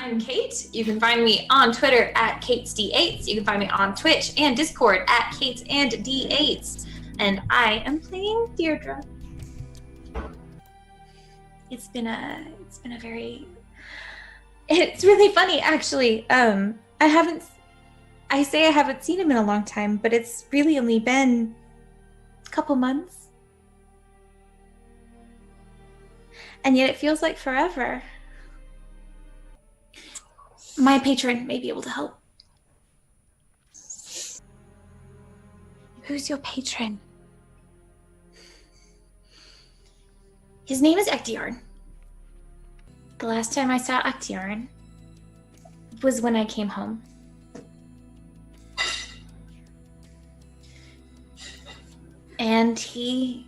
I'm Kate. You can find me on Twitter at KatesD8s. You can find me on Twitch and Discord at KatesandD8s. And I am playing Deirdre. It's really funny actually. I say I haven't seen him in a long time, but it's really only been a couple months. And yet it feels like forever. My patron may be able to help. Who's your patron? His name is Ektiarn. The last time I saw Ektiarn was when I came home. And he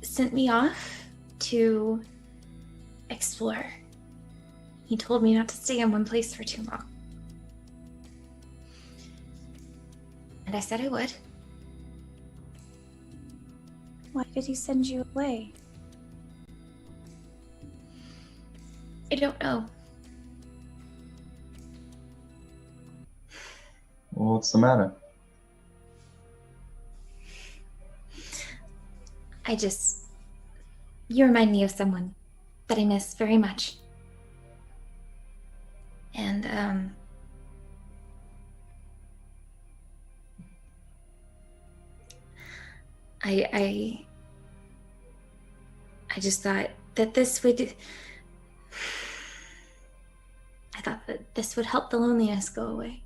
sent me off to explore. He told me not to stay in one place for too long. And I said I would. Why did he send you away? I don't know. Well, what's the matter? You remind me of someone that I miss very much. And, I just thought that this would help the loneliness go away.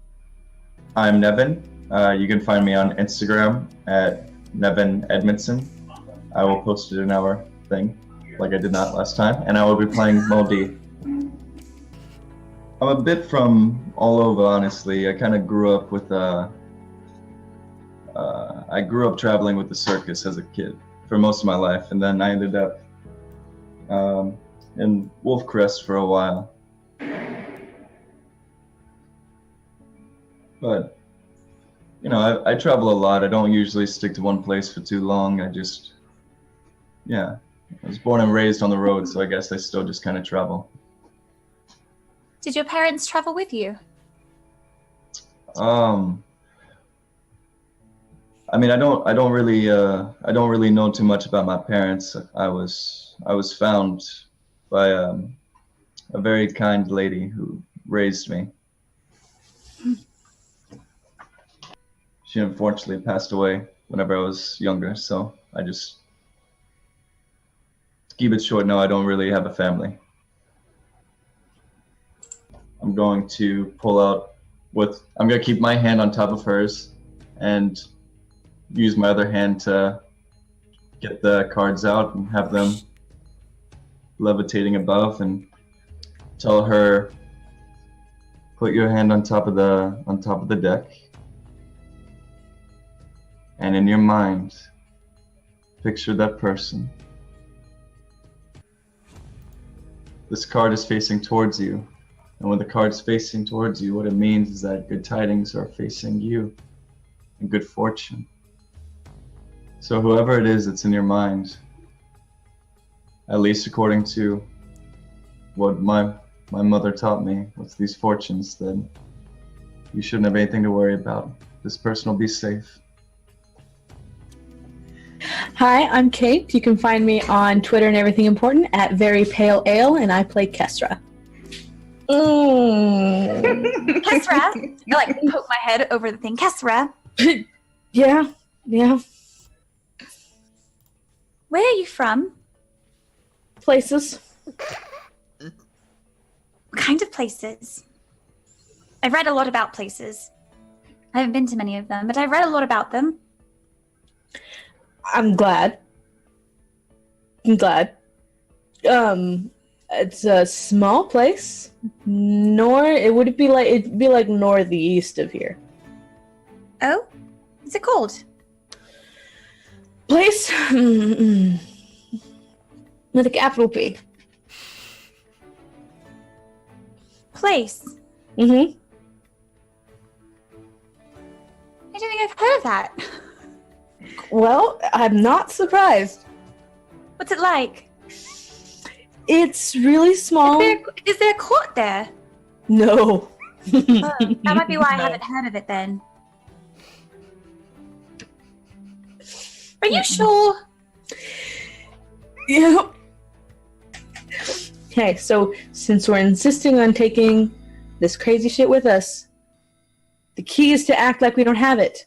I'm Nevin. You can find me on Instagram at Nevin Edmondson. I will post it in our thing, like I did not last time, and I will be playing Moldy. I'm a bit from all over, honestly. I kind of grew up with I grew up traveling with the circus as a kid for most of my life, and then I ended up in Wolf Crest for a while. But, you know, I travel a lot. I don't usually stick to one place for too long. I was born and raised on the road, so I guess I still just kind of travel. Did your parents travel with you? I mean, I don't really know too much about my parents. I was found by a very kind lady who raised me. She unfortunately passed away whenever I was younger, so I just keep it short. No, I don't really have a family. I'm going to I'm going to keep my hand on top of hers and use my other hand to get the cards out and have them levitating above, and tell her, put your hand on top of the deck, and in your mind, picture that person. This card is facing towards you. And when the card's facing towards you, what it means is that good tidings are facing you, and good fortune. So whoever it is that's in your mind, at least according to what my mother taught me with these fortunes, then you shouldn't have anything to worry about. This person will be safe. Hi, I'm Kate. You can find me on Twitter and everything important at Very Pale Ale, and I play Kestra. Kesra? I like poke my head over the thing. Kesra? Yeah. Where are you from? Places. What kind of places? I've read a lot about places. I haven't been to many of them, but I've read a lot about them. I'm glad. It's a small place. It'd be like northeast of here. Oh? What's it called? Place with a capital P. Place? Mm-hmm. I don't think I've heard of that. Well, I'm not surprised. What's it like? It's really small. Is there a court there? No. That might be why I No. haven't heard of it then. Are you sure? Yeah. Okay, so since we're insisting on taking this crazy shit with us, the key is to act like we don't have it.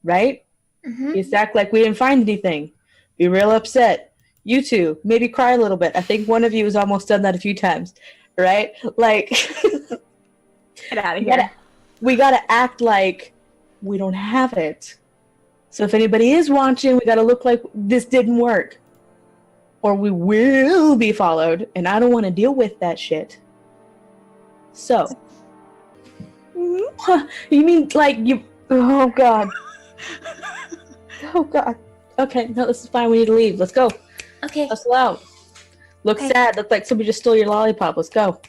Right? Mm-hmm. Is to act like we didn't find anything. Be real upset. You two, maybe cry a little bit. I think one of you has almost done that a few times. Right? Like, Get out of here. we gotta act like we don't have it. So if anybody is watching, we gotta look like this didn't work. Or we will be followed, and I don't want to deal with that shit. So. You mean like you... Oh, God. Oh, God. Okay, no, this is fine. We need to leave. Let's go. Okay. Hustle out. Look Okay. sad. Look like somebody just stole your lollipop. Let's go.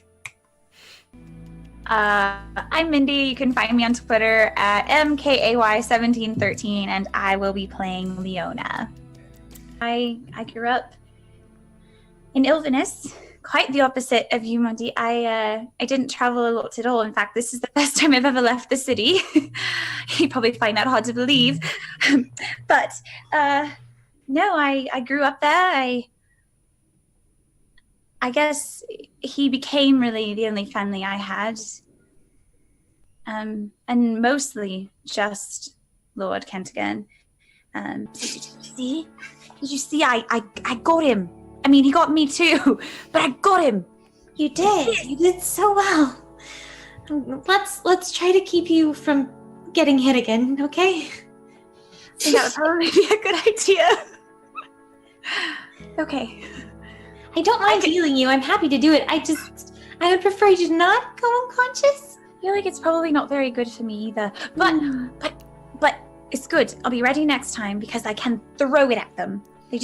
I'm Mindy. You can find me on Twitter at MKAY1713, and I will be playing Leona. I grew up in Ilvinus, quite the opposite of you, Monty. I didn't travel a lot at all. In fact, this is the first time I've ever left the city. You'd probably find that hard to believe. But no, I grew up there. I guess he became really the only family I had. And mostly just Lord Kentigan. Did you see? I got him. I mean, he got me too, but I got him. You did. You did so well. Let's try to keep you from getting hit again, okay? I think that would probably be a good idea. Okay. I don't mind healing you. I'm happy to do it. I would prefer you to not go unconscious. I feel like it's probably not very good for me either. But it's good. I'll be ready next time because I can throw it at them. They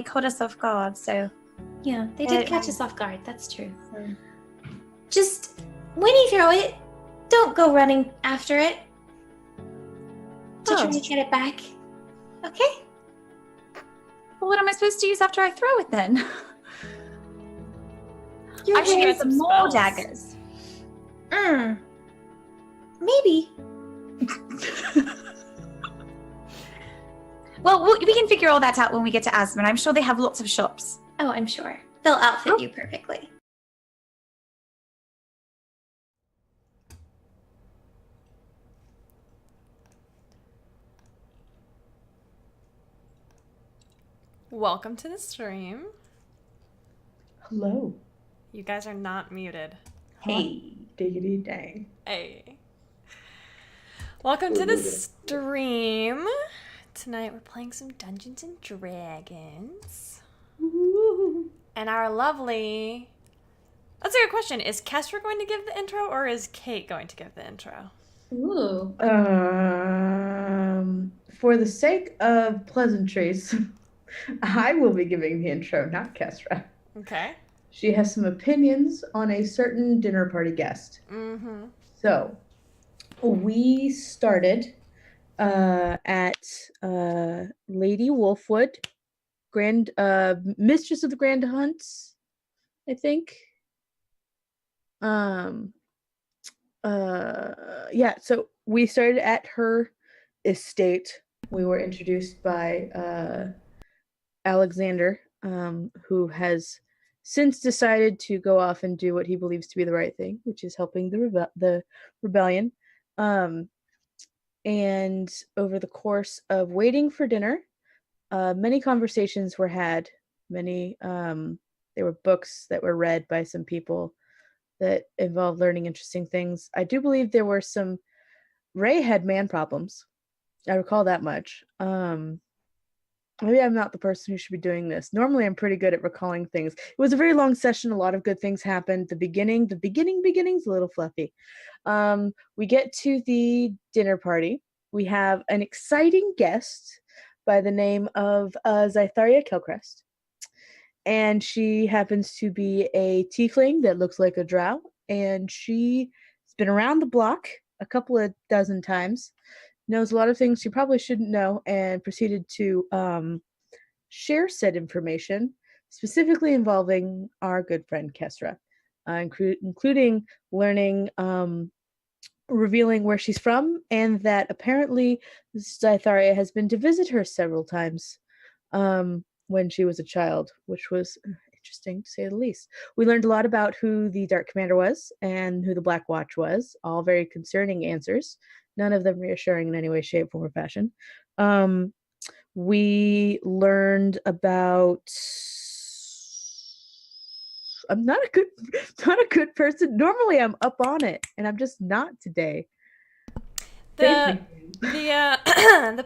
caught us off guard, so. Yeah, they did catch us off guard. That's true. Just when you throw it, don't go running after it to try to get it back. Okay? Well, what am I supposed to use after I throw it then? Your I should way- use some more daggers. Maybe. Well, we can figure all that out when we get to Asmund. I'm sure they have lots of shops. Oh, I'm sure. They'll outfit you perfectly. Welcome to the stream. Hello. You guys are not muted. Hey, diggity dang. Hey. Welcome to the stream. Tonight we're playing some Dungeons and Dragons. And our lovely... That's a good question. Is Kestra going to give the intro or is Kate going to give the intro? Ooh. For the sake of pleasantries, I will be giving the intro, not Kestra. Okay. She has some opinions on a certain dinner party guest. Mm-hmm. So, we started at Lady Wolfwood, Mistress of the Grand Hunts, I think. Yeah, so we started at her estate. We were introduced by Alexander, who has since decided to go off and do what he believes to be the right thing, which is helping the rebellion. And over the course of waiting for dinner, many conversations were had. There were books that were read by some people that involved learning interesting things. I do believe there were some... Ray had man problems. I recall that much. Maybe I'm not the person who should be doing this. Normally, I'm pretty good at recalling things. It was a very long session. A lot of good things happened. The beginning's a little fluffy. We get to the dinner party. We have an exciting guest by the name of Zytharia Kilcrest. And she happens to be a tiefling that looks like a drow. And she's been around the block a couple of dozen times. Knows a lot of things you probably shouldn't know, and proceeded to share said information, specifically involving our good friend Kestra. including learning, revealing where she's from, and that apparently Zytharia has been to visit her several times when she was a child, which was interesting to say the least. We learned a lot about who the Dark Commander was and who the Black Watch was, all very concerning answers, none of them reassuring in any way, shape, form, or fashion. We learned about. I'm not a good person. Normally, I'm up on it, and I'm just not today. The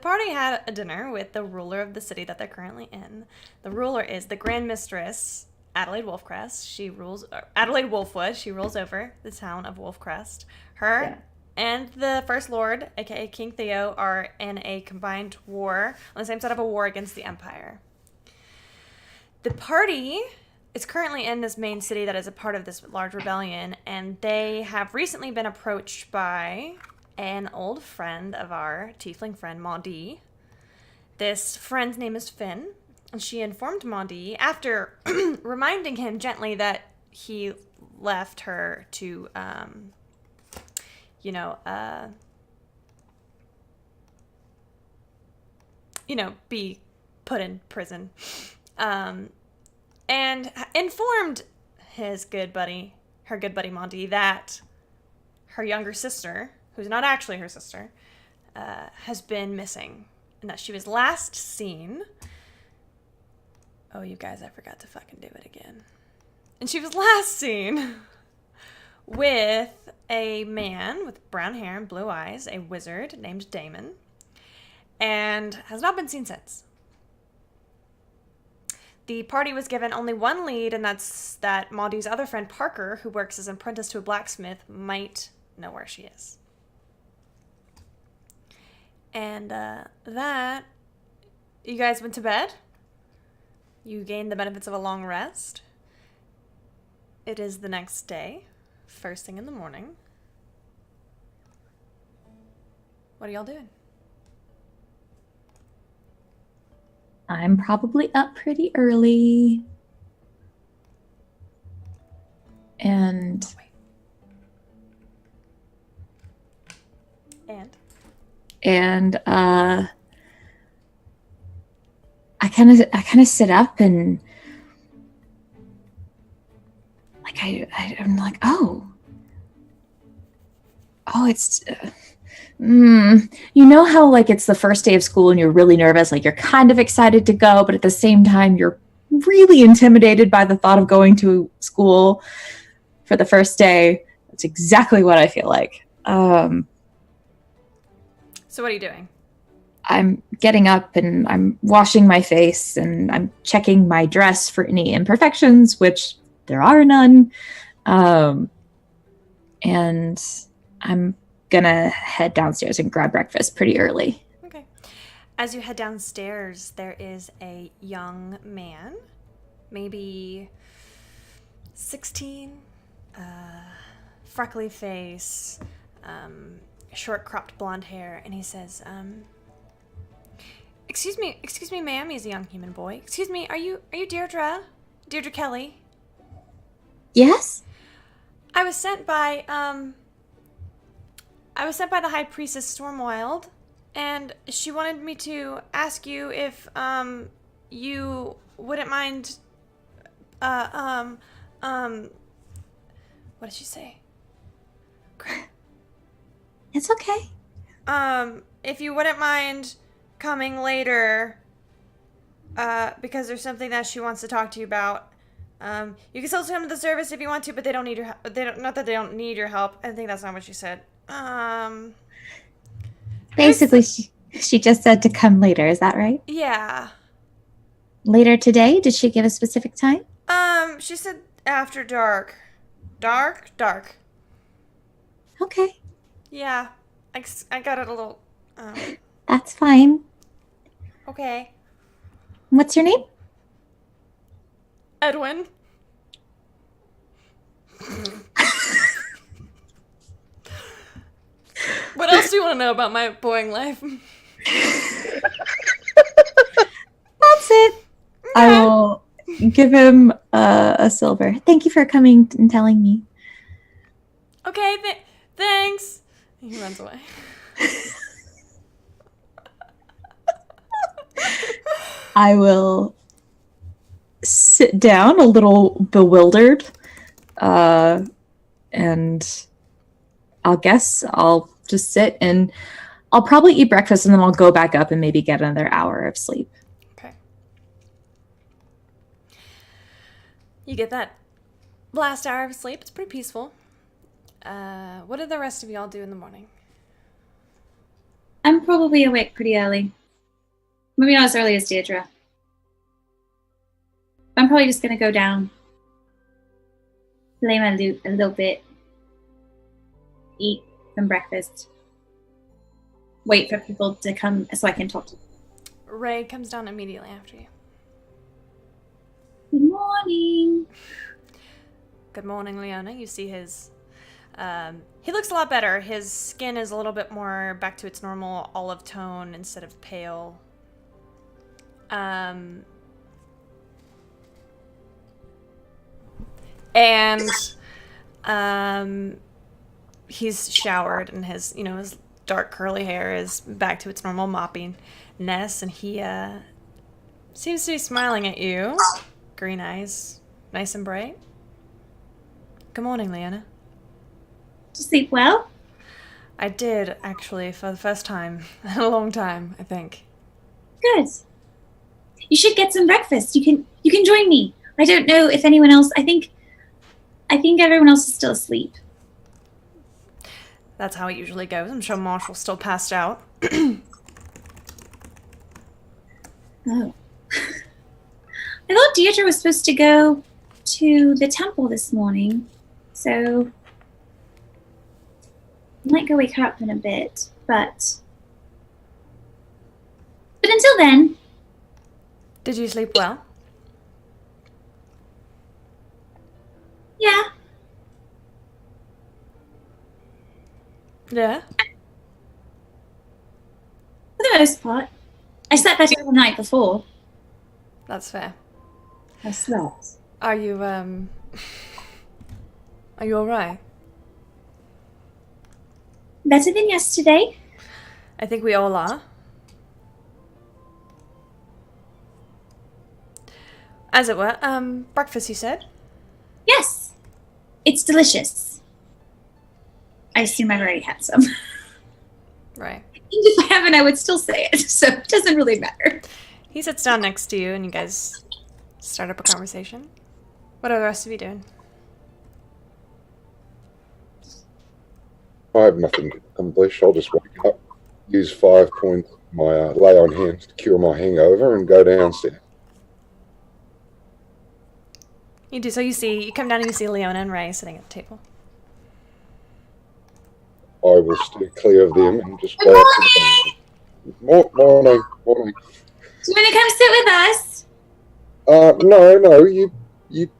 party had a dinner with the ruler of the city that they're currently in. The ruler is the Grand Mistress Adelaide Wolfcrest. She rules Adelaide Wolfwood. She rules over the town of Wolfcrest. Her and the First Lord, aka King Theo, are in a combined war on the same side of a war against the Empire. The party is currently in this main city that is a part of this large rebellion, and they have recently been approached by an old friend of our tiefling friend, Maudie. This friend's name is Finn, and she informed Maudie, after reminding him gently that he left her to, be put in prison, and informed her good buddy Maudie, that her younger sister, who's not actually her sister, has been missing, and that she was last seen. Oh, you guys, I forgot to fucking do it again. And she was last seen with a man with brown hair and blue eyes, a wizard named Damon, and has not been seen since. The party was given only one lead, and that's that Maudie's other friend, Parker, who works as an apprentice to a blacksmith, might know where she is. And that, you guys went to bed. You gained the benefits of a long rest. It is the next day, first thing in the morning. What are y'all doing? I'm probably up pretty early. And I kind of sit up and like I'm like, oh, it's you know how like it's the first day of school and you're really nervous, like you're kind of excited to go, but at the same time you're really intimidated by the thought of going to school for the first day. That's exactly what I feel like. So what are you doing? I'm getting up and I'm washing my face and I'm checking my dress for any imperfections, which there are none. And I'm gonna head downstairs and grab breakfast pretty early. Okay. As you head downstairs, there is a young man, maybe 16, freckly face, short cropped blonde hair, and he says, Excuse me, ma'am. He's a young human boy. Excuse me, are you Deirdre? Deirdre Kelly? Yes? I was sent by the High Priestess Stormwild, and she wanted me to ask you if you wouldn't mind what did she say? It's okay. If you wouldn't mind coming later, because there's something that she wants to talk to you about. You can still come to the service if you want to, but they don't need your help. Not that they don't need your help. I think that's not what she said. Basically, she just said to come later. Is that right? Yeah. Later today? Did she give a specific time? She said after dark. Dark? Okay. Yeah. I got it a little, That's fine. Okay. What's your name? Edwin. What else do you want to know about my boring life? That's it. Okay. I will give him a silver. Thank you for coming and telling me. Okay, thanks. He runs away. I will sit down a little bewildered, and I'll just sit and I'll probably eat breakfast and then I'll go back up and maybe get another hour of sleep. Okay. You get that last hour of sleep. It's pretty peaceful. What did the rest of y'all do in the morning? I'm probably awake pretty early. Maybe not as early as Deirdre. I'm probably just gonna go down, lay my loot a little bit, eat some breakfast, wait for people to come so I can talk to them. Ray comes down immediately after you. Good morning. Good morning, Leona. You see his... he looks a lot better. His skin is a little bit more back to its normal olive tone instead of pale. He's showered and his, his dark curly hair is back to its normal moppiness, and he seems to be smiling at you. Green eyes, nice and bright. Good morning, Leona. Did you sleep well? I did, actually, for the first time in a long time, I think. Good. You should get some breakfast. You can join me. I don't know if anyone else. I think everyone else is still asleep. That's how it usually goes. I'm sure Marshall's still passed out. Oh. I thought Deirdre was supposed to go to the temple this morning, so I might go wake her up in a bit, but until then. Did you sleep well? Yeah. Yeah? For the most part. I slept better the night before. That's fair. I slept. Are you alright? Better than yesterday. I think we all are. As it were, breakfast, you said? Yes. It's delicious. I assume I've already had some. Right. If I haven't, I would still say it, so it doesn't really matter. He sits down next to you and you guys start up a conversation. What are the rest of you doing? I have nothing to accomplish. I'll just wake up, use 5 points, my lay on hands to cure my hangover, and go downstairs. You do, so you come down and you see Leona and Ray sitting at the table. I will steer clear of them and just go up to the morning. Morning. Do you want to come sit with us? No,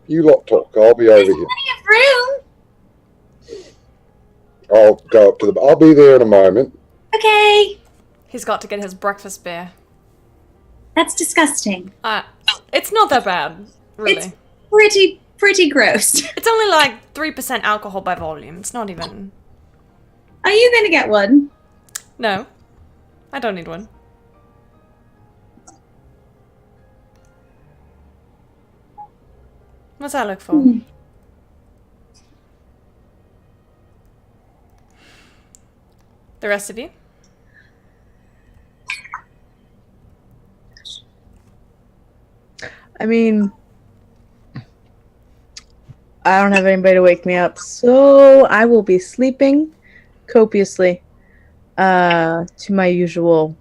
you lot talk. I'll be over here. Plenty of room. I'll go up to I'll be there in a moment. Okay. He's got to get his breakfast beer. That's disgusting. It's not that bad, really. It's pretty gross. It's only like 3% alcohol by volume. It's not even... Are you going to get one? No. I don't need one. What's that look for? The rest of you? I mean, I don't have anybody to wake me up, so I will be sleeping copiously to my usual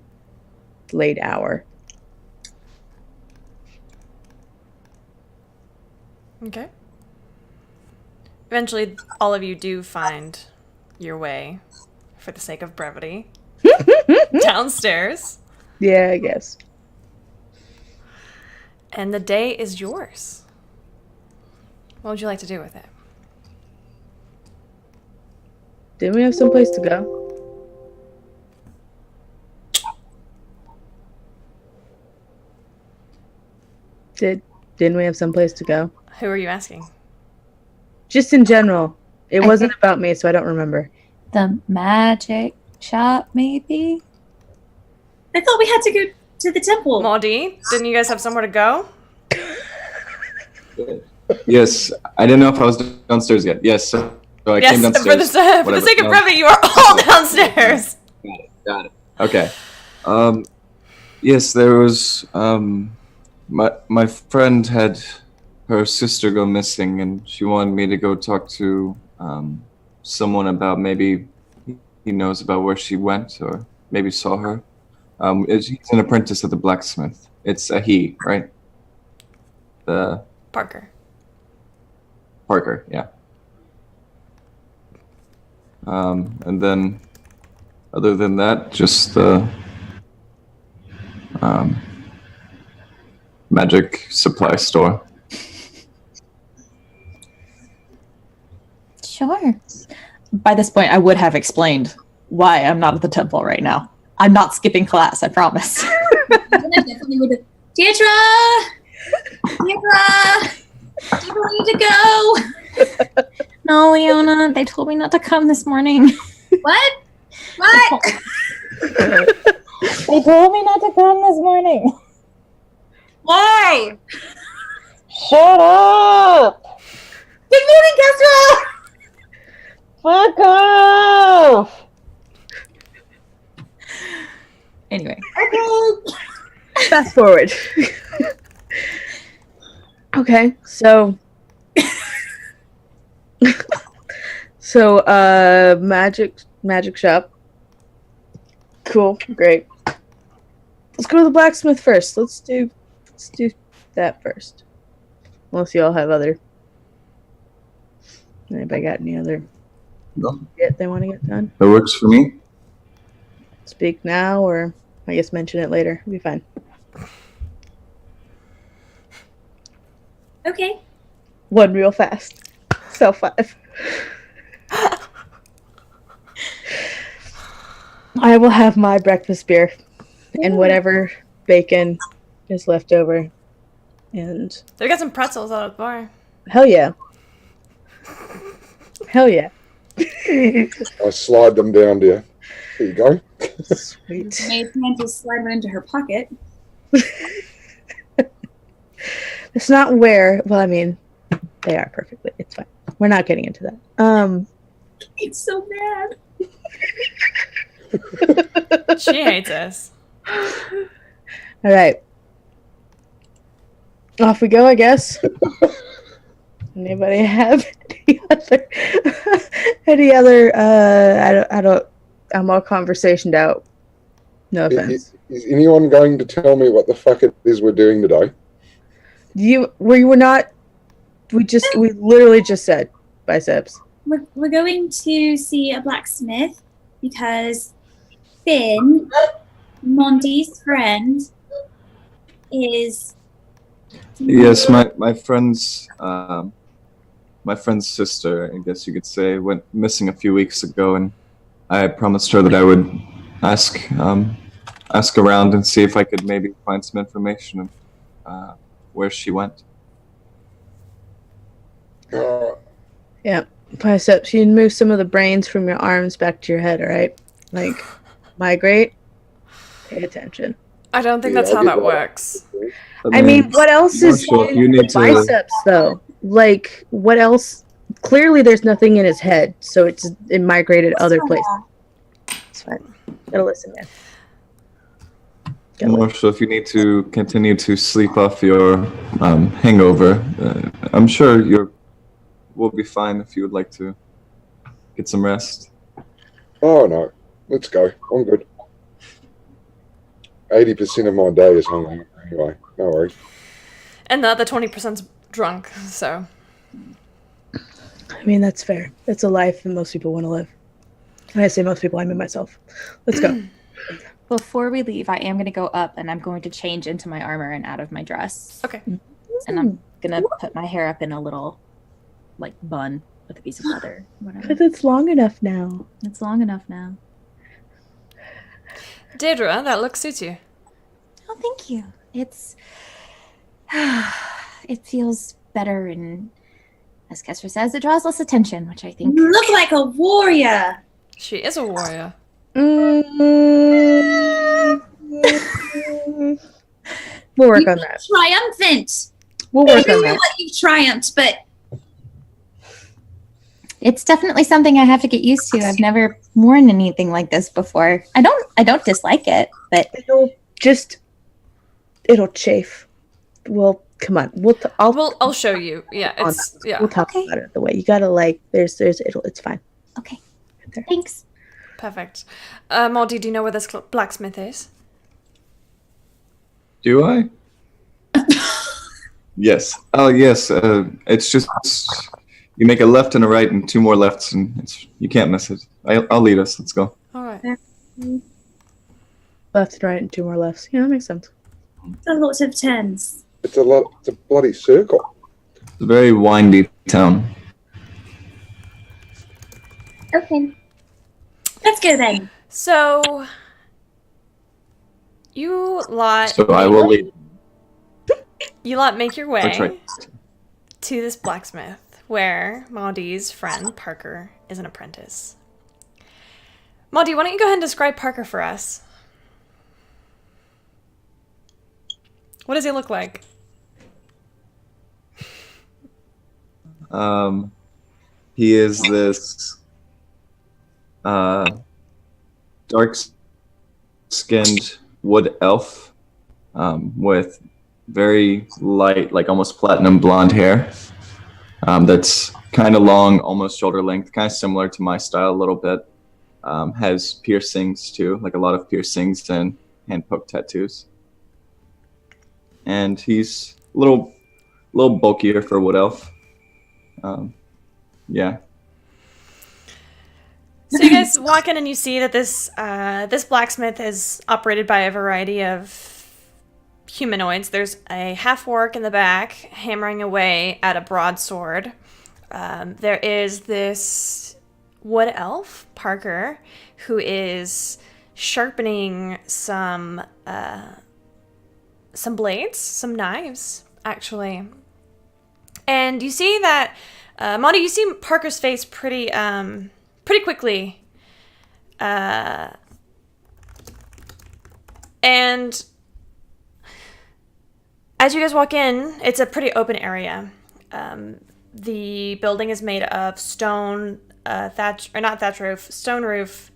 late hour. Okay. Eventually, all of you do find your way, for the sake of brevity, downstairs. Yeah, I guess. And the day is yours. What would you like to do with it? Didn't we have someplace to go? Didn't we have someplace to go? Who are you asking? Just in general. It I wasn't think- about me, so I don't remember. The magic shop, maybe? I thought we had to go to the temple. Maudie, didn't you guys have somewhere to go? Yes, I didn't know if I was downstairs yet. Yes, so I came Yes, downstairs. for the Whatever. sake of No. brevity, you are all downstairs. Got it. Okay. Yes, there was my friend had her sister go missing, and she wanted me to go talk to someone about maybe he knows about where she went or maybe saw her. He's an apprentice at the blacksmith. It's a he, right? The Parker. Parker, yeah. And then, other than that, just the magic supply store. Sure. By this point, I would have explained why I'm not at the temple right now. I'm not skipping class, I promise. Deirdre! Deirdre! Deirdre, we need to go! No, Leona, they told me not to come this morning. What? What? They told me not to come this morning. Why? Shut up! Good morning, Kestrel! Fuck off! Anyway, Okay. Fast forward. Okay, so magic shop. Cool, great. Let's go to the blacksmith first. Let's do that first. Unless you all have other. Anybody got any other No, shit they want to get done? that works for me. Speak now, or I guess mention it later. It'll be fine. Okay. One real fast. So 5. I will have my breakfast beer and whatever bacon is left over. And They got some pretzels out at the bar. hell yeah. Hell yeah. I slide them down there. Here you go. Sweet. Maid's hand to slide one into her pocket. It's not where, well, I mean, they are perfectly. It's fine. We're not getting into that. It's so bad. She hates us. All right. Off we go, I guess. Anybody have any other I don't I'm all conversationed out. No offense. Is anyone going to tell me what the fuck it is we're doing today? We literally just said biceps. We're going to see a blacksmith because Finn, Monty's friend, is. Yes, my friend's sister, I guess you could say, went missing a few weeks ago, and I promised her that I would ask around and see if I could maybe find some information of where she went. Biceps, you move some of the brains from your arms back to your head, alright? Like, migrate. Pay attention. I don't think Yeah, that's how I'll do that that. works. I mean, what else is Marshall, you in need the to- biceps, though? Like, what else? Clearly, there's nothing in his head, so it migrated other places. It's fine. Gotta listen, man. Gotta listen. Marshall, if you need to continue to sleep off your hangover, I'm sure we'll be fine if you would like to get some rest. Oh no, let's go. I'm good. 80% of my day is hungover anyway. No worries. And the other 20%'s drunk, so. I mean, that's fair. That's a life that most people want to live. When I say most people, I mean myself. Let's go. Before we leave, I am going to go up and I'm going to change into my armor and out of my dress. Okay. And I'm going to put my hair up in a little, like, bun with a piece of leather. Whatever. Because it's long enough now. It's long enough now. Deirdre, that look suits you. Oh, thank you. It's it feels better, and as Kessler says, it draws less attention, which I think. You look like a warrior. She is a warrior. We'll work You on look that. triumphant. We'll work Maybe on you know that. what you've triumphed, but It's definitely something I have to get used to. I've never worn anything like this before. I don't dislike it, but It'll chafe. Well, come on. I'll show you. Yeah, on it's that. yeah. We'll talk Okay. about it the way you gotta it's fine. okay. Right there. Thanks. Perfect. Moldy, do you know where this blacksmith is? Do I? Yes. Oh, yes. It's just you make a left and a right and 2 more lefts, and you can't miss it. I'll lead us. Let's go. All right. Left and right and 2 more lefts. Yeah, that makes sense. there are lots of turns. It's a bloody circle. It's a very windy town. Okay. Let's go then. So you lot So I will lead. make your way That's right. to this blacksmith where Moldy's friend Parker is an apprentice. Moldy, why don't you go ahead and describe Parker for us? What does he look like? He is this dark-skinned wood elf with very light, like almost platinum blonde hair. That's kind of long, almost shoulder length, kind of similar to my style a little bit. Has piercings too, like a lot of piercings and hand poke tattoos. And he's a little bulkier for a wood elf. Yeah. So you guys walk in and you see that this blacksmith is operated by a variety of humanoids. There's a half-orc in the back hammering away at a broadsword. There is this wood elf, Parker, who is sharpening some blades, some knives, actually. And you see that, Monty, you see Parker's face pretty quickly. And as you guys walk in, it's a pretty open area. The building is made of stone, stone roof.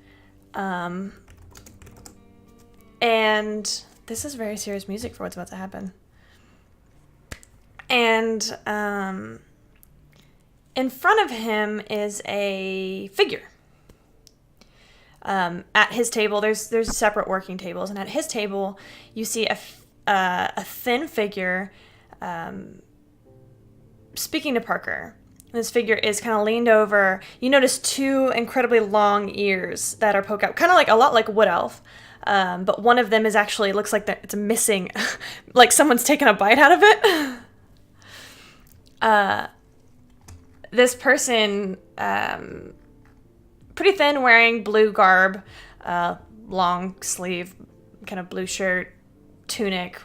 And this is very serious music for what's about to happen. And in front of him is a figure. At his table, there's separate working tables, and at his table, you see a thin figure speaking to Parker. This figure is kind of leaned over. You notice 2 incredibly long ears that are poke out, kind of like a lot like a wood elf. But one of them looks like it's missing, like someone's taken a bite out of it. This person, pretty thin, wearing blue garb, long sleeve, kind of blue shirt, tunic,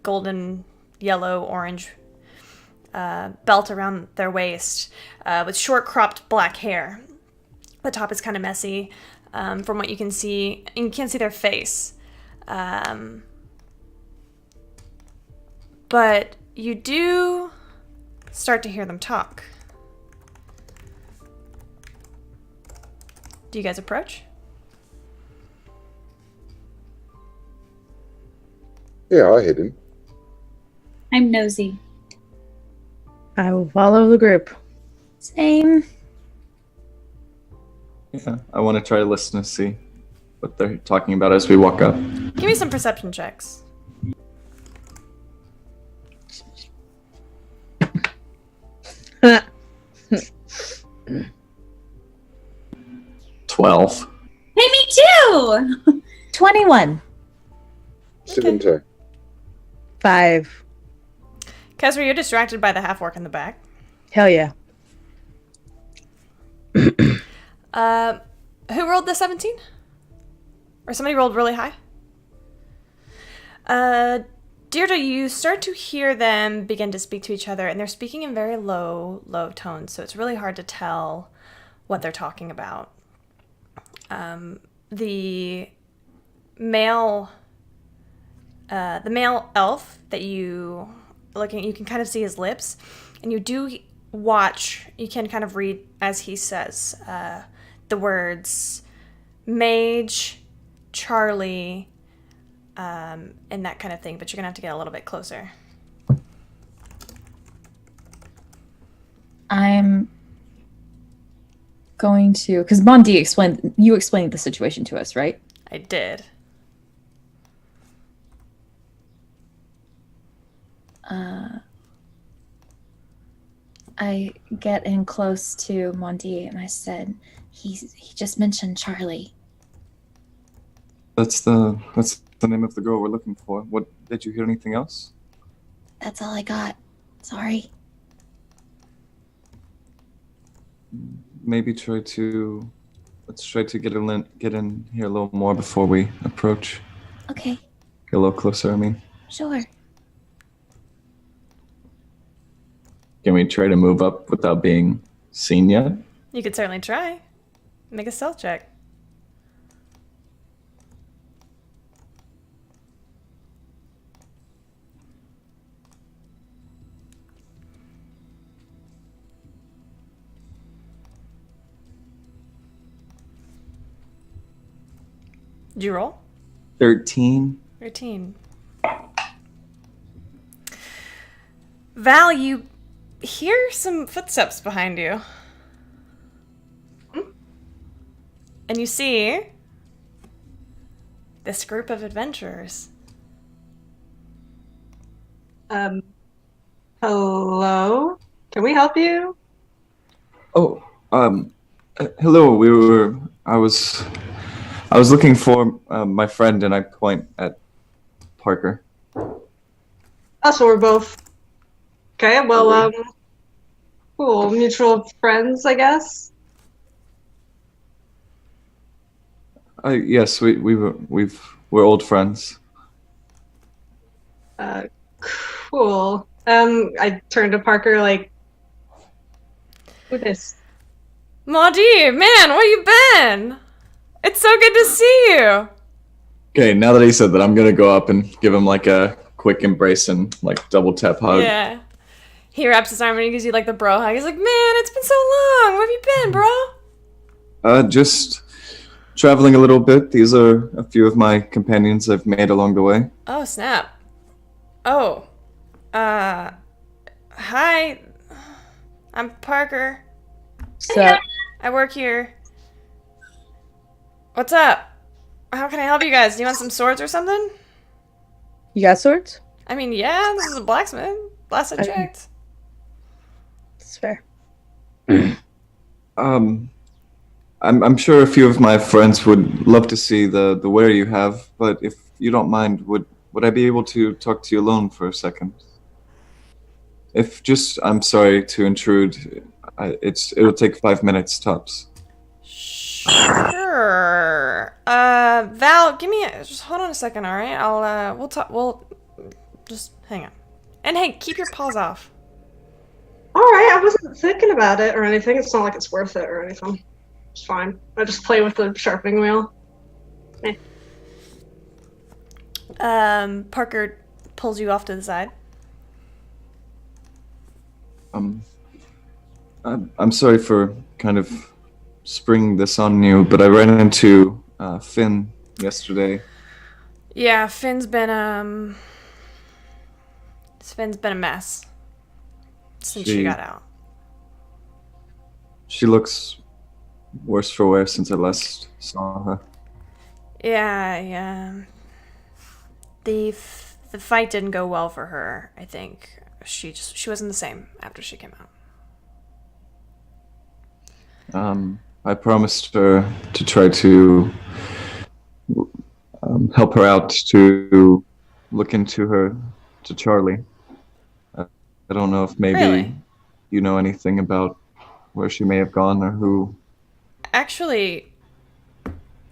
golden, yellow, orange belt around their waist, with short cropped black hair. The top is kind of messy. From what you can see, and you can't see their face. But you do start to hear them talk. Do you guys approach? Yeah, I hit him. I'm nosy. I will follow the group. Same. Yeah, I want to try to listen to see what they're talking about as we walk up. Give me some perception checks. Uh, 12. Hey, me too! 21. 17. 5. Kessler, you're distracted by the half-orc in the back. Hell yeah. Who rolled the 17? Or somebody rolled really high? Deirdre, you start to hear them begin to speak to each other, and they're speaking in very low tones, so it's really hard to tell what they're talking about. The male elf that you can kind of see his lips, and you do watch. You can kind of read as he says the words mage, Charlie, and that kind of thing, but you're gonna have to get a little bit closer. I'm going to, because Mondi explained the situation to us, right? I did. I get in close to Mondi and I said, he just mentioned Charlie. That's the name of the girl we're looking for. What, did you hear anything else? That's all I got. Sorry. Maybe let's try to get in here a little more before we approach. Okay, Get a little closer, I mean. sure. Can we try to move up without being seen yet? You could certainly try. Make a stealth check. Did you roll? 13. 13. Val, you hear some footsteps behind you. And you see this group of adventurers. Hello? Can we help you? Oh, hello. I was looking for my friend, and I point at Parker. Oh, so we're both... Okay, well, cool. Mutual friends, I guess? Yes, we're old friends. Cool. I turned to Parker like, who this? Maudie, man, where you been? It's so good to see you. Okay, now that he said that, I'm gonna go up and give him like a quick embrace and like double tap hug. Yeah. He wraps his arm and he gives you like the bro hug. He's like, man, it's been so long. Where have you been, bro? Just traveling a little bit. These are a few of my companions I've made along the way. Oh, snap. Oh. Hi. I'm Parker. So, I work here. What's up? How can I help you guys? Do you want some swords or something? you got swords? I mean, yeah, this is a blacksmith. Last I checked. That's fair. I'm sure a few of my friends would love to see the wear you have, but if you don't mind, would I be able to talk to you alone for a second? I'm sorry to intrude. It'll take 5 minutes tops. Sure. Val, just hold on a second, all right? We'll just hang on. And hey, keep your paws off. Alright, I wasn't thinking about it or anything. It's not like it's worth it or anything. It's fine. I just play with the sharpening wheel. Parker pulls you off to the side. I'm sorry for kind of springing this on you, but I ran into Finn yesterday. Yeah, Finn's been a mess since she got out. She looks worse for wear since I last saw her. Yeah. The fight didn't go well for her, I think. She wasn't the same after she came out. I promised her to try to help her out to look into Charlie. I don't know if maybe Really? you know anything about where she may have gone or who. Actually,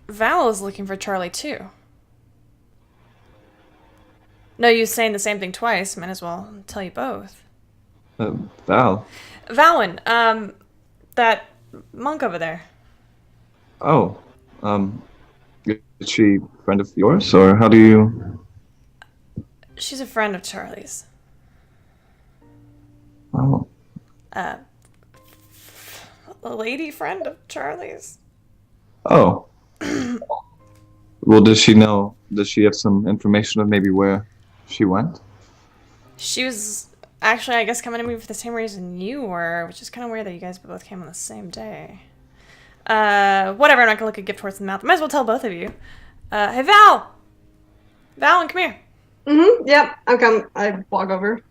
Val is looking for Charlie too. No use saying the same thing twice. Might as well tell you both. Val. Valwyn, that monk over there. Oh, is she a friend of yours, or how do you? She's a friend of Charlie's. Oh. A lady friend of Charlie's. Oh. Well, does she know? Does she have some information of maybe where she went? She was actually, I guess, coming to me for the same reason you were, which is kind of weird that you guys both came on the same day. Whatever, I'm not gonna look a gift horse in the mouth. I might as well tell both of you. Hey, Val! Valwyn, come here. Yep, I walk over.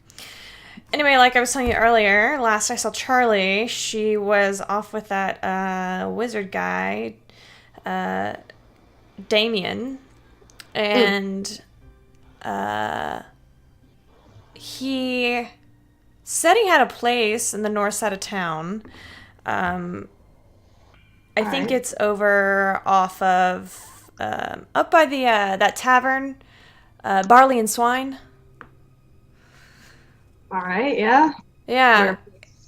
Anyway, like I was telling you earlier, last I saw Charlie, she was off with that wizard guy, Damien, and he said he had a place in the north side of town. I think it's over off of up by the that tavern, Barley and Swine. All right, yeah. Yeah.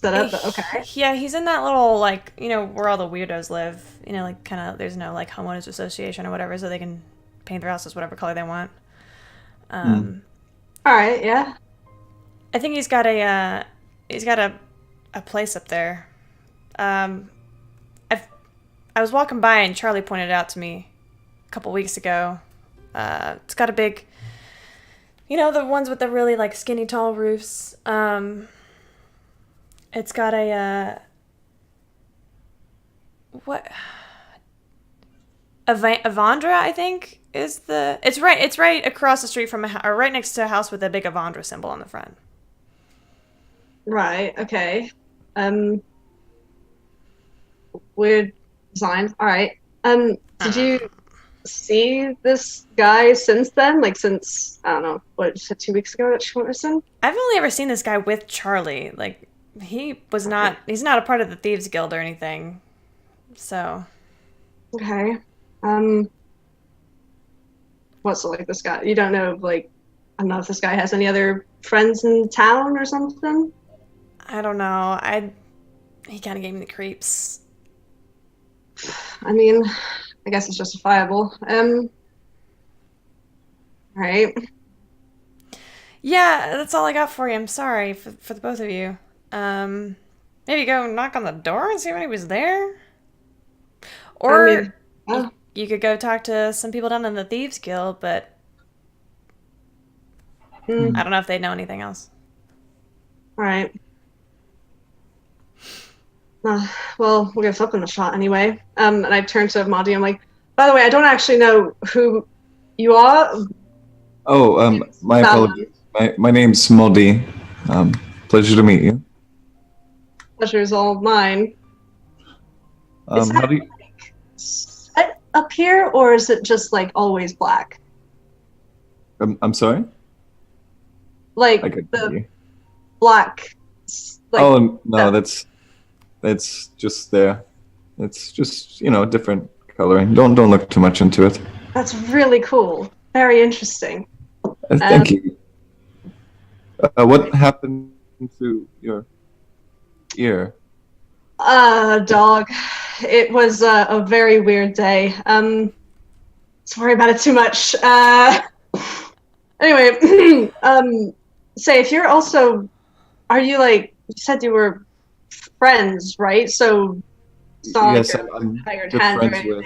Set up, but okay. Yeah, he's in that little, like, you know, where all the weirdos live. You know, like, kind of, there's no, like, homeowners association or whatever, so they can paint their houses whatever color they want. All right, yeah. I think he's got a place up there. I was walking by and Charlie pointed it out to me a couple weeks ago. It's got a big, you know, the ones with the really, like, skinny tall roofs. It's got a Avandra, I think, is the. It's right across the street from or right next to a house with a big Avandra symbol on the front. Right. Okay. Weird design. All right. Did you see this guy since then? Like, since, I don't know, what, you said 2 weeks ago that she went missing? I've only ever seen this guy with Charlie. Like, he's not a part of the Thieves Guild or anything. So. Okay. What's like this guy? You don't know, like, I don't know if this guy has any other friends in town or something? I don't know. He kind of gave me the creeps. I mean, I guess it's justifiable. Right. Yeah, that's all I got for you. I'm sorry for the both of you. Maybe go knock on the door and see if anybody's there. Or I mean, you could go talk to some people down in the Thieves Guild, but I don't know if they know anything else. All right. Well, we'll give something a shot anyway. And I turn to Maudie. I'm like, by the way, I don't actually know who you are. Oh, my apologies. My name's Moldy. Pleasure to meet you. Pleasure is all mine. Is How that do you? set up here, or is it just like always black? I'm sorry. Like I could hear the you. black. Like, Oh no, that's just there. It's just, you know, different coloring. Don't look too much into it. that's really cool. Very interesting. Thank you. What happened to your ear? Dog. It was a very weird day. Let's worry about it too much. Anyway, say if you're also, are you like, you said you were friends, right? So it's not Yes, like I'm you're hired good hand or friends with.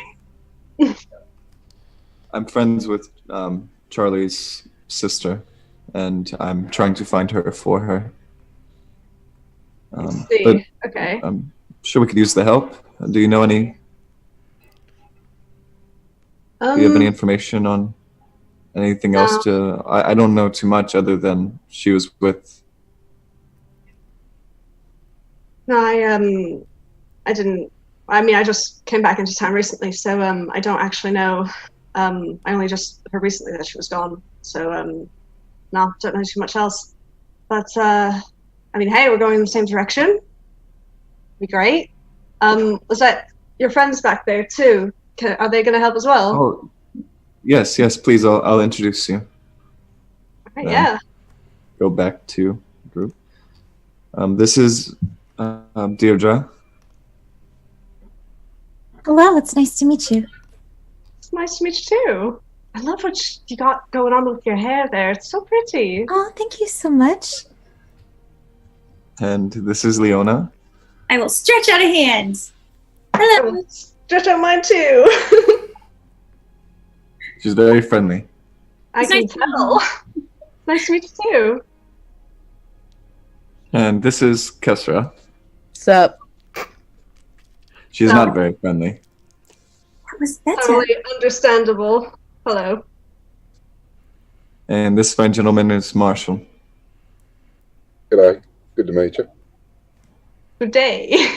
anything. I'm friends with Charlie's sister, and I'm trying to find her for her. I see. But Okay. I'm sure we could use the help. Do you know any? Do you have any information on anything else to? I don't know too much other than she was with. No, I didn't. I mean, I just came back into town recently, so I don't actually know. I only just heard recently that she was gone, so no, don't know too much else. But I mean, hey, we're going in the same direction. Be great. Was that your friends back there too? Are they going to help as well? Oh, yes, please. I'll introduce you. Yeah. Go back to group. This is Deirdre. Hello, it's nice to meet you. It's nice to meet you too. I love what you got going on with your hair there. It's so pretty. Oh, thank you so much. And this is Leona. I will stretch out a hand. Hello. Stretch out mine too. She's very friendly. I can tell. Nice to meet you too. And this is Kesra. Sup? She's not very friendly. That's Totally understandable. Hello. And this fine gentleman is Marshall. G'day. Good to meet you. Good day.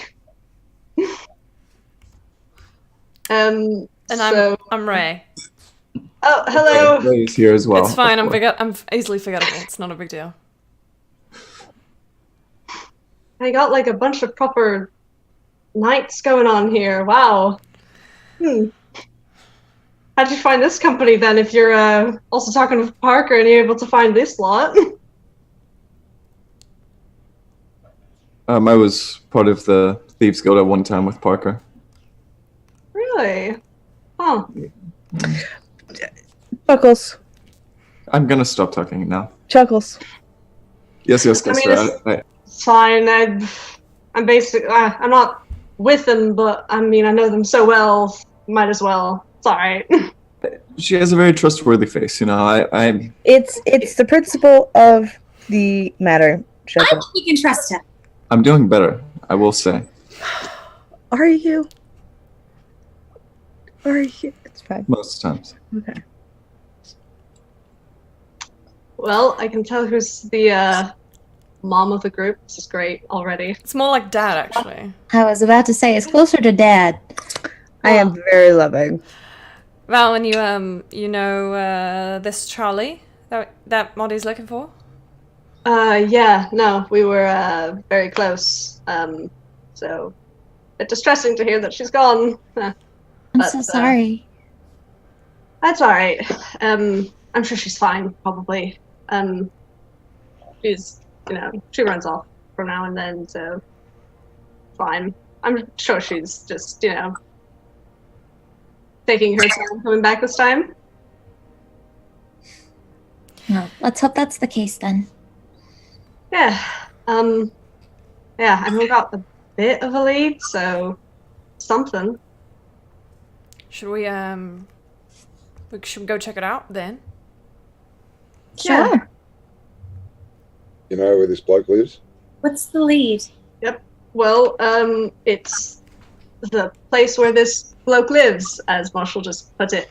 And so, I'm Ray. oh, hello. Ray's here as well. It's fine. of course. I'm easily forgettable. It's not a big deal. I got like a bunch of proper knights going on here. Wow. How'd you find this company then? If you're also talking with Parker and you're able to find this lot. I was part of the Thieves Guild at one time with Parker. Really? Oh. Chuckles. I'm gonna stop talking now. Chuckles. Yes, I mean, Kesra. It's fine. I'm basically. I'm not with them, but I mean, I know them so well. Might as well. It's all right. She has a very trustworthy face. You know, I'm. It's the principle of the matter. I Chuckles. think you can trust him. I'm doing better, I will say. Are you? Are you? It's fine. Most times. Okay. Well, I can tell who's the mom of the group. This is great already. It's more like dad, actually. I was about to say, it's closer to Dad. I am very loving. Val, and you know this Charlie that Molly's looking for? Yeah, no, we were very close. So, a bit distressing to hear that she's gone. I'm But, so sorry. That's all right. I'm sure she's fine, probably. She's, she runs off from now and then, so fine. I'm sure she's just, taking her time coming back this time. Well, let's hope that's the case then. Yeah. Yeah, I mean, we got a bit of a lead, so something. Should we should we go check it out then? Sure. Yeah. You know where this bloke lives? What's the lead? Well, it's the place where this bloke lives, as Marshall just put it.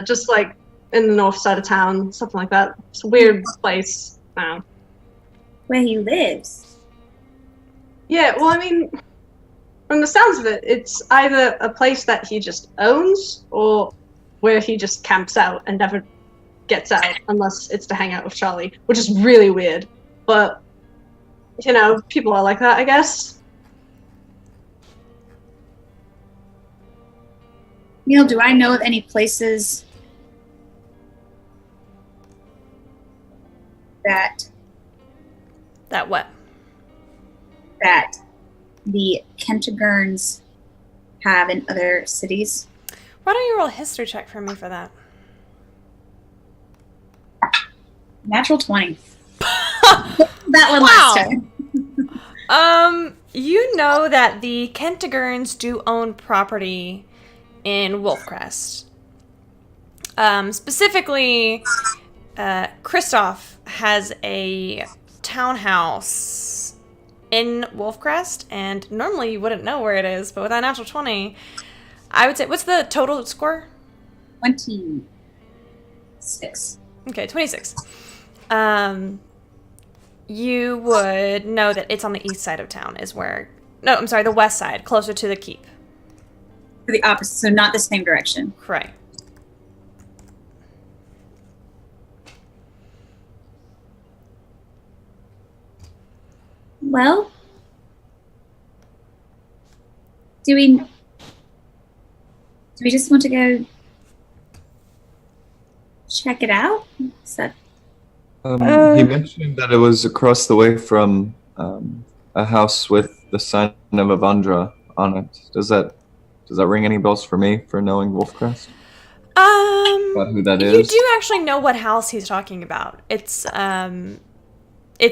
Just like in the north side of town, something like that. It's a weird place. Where he lives. Yeah, well, I mean, from the sounds of it, it's either a place that he just owns or where he just camps out and never gets out unless it's to hang out with Charlie, which is really weird. But, people are like that, I guess. Neil, do I know of any places that what? that the Kentigern's have in other cities? Why don't you roll a history check for me for that? Natural 20. That one last time. You know that the Kentigern's do own property in Wolfcrest. Specifically, Kristoff has a townhouse in Wolfcrest, and normally you wouldn't know where it is, but with that natural 20, I would say, what's the total score? 26. Okay, 26. You would know that it's on the east side of town is where... No, I'm sorry, the west side, closer to the keep. The opposite, so not the same direction. Correct. Well, do we just want to go check it out. So, He mentioned that it was across the way from a house with the sign of Avandra on it. Does that ring any bells for me for knowing Wolfcrest? About who that You is? do actually know what house he's talking about. It's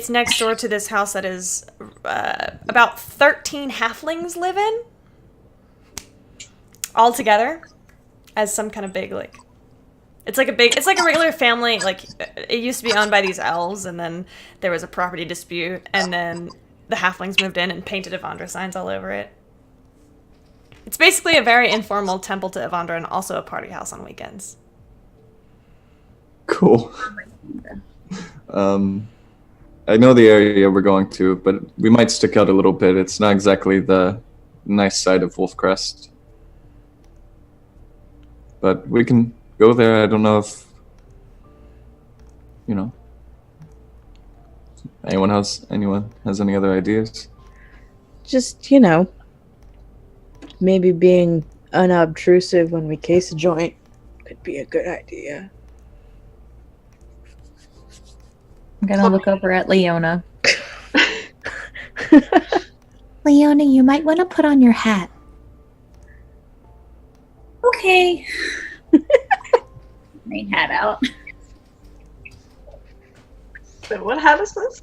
next door to this house that is about 13 halflings live in all together as some kind of big it's like a regular family. Like, it used to be owned by these elves, and then there was a property dispute, and then the halflings moved in and painted Avandra signs all over it. It's basically a very informal temple to Avandra and also a party house on weekends. Cool. I know the area we're going to, but we might stick out a little bit. It's not exactly the nice side of Wolfcrest. But we can go there. I don't know if, anyone has any other ideas? Just, maybe being unobtrusive when we case a joint could be a good idea. I'm gonna look over at Leona. Leona, you might want to put on your hat. okay. Main hat out. So what hat is this?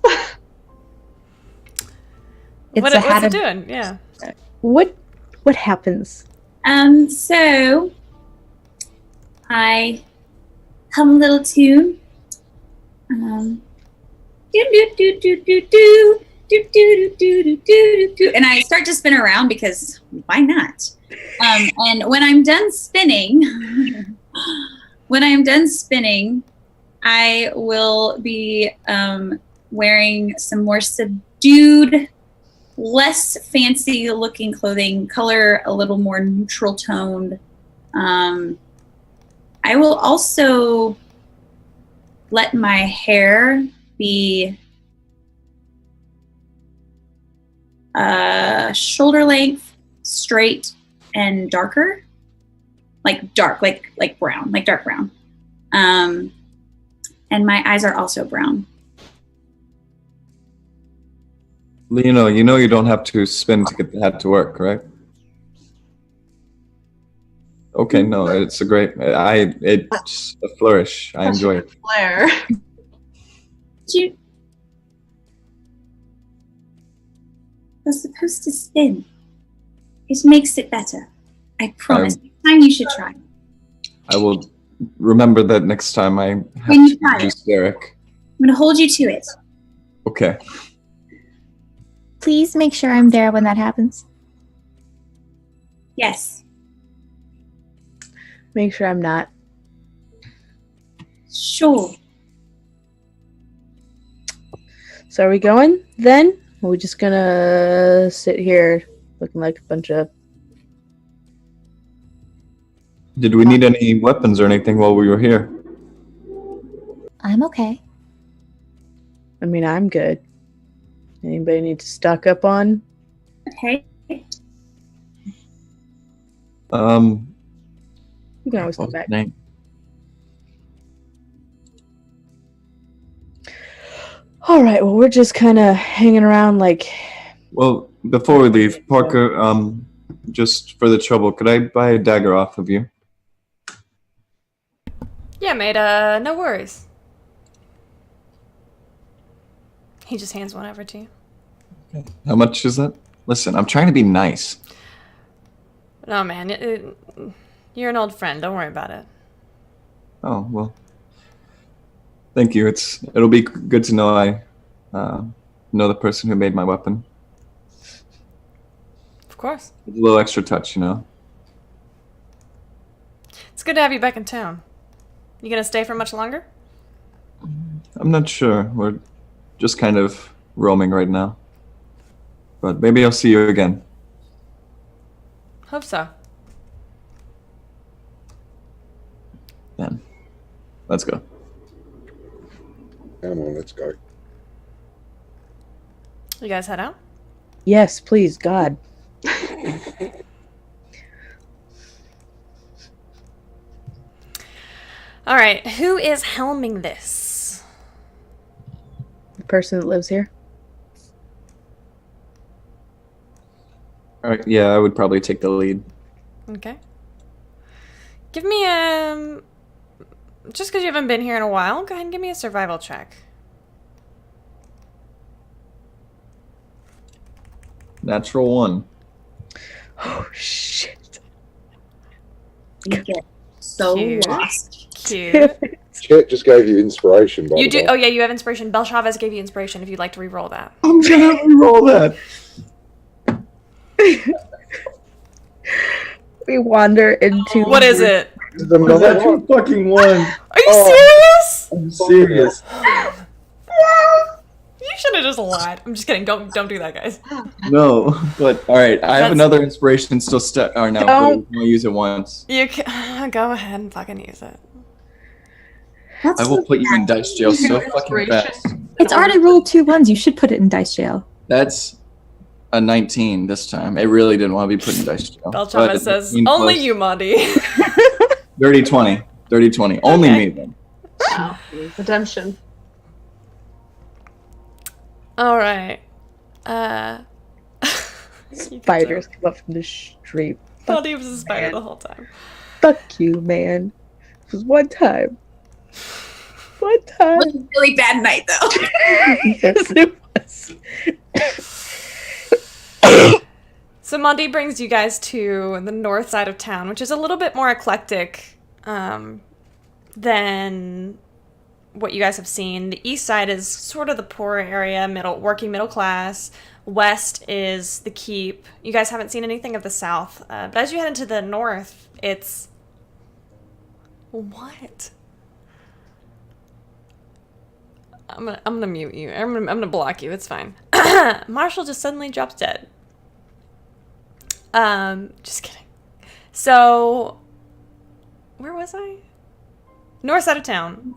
It's a hat What's it of doing? Yeah. What happens? So I hum a little tune. Do do do do do do do do do do do do, and I start to spin around because why not? And when I'm done spinning, I will be wearing some more subdued, less fancy looking clothing, color a little more neutral toned. I will also let my hair be shoulder length, straight, and darker, like dark, like brown, like dark brown. And my eyes are also brown. Leona, you don't have to spin to get the hat to work, right? Okay, no, it's a great. It's a flourish. I enjoy it. Flair. I was supposed to spin. It makes it better. I promise. Next time you should try. I will remember that next time I have When you to try use Derek. I'm going to hold you to it. Okay. Please make sure I'm there when that happens. Yes. Make sure I'm not. Sure. So are we going then? Or are we just gonna sit here looking like a bunch of... Did we need any weapons or anything while we were here? I'm okay. I mean, I'm good. Anybody need to stock up on? Okay. You can always come what's back. his name? All right, well, we're just kind of hanging around like... Well, before we leave, Parker, just for the trouble, could I buy a dagger off of you? Yeah, mate, no worries. He just hands one over to you. How much is that? Listen, I'm trying to be nice. No, man, you're an old friend. Don't worry about it. Oh, well. Thank you. It'll be good to know I know the person who made my weapon. Of course. A little extra touch, It's good to have you back in town. You gonna stay for much longer? I'm not sure. We're just kind of roaming right now. But maybe I'll see you again. Hope so. Then, let's go. Come on, let's go. You guys head out? Yes, please, God. All right, who is helming this? The person that lives here. All right, yeah, I would probably take the lead. Okay. Give me just because you haven't been here in a while, go ahead and give me a survival check. Natural 1. Oh shit! You get so Cute. lost. Cute. Chet just gave you inspiration, by You the do. way. Oh yeah, you have inspiration. Bel Chavez gave you inspiration. If you'd like to re-roll that. I'm gonna roll that. We wander into. What is it? The What is that number one. fucking 1? Are you serious? I'm serious. You should have just lied. I'm just kidding. Don't do that, guys. No, but all right. I have That's- another inspiration still stuck. Or no, Don't. we'll use it once. You can go ahead and fucking use it. That's I will put you in dice jail so fucking fast. It's already rolled 2 1s. You should put it in dice jail. That's a 19 this time. I really didn't want to be put in dice jail. Bel But Chavez says, 15 only plus- you, Monty. Dirty 20. Dirty 20. Only Okay. me then. Wow. Redemption. All right. Spiders come up from the street. Monty was a spider the whole time. Fuck you, man. It was one time. One time. It was a really bad night, though. Yes, it was. So Monty brings you guys to the north side of town, which is a little bit more eclectic than what you guys have seen. The east side is sort of the poorer area, working middle class. West is the keep. You guys haven't seen anything of the south, but as you head into the north, it's what? I'm gonna mute you. I'm gonna block you. It's fine. Marshall just suddenly drops dead. Just kidding. So, where was I? North side of town.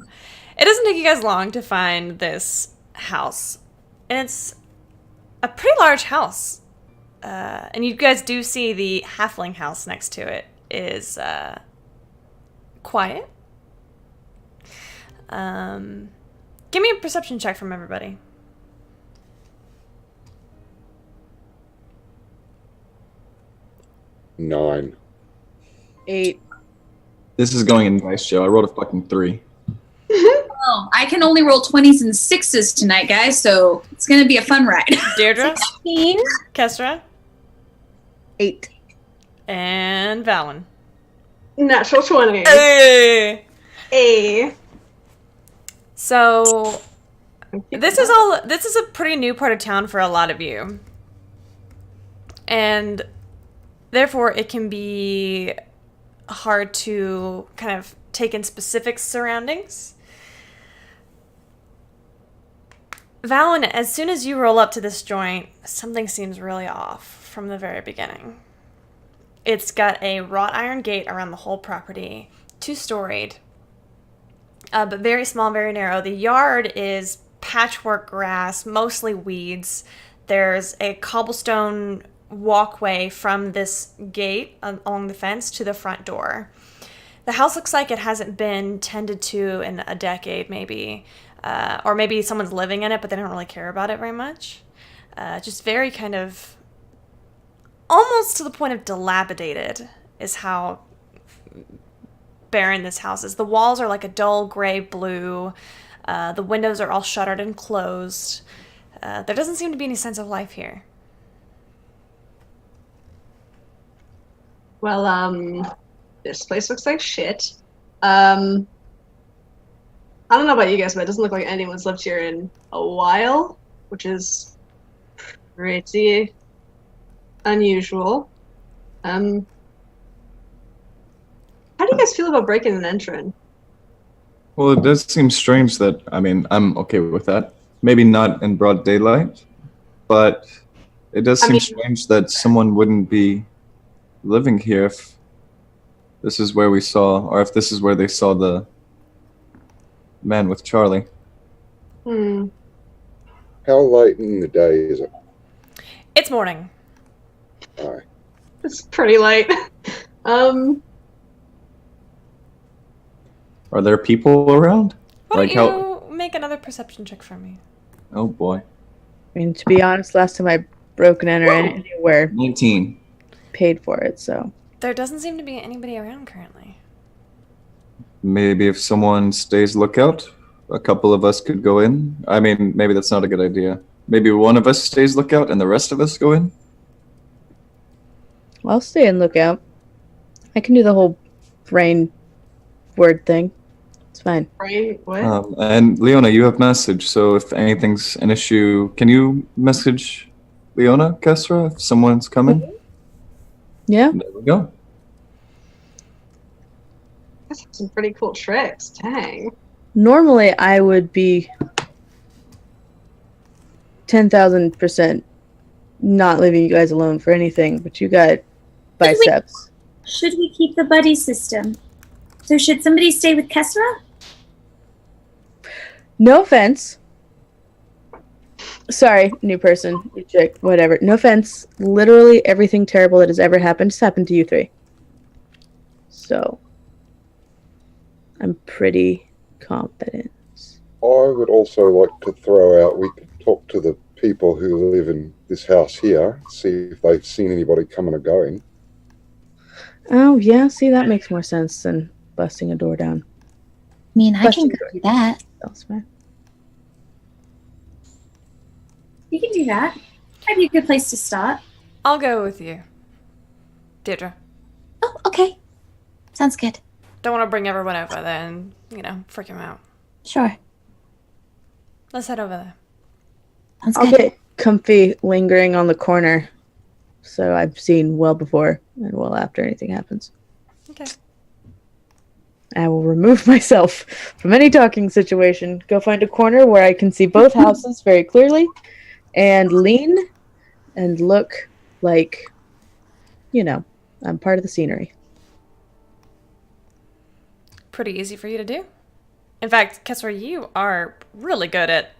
It doesn't take you guys long to find this house. And it's a pretty large house. And you guys do see the halfling house next to it is quiet. Give me a perception check from everybody. Nine. 8. This is going in dice jail. I rolled a fucking 3. Oh, I can only roll 20s and 6s tonight, guys, so it's going to be a fun ride. Deirdre, 16. Kestra, 8. and Valen. Natural 20. Hey! A. So this is a pretty new part of town for a lot of you. And therefore it can be hard to kind of take in specific surroundings. Valen, as soon as you roll up to this joint, something seems really off from the very beginning. It's got a wrought iron gate around the whole property, 2-storied. But very small, very narrow. The yard is patchwork grass, mostly weeds. There's a cobblestone walkway from this gate along the fence to the front door. The house looks like it hasn't been tended to in a decade, maybe. Or maybe someone's living in it, but they don't really care about it very much. Just very kind of, almost to the point of dilapidated is how barren this house is. The walls are like a dull gray blue. The windows are all shuttered and closed. There doesn't seem to be any sense of life here. Well, this place looks like shit. I don't know about you guys, but it doesn't look like anyone's lived here in a while, which is pretty unusual. How do you guys feel about breaking and entering? Well, it does seem strange that, I mean, I'm okay with that. Maybe not in broad daylight, but it does seem strange that someone wouldn't be living here if this is where we saw, or if this is where they saw the man with Charlie. How late in the day is it? It's morning. Alright. It's pretty late. Are there people around? Why don't you make another perception check for me? Oh boy. I mean, to be honest, last time I broke and entered anywhere, 19. paid for it. So There doesn't seem to be anybody around currently. Maybe if someone stays lookout, a couple of us could go in. I mean, maybe that's not a good idea. Maybe one of us stays lookout and the rest of us go in? I'll stay and look out. I can do the whole brain word thing. It's fine. Brain, what? And Leona, you have message, so if anything's an issue, can you message Leona, Kesra, if someone's coming? Yeah. There we go. That's some pretty cool tricks. Dang. Normally, I would be 10,000% not leaving you guys alone for anything, but you got biceps. Should we keep the buddy system? So should somebody stay with Kesra? No offense. Sorry, new person, new chick, whatever. No offense. Literally everything terrible that has ever happened has happened to you three. So, I'm pretty confident. I would also like to throw out, we could talk to the people who live in this house here, see if they've seen anybody coming or going. Oh, yeah, see, that makes more sense than busting a door down. I mean, I can go do that. Elsewhere. You can do that. Might be a good place to start. I'll go with you. Deirdre. Oh, okay. Sounds good. Don't want to bring everyone over there and, freak them out. Sure. Let's head over there. Sounds I'll good. get comfy lingering on the corner, so I've seen well before and well after anything happens. Okay. I will remove myself from any talking situation, go find a corner where I can see both houses very clearly, and lean and look like, I'm part of the scenery. Pretty easy for you to do. In fact, Kesra, you are really good at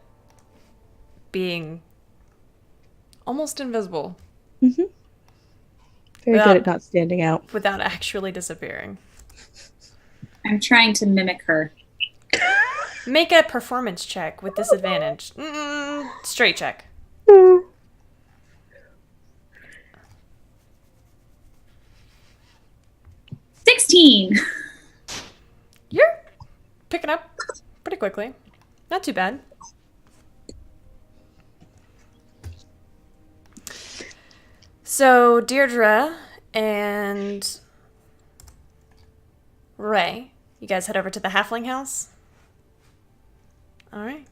being almost invisible. Mm-hmm. Very good at not standing out. Without actually disappearing. I'm trying to mimic her. Make a performance check with disadvantage. Straight check. 16. You're picking up pretty quickly. Not too bad. So Deirdre and Ray, you guys head over to the halfling house? All right.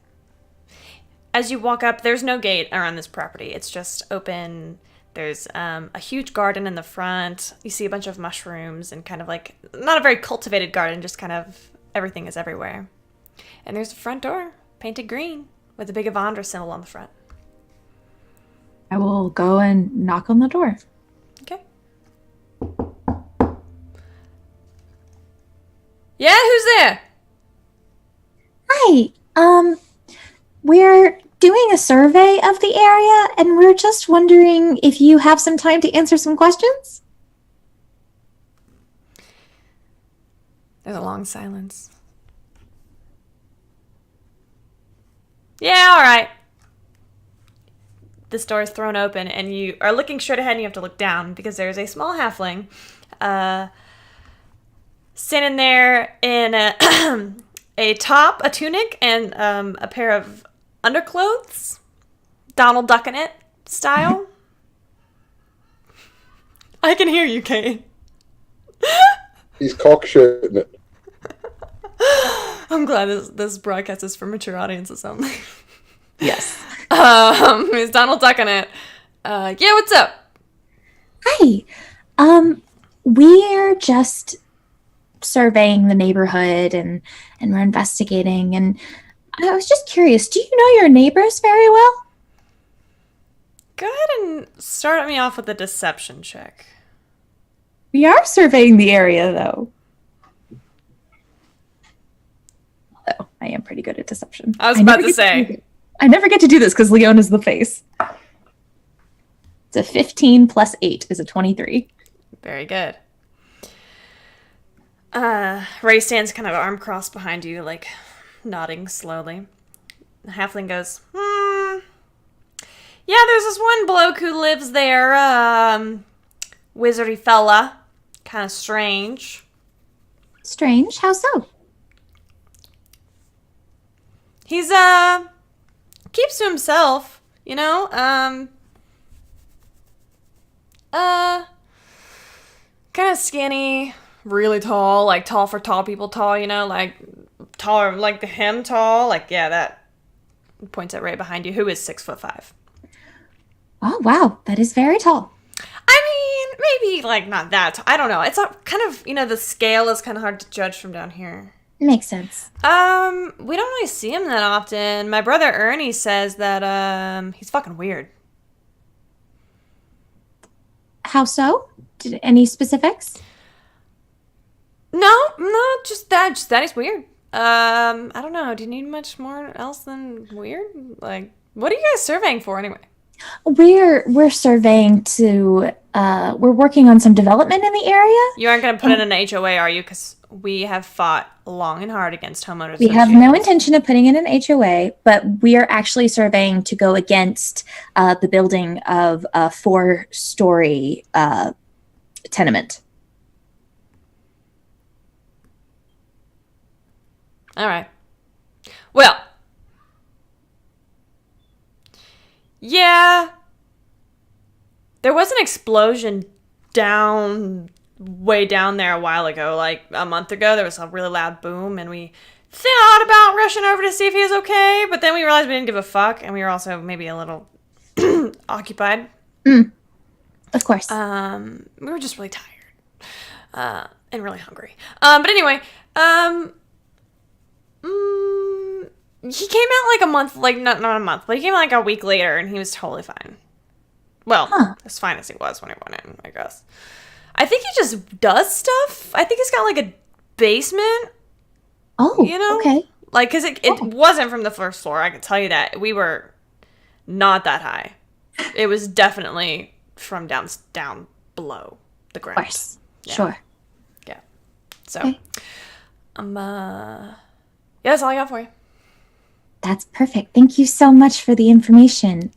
As you walk up, there's no gate around this property. It's just open. There's a huge garden in the front. You see a bunch of mushrooms and kind of like, not a very cultivated garden, just kind of everything is everywhere. And there's a front door, painted green, with a big Avandra symbol on the front. I will go and knock on the door. Okay. Yeah, who's there? Hi. We're doing a survey of the area, and we're just wondering if you have some time to answer some questions? There's a long silence. Yeah, all right. This door is thrown open, and you are looking straight ahead, and you have to look down because there's a small halfling standing there in a top, a tunic, and a pair of underclothes, Donald Ducking It style. I can hear you, Kate. He's cockshooting it. I'm glad this broadcast is for mature audiences only. Yes. It's Donald Ducking It. Yeah, what's up? Hi. We're just surveying the neighborhood and we're investigating, and I was just curious, do you know your neighbors very well? Go ahead and start me off with a deception check. We are surveying the area, though. Although I am pretty good at deception. I was about to say. I never get to do this because Leona's the face. It's a 15 plus 8 is a 23. Very good. Ray stands kind of arm crossed behind you, like nodding slowly. The halfling goes, yeah, there's this one bloke who lives there, wizardy fella. Kind of strange. Strange? How so? He's, keeps to himself, you know? Kind of skinny, really tall, like tall for tall people tall, you know? Like, taller, like him tall. Like, yeah, that points at Ray behind you, who is 6'5". Oh, wow. That is very tall. I mean, maybe, like, not that tall. I don't know. It's kind of, you know, the scale is kind of hard to judge from down here. Makes sense. We don't really see him that often. My brother Ernie says that, he's fucking weird. How so? Any specifics? No, just that he's weird. I don't know. Do you need much more else than weird? Like, what are you guys surveying for anyway? We're surveying to, we're working on some development in the area. You aren't going to put in an HOA, are you? Because we have fought long and hard against homeowners. We have no intention of putting in an HOA, but we are actually surveying to go against the building of a 4-story tenement. All right. Well. Yeah. There was an explosion way down there a while ago, like a month ago. There was a really loud boom, and we thought about rushing over to see if he was okay, but then we realized we didn't give a fuck, and we were also maybe a little occupied. Of course. We were just really tired. And really hungry. But anyway, he came out like a month, like not a month, but he came out like a week later, and he was totally fine. Well, as fine as he was when I went in, I guess. I think he just does stuff. I think he's got like a basement. Oh, you know? Okay. Like, because it wasn't from the first floor, I can tell you that. We were not that high. It was definitely from down below the ground. Of course. Yeah. Sure. Yeah. So, yeah, that's all I got for you. That's perfect. Thank you so much for the information.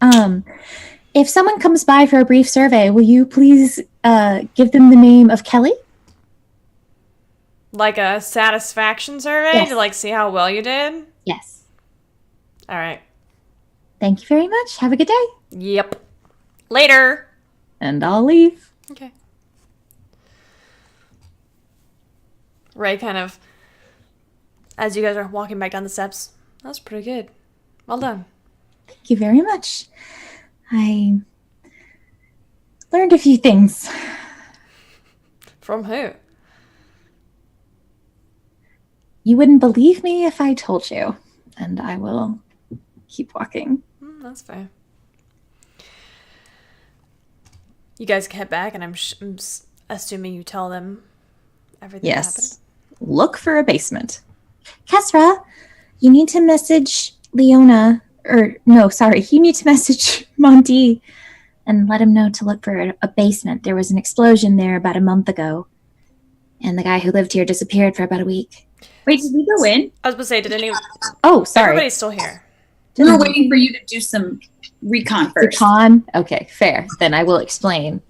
If someone comes by for a brief survey, will you please give them the name of Kelly? Like a satisfaction survey Yes. to like see how well you did? Yes. All right. Thank you very much. Have a good day. Yep. Later. And I'll leave. Okay. Ray kind of, as you guys are walking back down the steps, that was pretty good. Well done. Thank you very much. I learned a few things. From who? You wouldn't believe me if I told you. And I will keep walking. That's fair. You guys can head back, and I'm assuming you tell them everything that happened. Yes. Look for a basement. Kesra, you need to message Leona, you need to message Monty and let him know to look for a basement. There was an explosion there about a month ago, and the guy who lived here disappeared for about a week. Wait, did we go in? I was going to say, did any... Oh, sorry. Everybody's still here. We were waiting for you to do some recon first. Recon? Okay, fair. Then I will explain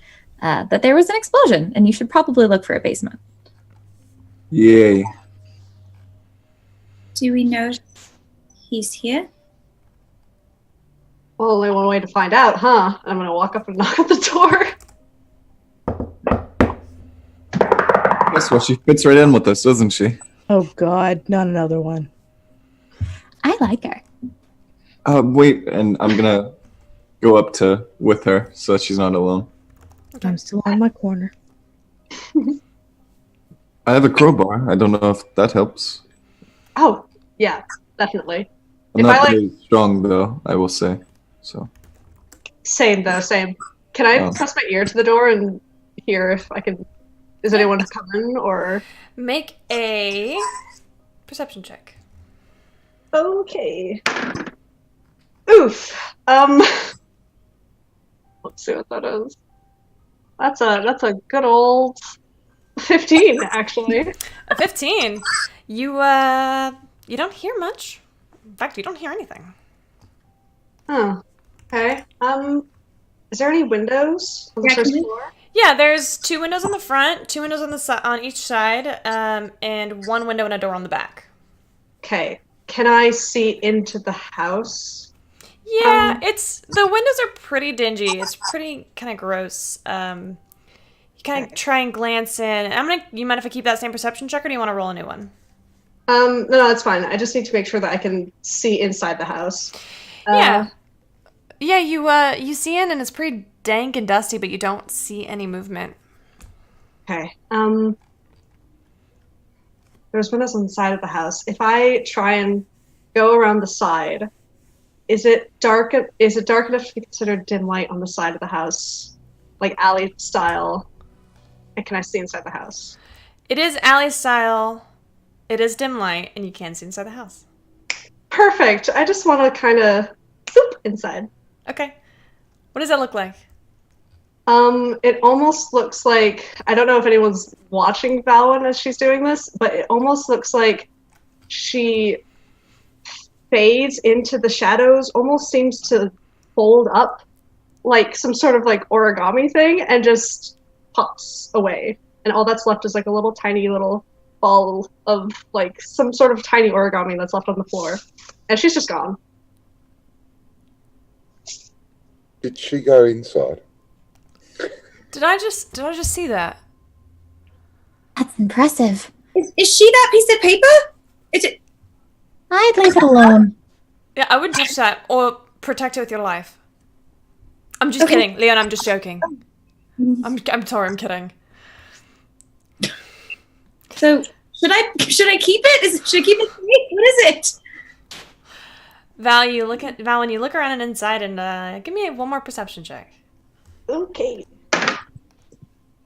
that there was an explosion, and you should probably look for a basement. Yay. Do we know he's here? Well, only one way to find out, huh? I'm gonna walk up and knock at the door. Guess what? She fits right in with us, doesn't she? Oh God, not another one. I like her. Wait, and I'm gonna go up with her so that she's not alone. Okay. I'm still on my corner. I have a crowbar. I don't know if that helps. Oh, yeah, definitely. I'm If not I, very strong, though, I will say. So. Same. Can I Oh. press my ear to the door and hear if I can... Is anyone coming, or... Make a perception check. Okay. Oof. Let's see what that is. That's a good old 15, actually. A 15. You don't hear much. In fact, you don't hear anything. Oh, okay. Is there any windows on the first floor? Yeah, there's 2 windows on the front, 2 windows on the on each side, and 1 window and a door on the back. Okay. Can I see into the house? Yeah, the windows are pretty dingy. It's pretty kind of gross. You kind of try and glance in. You mind if I keep that same perception check, or do you want to roll a new one? No, that's fine. I just need to make sure that I can see inside the house. Yeah. Yeah, you see in, and it's pretty dank and dusty, but you don't see any movement. Okay. There's windows on the side of the house. If I try and go around the side, is it dark enough to be considered dim light on the side of the house, like alley style? And can I see inside the house? It is alley style. It is dim light, and you can see inside the house. Perfect. I just want to kind of inside. Okay. What does that look like? It almost looks like, I don't know if anyone's watching Valwyn as she's doing this, but it almost looks like she fades into the shadows, almost seems to fold up like some sort of like origami thing and just pops away. And all that's left is like a little tiny little ball of like some sort of tiny origami that's left on the floor. And she's just gone. Did she go inside? Did I just see that? That's impressive. Is she that piece of paper? Is it? I'd leave it alone. Yeah, I would ditch that or protect it with your life. I'm just kidding, Leon. I'm just joking. I'm sorry. I'm kidding. So should I keep it? Should I keep it safe? What is it? Val, when you look around and inside, and give me one more perception check. Okay.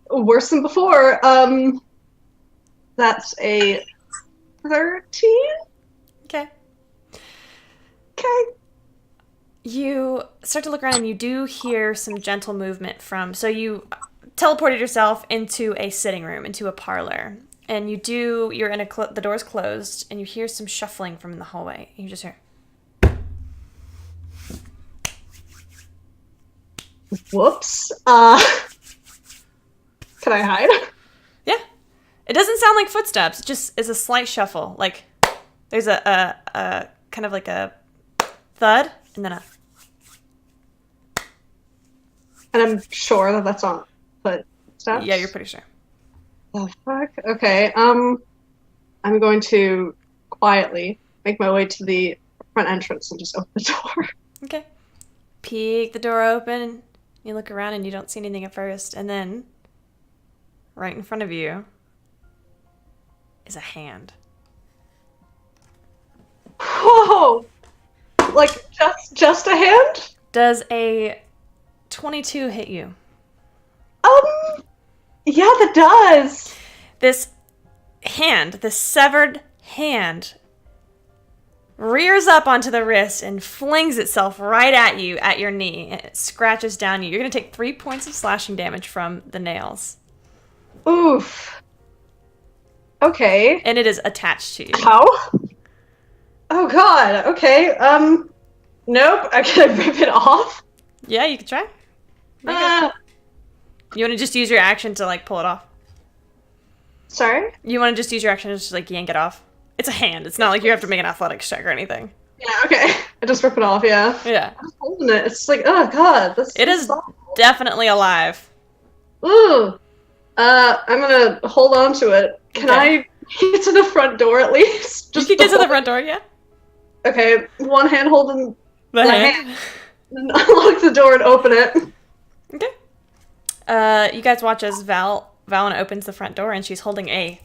Worse than before. That's a 13. Okay. Okay. You start to look around, and you do hear some gentle movement so you teleported yourself into a sitting room, into a parlor, and you're in the door's closed, and you hear some shuffling from in the hallway. And you just hear. Whoops. Can I hide? Yeah. It doesn't sound like footsteps. It just is a slight shuffle. Like there's a kind of like a thud and then a. And I'm sure that that's not footsteps. Yeah, you're pretty sure. The fuck? Okay. I'm going to quietly make my way to the front entrance and just open the door. Okay. Peek the door open. You look around and you don't see anything at first, and then right in front of you is a hand. Whoa! Like just a hand? Does a 22 hit you? Yeah, that does. This severed hand rears up onto the wrist and flings itself right at you, at your knee, and it scratches down you. You're going to take 3 points of slashing damage from the nails. Oof. Okay. And it is attached to you. How? Oh god, okay. Nope. Can I rip it off? Yeah, you can try. You want to just use your action to, like, pull it off? Sorry? You want to just use your action to just, like, yank it off? It's a hand. It's not like you have to make an athletics check or anything. Yeah, okay. I just rip it off, yeah. Yeah. I'm holding it. It's like, oh god. It is definitely alive. Ooh. I'm gonna hold on to it. Can I get to the front door at least? Just you can get to the front door, yeah. Okay, one hand holding the hand. Unlock the door and open it. Okay. You guys watch as Valwyn opens the front door and she's holding a.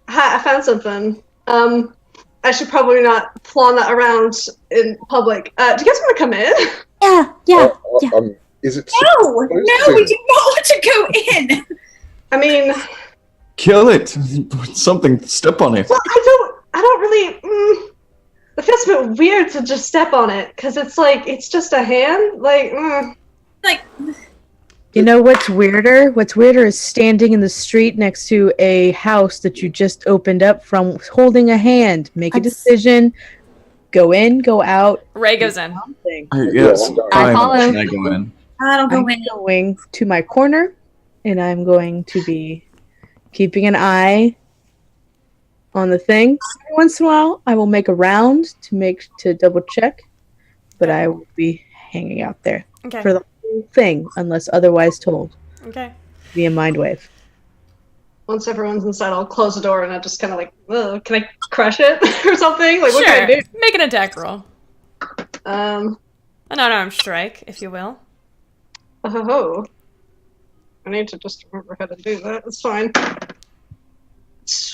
Hi, I found something. I should probably not flaunt that around in public. Do you guys want to come in? Yeah. Is it? No, we do not want to go in. I mean, kill it. Something. Step on it. Well, I don't really. It feels a bit weird to just step on it because it's like it's just a hand. Like. You know what's weirder? What's weirder is standing in the street next to a house that you just opened up from, holding a hand. Make a decision. Go in, go out. Ray goes in. Yes, I follow. I go in. I don't I'm go in. going to my corner, and I'm going to be keeping an eye on the thing. Every once in a while, I will make a round to double check, but I will be hanging out there Okay. for the whole thing, unless otherwise told. Okay. Via mind wave. Once everyone's inside, I'll close the door and I just kind of like, ugh, can I crush it or something? Like, what can I Sure. Make an attack roll. do? An unarmed strike, if you will. Oh. I need to just remember how to do that. It's fine.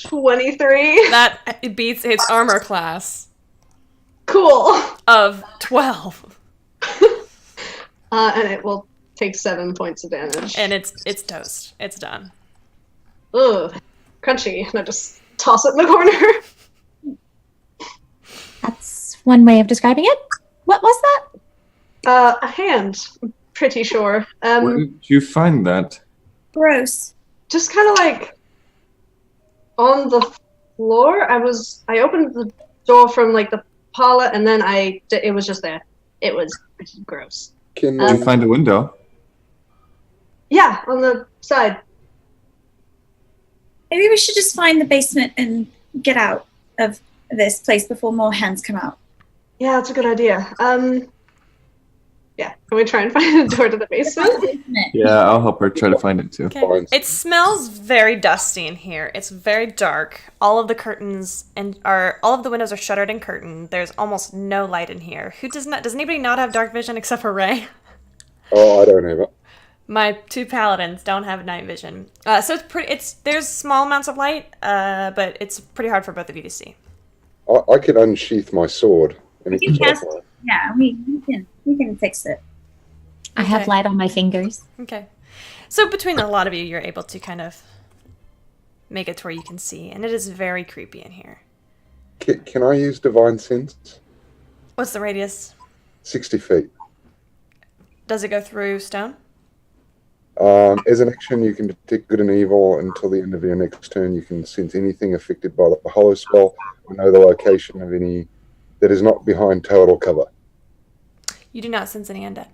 23. That beats its armor class Cool. of 12. And it will take 7 points of damage. And it's toast. It's done. Ugh. Crunchy. And I just toss it in the corner. That's one way of describing it. What was that? A hand. I'm pretty sure. Where did you find that? Gross. Just kind of like on the floor. I opened the door from like the parlor, and then it was just there. It was gross. Can Did you find a window? Yeah, on the side. Maybe we should just find the basement and get out of this place before more hands come out. Yeah, that's a good idea. Yeah, can we try and find a door to the basement? Yeah, I'll help her try to find it too. Okay. It smells very dusty in here. It's very dark. All of the curtains all of the windows are shuttered and curtained. There's almost no light in here. Does anybody not have dark vision except for Ray? Oh, I don't have it. My 2 paladins don't have night vision. So there's small amounts of light, but it's pretty hard for both of you to see. I can unsheath my sword. And We can cast. Yeah, we can fix it. I have light on my fingers. Okay. So between a lot of you, you're able to kind of make it to where you can see, and it is very creepy in here. Can I use Divine Sense? What's the radius? 60 feet. Does it go through stone? As an action, you can detect good and evil until the end of your next turn. You can sense anything affected by the hollow spell or know the location of any that is not behind total cover. You do not sense any undead.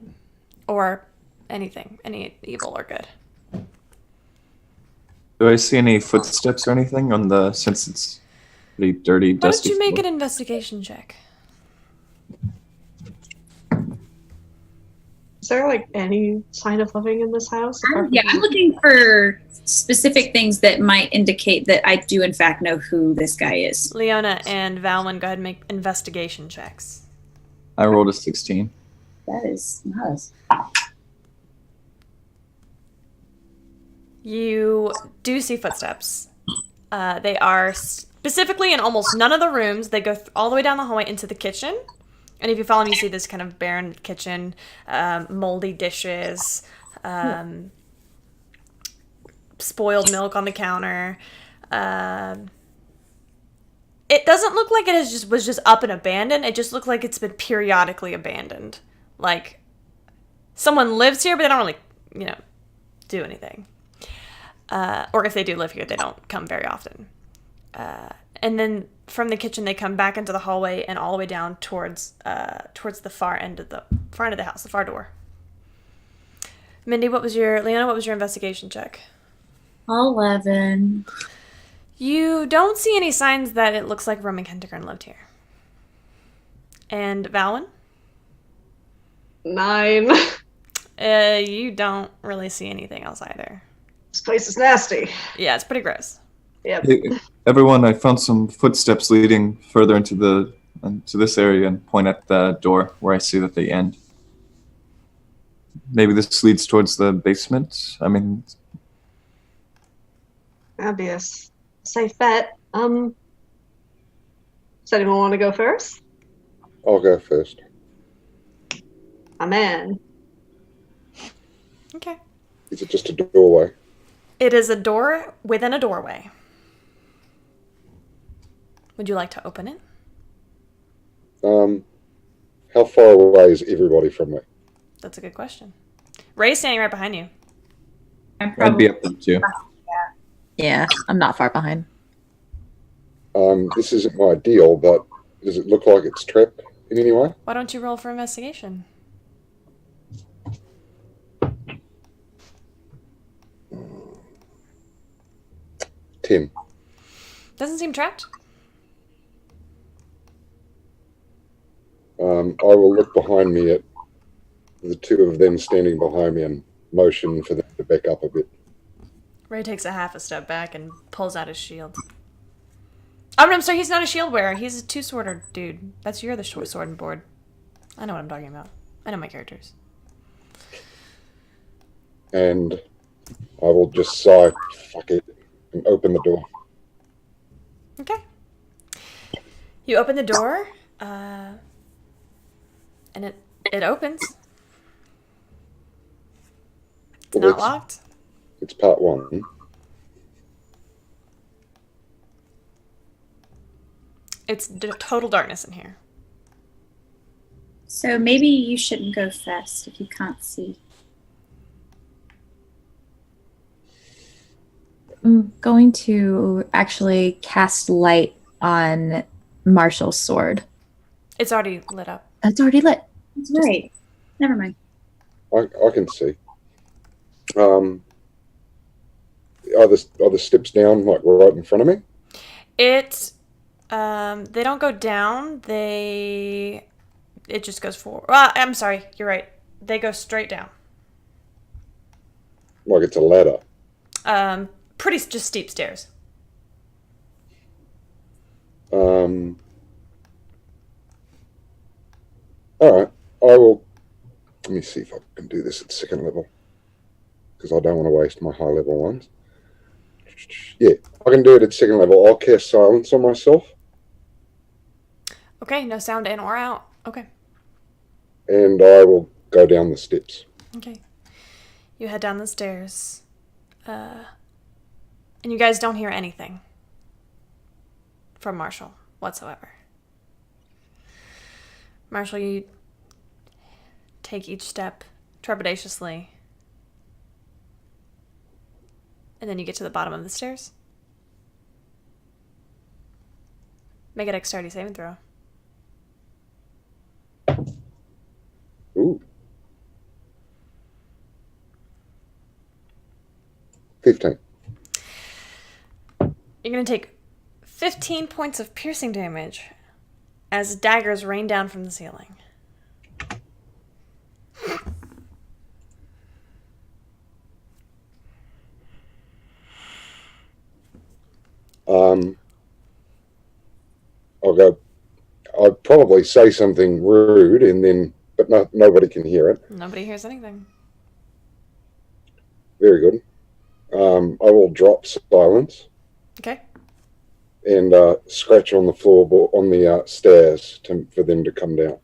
Or anything. Any evil or good. Do I see any footsteps or anything on the, since it's pretty dirty, Why don't dusty you make floor? an investigation check? Is there like any sign of living in this house? Yeah, I'm looking for specific things that might indicate that I do in fact know who this guy is. Leona and Valwyn, go ahead and make investigation checks. I rolled a 16. That is nice. You do see footsteps. They are specifically in almost none of the rooms. They go all the way down the hallway into the kitchen. And if you follow me, you see this kind of barren kitchen, moldy dishes, spoiled milk on the counter. It doesn't look like it was just up and abandoned. It just looked like it's been periodically abandoned. Like someone lives here, but they don't really, do anything. Or if they do live here, they don't come very often. And then from the kitchen, they come back into the hallway and all the way down towards the far end of the house, the far door. Mindy, Leona, what was your investigation check? 11. You don't see any signs that it looks like Roman Kentigern lived here. And Valwyn? 9. You don't really see anything else either. This place is nasty. Yeah, it's pretty gross. Yep. Hey, everyone, I found some footsteps leading further into this area and point at the door where I see that they end. Maybe this leads towards the basement. I mean, That'd be a safe bet. Does anyone want to go first? I'll go first. A man. Okay. Is it just a doorway? It is a door within a doorway. Would you like to open it? How far away is everybody from me? That's a good question. Ray's standing right behind you. I'm I'd probably be up there too. Yeah, I'm not far behind. This isn't my deal, but does it look like it's trapped in any way? Why don't you roll for investigation? 10. Doesn't seem trapped. I will look behind me at the two of them standing behind me and motion for them to back up a bit. Ray takes a half a step back and pulls out his shield. Oh, no, I'm sorry, he's not a shield wearer. He's a two-sworder dude. You're the short sword and board. I know what I'm talking about. I know my characters. And I will just sigh, fuck it, and open the door. Okay. You open the door, and it opens. It's Well, not locked. It's part 1. It's total darkness in here. So maybe you shouldn't go fast if you can't see. I'm going to actually cast light on Marshall's sword. It's already lit up. It's already lit. That's right. Never mind. I can see. Are the steps down, like, right in front of me? They don't go down. It just goes forward. Well, I'm sorry. You're right. They go straight down. Like it's a ladder. Pretty just steep stairs. All right. I will. Let me see if I can do this at second level, because I don't want to waste my high level ones. Yeah, I can do it at second level. I'll cast silence on myself. Okay, no sound in or out. Okay. And I will go down the steps. Okay. You head down the stairs. And you guys don't hear anything from Marshall whatsoever. Marshall, you take each step trepidatiously. And then you get to the bottom of the stairs. Make a dexterity saving throw. Ooh. 15. You're going to take 15 points of piercing damage as daggers rain down from the ceiling. I'll probably say something rude, but nobody can hear it. Nobody hears anything. Very good. I will drop silence. Okay. And scratch on the floor, on the stairs for them to come down.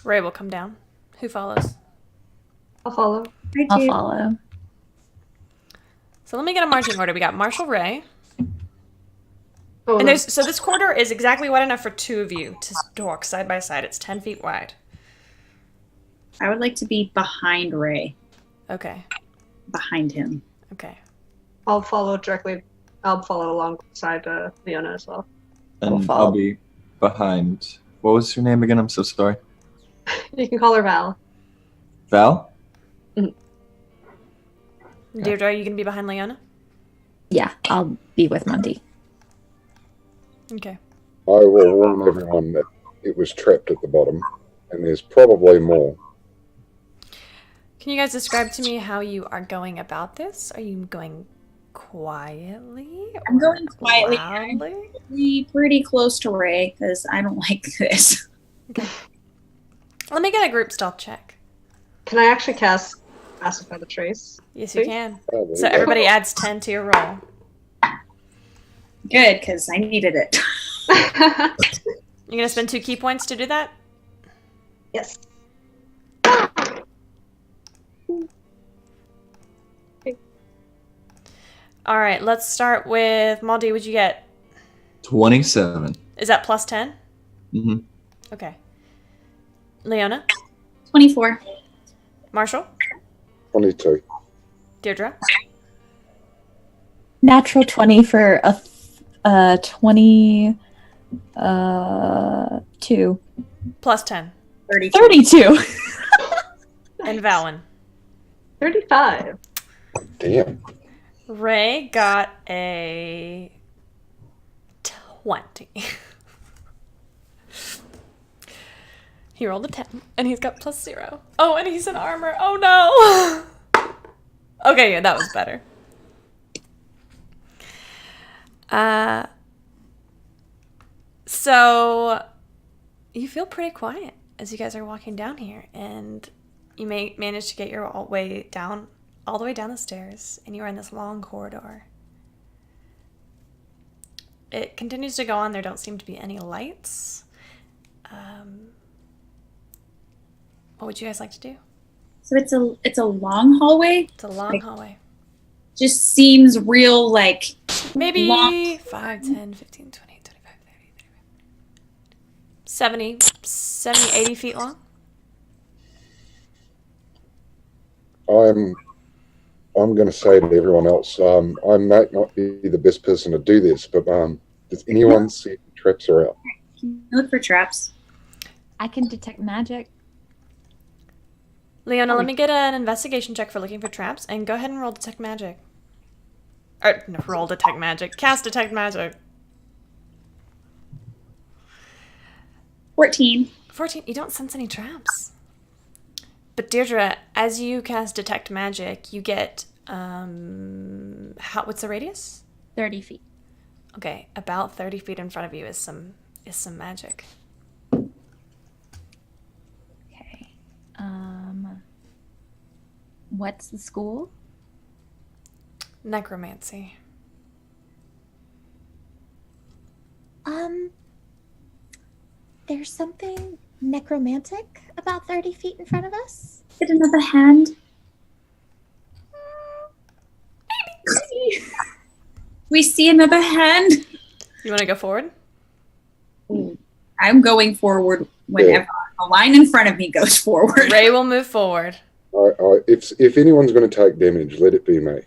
Ray will come down. Who follows? I'll follow. I'll follow. So let me get a marching order. We got Marshall, Ray. Oh, And this corridor is exactly wide enough for two of you to walk side by side. It's 10 feet wide. I would like to be behind Ray. Okay. Behind him. Okay. I'll follow alongside Leona as well. And I'll be behind. What was your name again? I'm so sorry. You can call her Val. Val? Deirdre, are you going to be behind Leona? Yeah, I'll be with Monty. Okay. I will warn everyone that it was trapped at the bottom, and there's probably more. Can you guys describe to me how you are going about this? Are you going quietly? I'm going quietly. Loudly? Pretty close to Ray, because I don't like this. Okay. Let me get a group stealth check. Can I actually cast Pacify the Trace? Yes, you can. Oh, So everybody adds 10 to your roll. Good, because I needed it. You're going to spend 2 key points to do that? Yes. All right, let's start with Maldi. What'd you get? 27. Is that plus 10? Mm-hmm. Okay. Leona? 24. Marshall? 22. Deirdre? Natural 20 for a 22. Plus 10. 32. And Valen. 35. Damn. Ray got a 20. He rolled a 10, and he's got +0. Oh, and he's in armor. Oh, no! Okay, yeah, that was better. So, you feel pretty quiet as you guys are walking down here, and you may manage to get your all the way down the stairs, and you are in this long corridor. It continues to go on. There don't seem to be any lights. What would you guys like to do? So it's a long hallway. It's a long hallway. Just seems real like Maybe long. 5, 10, 15, 20, 25, 30, 70, 80 feet long. I'm going to say to everyone else, I might not be the best person to do this, but does anyone see if the traps are out? Look for traps. I can detect magic. Leona, let me get an investigation check for looking for traps, and go ahead and roll detect magic. Or, no, roll detect magic. Cast detect magic. 14. 14. You don't sense any traps. But Deirdre, as you cast detect magic, you get what's the radius? 30 feet. Okay, about 30 feet in front of you is some magic. Okay. What's the school? Necromancy. There's something necromantic about 30 feet in front of us? Get another hand. We see another hand. You want to go forward? I'm going forward whenever a line in front of me goes forward. Ray will move forward. If anyone's going to take damage, let it be me.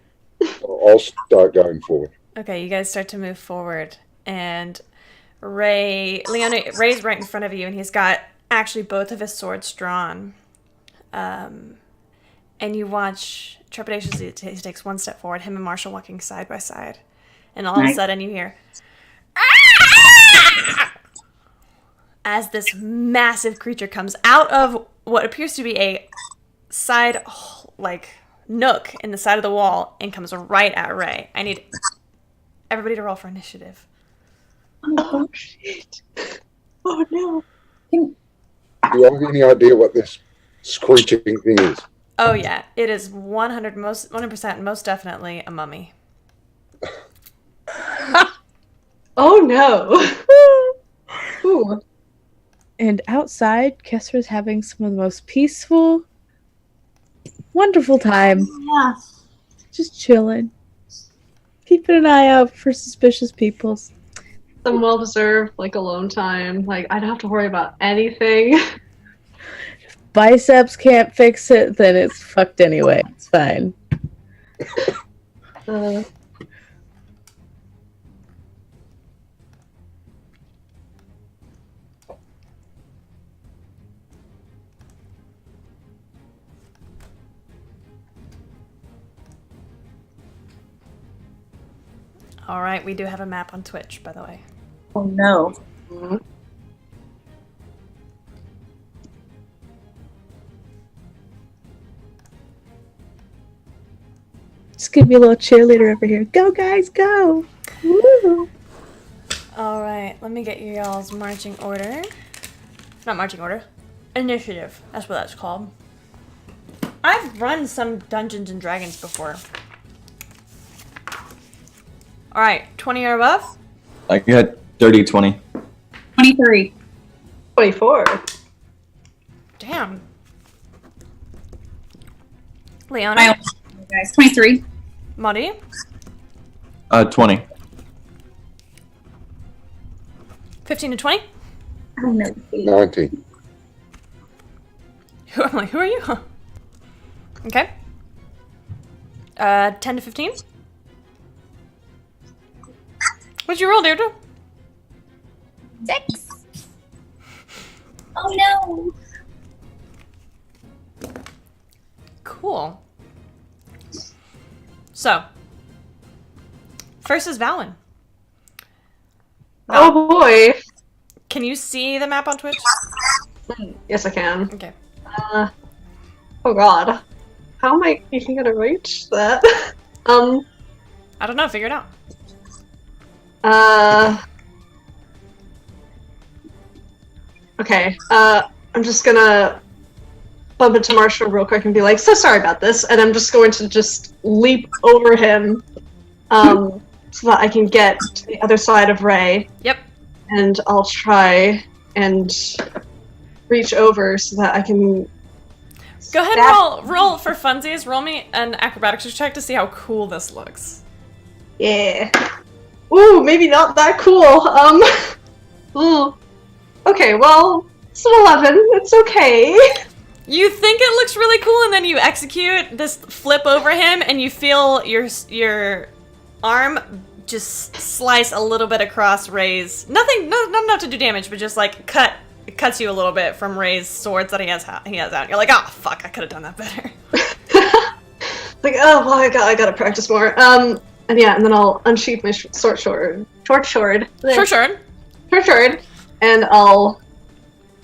I'll start going forward. Okay, you guys start to move forward, and Ray's right in front of you, and he's got actually both of his swords drawn. And you watch trepidatiously he takes one step forward, him and Marshall walking side by side, and all of a sudden you hear as this massive creature comes out of what appears to be a side nook in the side of the wall and comes right at Ray. I need everybody to roll for initiative. Oh, shit. Oh, no. Do you have any idea what this screeching thing is? Oh, yeah. It is 100% most definitely a mummy. Oh, no. Ooh. And outside, Kesra's having some of the most peaceful, wonderful time. Yeah. Just chilling. Keeping an eye out for suspicious people. Some well-deserved, alone time. I don't have to worry about anything. If biceps can't fix it, then it's fucked anyway. It's fine. All right, we do have a map on Twitch, by the way. Oh no. Just gonna be a little cheerleader over here. Go, guys, go! Woo! All right, let me get you y'all's marching order. Not marching order. Initiative. That's what that's called. I've run some Dungeons and Dragons before. All right, 20 or above? I got 30, 20. 23. 24. Damn. Leona? Guys, 23. Muddy? 20. 15 to 20? I don't know. 19. Who are you? Okay. 10 to 15? What'd you roll, Deirdre? 6. Oh no. Cool. So, first is Valen. Oh boy. Can you see the map on Twitch? Yes, I can. Okay. Oh god. How am I even gonna reach that? I don't know. Figure it out. Okay. I'm just gonna bump into Marshall real quick and be like, so sorry about this, and I'm just going to just leap over him, so that I can get to the other side of Ray. Yep. And I'll try and reach over so that I can. Go ahead and roll for funsies. Roll me an acrobatics check to see how cool this looks. Yeah. Ooh, maybe not that cool. Okay, well, it's an 11. It's okay. You think it looks really cool, and then you execute this flip over him, and you feel your arm just slice a little bit across Ray's. Not enough to do damage, but just like it cuts you a little bit from Ray's swords that he has out. You're like, oh fuck, I could have done that better. Like, oh well, I gotta practice more. And then I'll unsheath my short sword, and I'll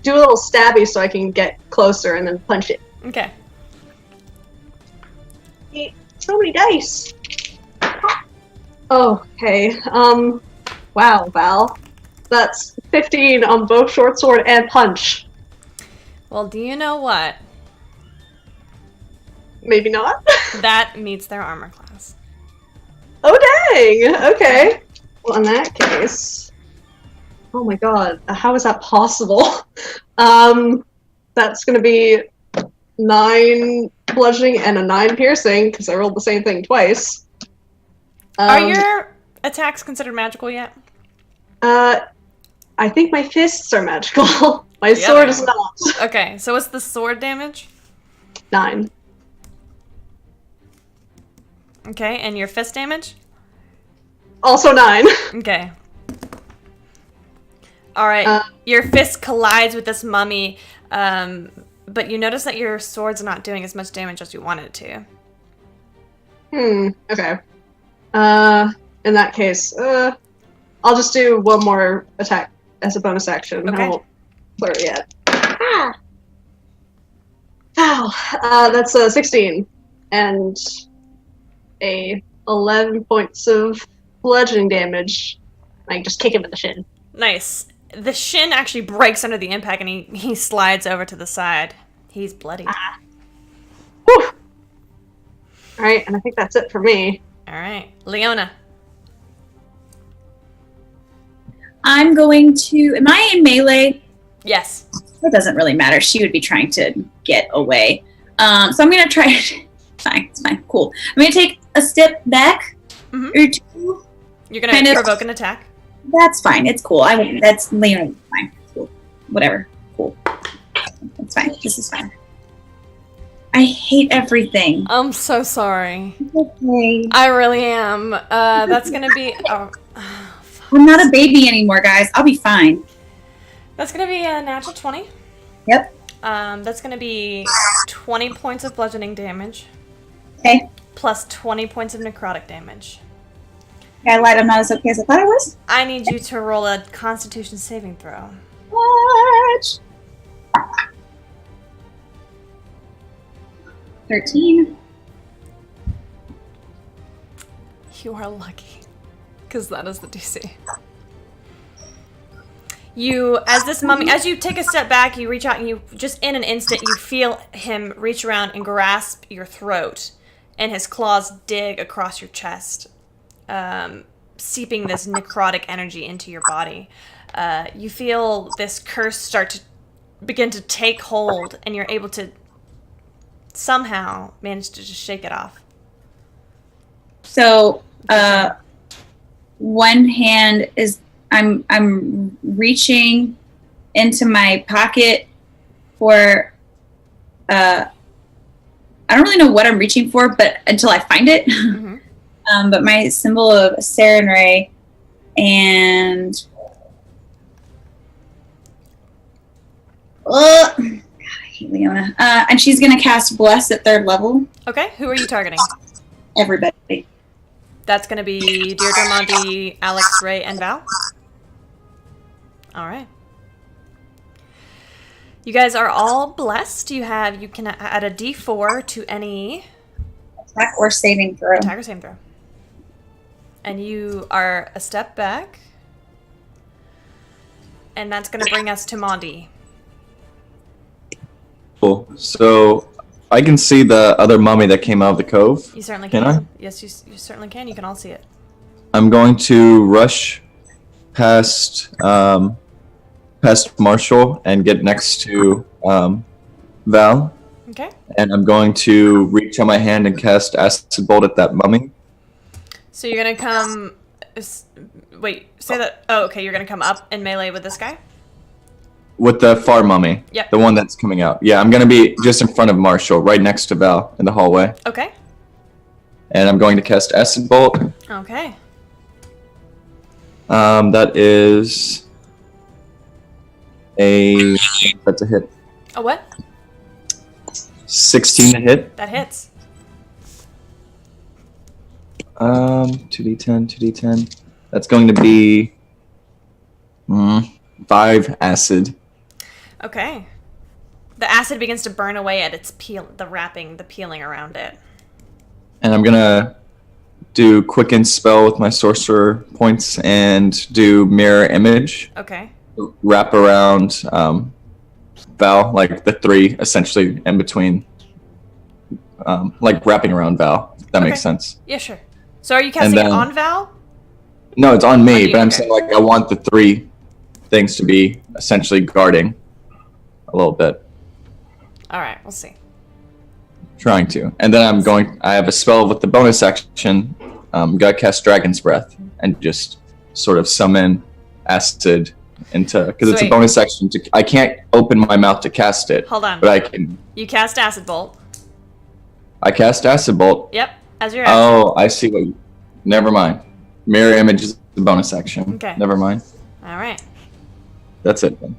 do a little stabby so I can get closer and then punch it. Okay. So many dice. Okay. Wow, Val. That's 15 on both short sword and punch. Well, do you know what? Maybe not. That meets their armor class. Oh dang! Okay. Well, in that case, oh my god, how is that possible? That's gonna be 9 bludgeoning and a 9 piercing because I rolled the same thing twice. Are your attacks considered magical yet? I think my fists are magical. My sword is not. Okay, so what's the sword damage? 9. Okay, and your fist damage? Also 9. Okay. Alright, your fist collides with this mummy, but you notice that your sword's not doing as much damage as you wanted it to. Okay. In that case, I'll just do one more attack as a bonus action. Okay. I won't clear it yet. Ow! That's a 16. And a 11 points of bludgeoning damage. I just kick him in the shin. Nice. The shin actually breaks under the impact and he slides over to the side. He's bloody. Whew! Alright, and I think that's it for me. Alright. Leona. I'm going to. Am I in melee? Yes. It doesn't really matter. She would be trying to get away. So I'm going to try. It's fine. Cool. I'm going to take a step back or 2. You're going to provoke an attack? That's fine. It's cool. That's Leona. Fine. Cool. Whatever. Cool. It's fine. This is fine. I hate everything. I'm so sorry. It's okay. I really am. That's going to be... I'm not a baby anymore, guys. I'll be fine. That's going to be a natural 20. Yep. That's going to be 20 points of bludgeoning damage. Okay. Plus 20 points of necrotic damage. I lied. I'm not as okay as I thought I was. I need you to roll a Constitution saving throw. What? 13. You are lucky. Because that is the DC. You, as this mummy, as you take a step back, you reach out and you, just in an instant, you feel him reach around and grasp your throat. And his claws dig across your chest, seeping this necrotic energy into your body. You feel this curse start to begin to take hold, and you're able to somehow manage to just shake it off. So, one hand is I'm reaching into my pocket for I don't really know what I'm reaching for, but until I find it. But my symbol of Sarenrae, And God, I hate Leona. And she's gonna cast Bless at 3rd level. Okay, who are you targeting? Everybody. That's gonna be Deirdre, Monty, Alex, Ray, and Val. All right. You guys are all blessed. You can add a D4 to any attack or saving throw. Attack or saving throw. And you are a step back. And that's going to bring us to Mondi. Cool. So I can see the other mummy that came out of the cove. You certainly can. Can I? Yes, you certainly can. You can all see it. I'm going to rush past Marshall and get next to Val. Okay. And I'm going to reach on my hand and cast Acid Bolt at that mummy. So you're going to come... Wait, say that... Oh, okay. You're going to come up and melee with this guy? With the far mummy. Yep. The one that's coming out. Yeah, I'm going to be just in front of Marshall, right next to Val in the hallway. Okay. And I'm going to cast Acid Bolt. Okay. That is that's a hit. A what? 16 to hit. That hits. 2d10. That's going to be 5 acid. Okay. The acid begins to burn away at its the peeling around it. And I'm gonna do Quicken Spell with my sorcerer points and do Mirror Image. Okay. Wrap around Val, like the 3 essentially in between. Like wrapping around Val, if that makes sense. Yeah, sure. So are you casting it on Val? No, it's on me, you, but I'm okay. saying like I want the 3 things to be essentially guarding a little bit. Alright, we'll see. Trying to. And then I have a spell with the bonus action. Gotta cast Dragon's Breath and just sort of summon acid into, because it's a bonus action. I can't open my mouth to cast it. Hold on. But I can. You cast Acid Bolt. I cast Acid Bolt. Yep, as your action. Oh, I see what you. Never mind. Mirror Image is the bonus action. Okay. Never mind. Alright. That's it then.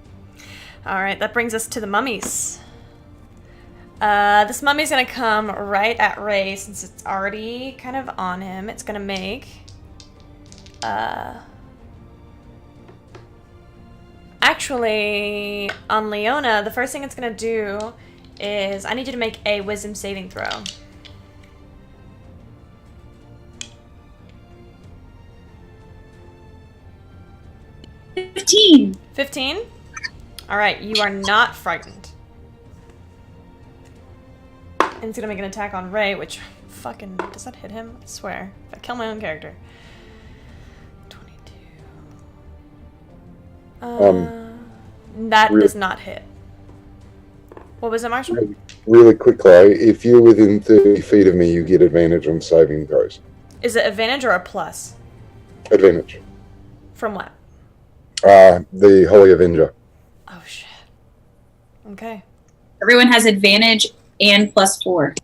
Alright, that brings us to the mummies. This mummy's gonna come right at Ray since it's already kind of on him. It's gonna make... Actually, on Leona, the first thing it's gonna do is I need you to make a wisdom saving throw. $15. 15? Alright, you are not frightened. And it's gonna make an attack on Ray, which fucking... Does that hit him? I swear. If I kill my own character. 22. That does not hit. What was it, Marshall? Really quickly, if you're within 30 feet of me, you get advantage on saving throws. Is it advantage or a plus? Advantage. From what? The Holy Avenger. Oh, shit. Okay. Everyone has advantage and +4.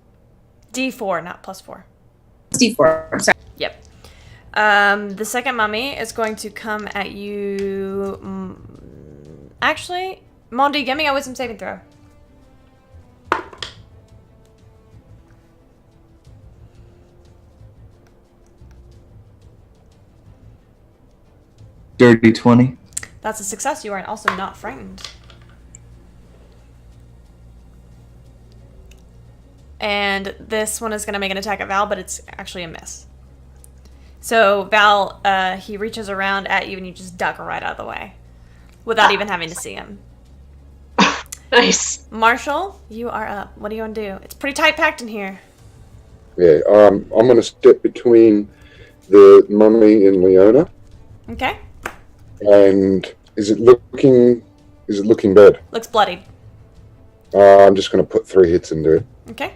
D4, not +4. D4, sorry. Yep. The second mummy is going to come at you... Actually, Mondi, give me a wisdom saving throw. Dirty 20. That's a success. You are also not frightened. And this one is going to make an attack at Val, but it's actually a miss. So Val, he reaches around at you and you just duck right out of the way without even having to see him. Nice. Marshall, you are up. What do you want to do? It's pretty tight packed in here. Yeah, I'm going to step between the mummy and Leona. Okay. And is it looking bad? Looks bloodied. I'm just going to put 3 hits into it. Okay.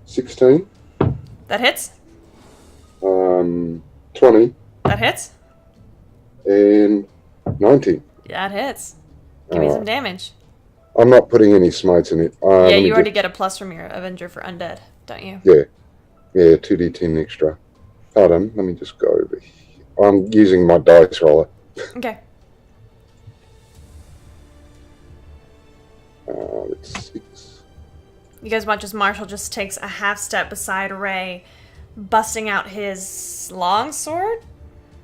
16. That hits. 20. That hits. And 19. That hits. Give me some damage. I'm not putting any smites in it. Yeah, you already get a plus from your Avenger for Undead, don't you? Yeah. Yeah, 2d10 extra. Pardon, let me just go over here. I'm using my dice roller. Okay. It's 6. You guys watch as Marshall just takes a half step beside Ray, busting out his longsword.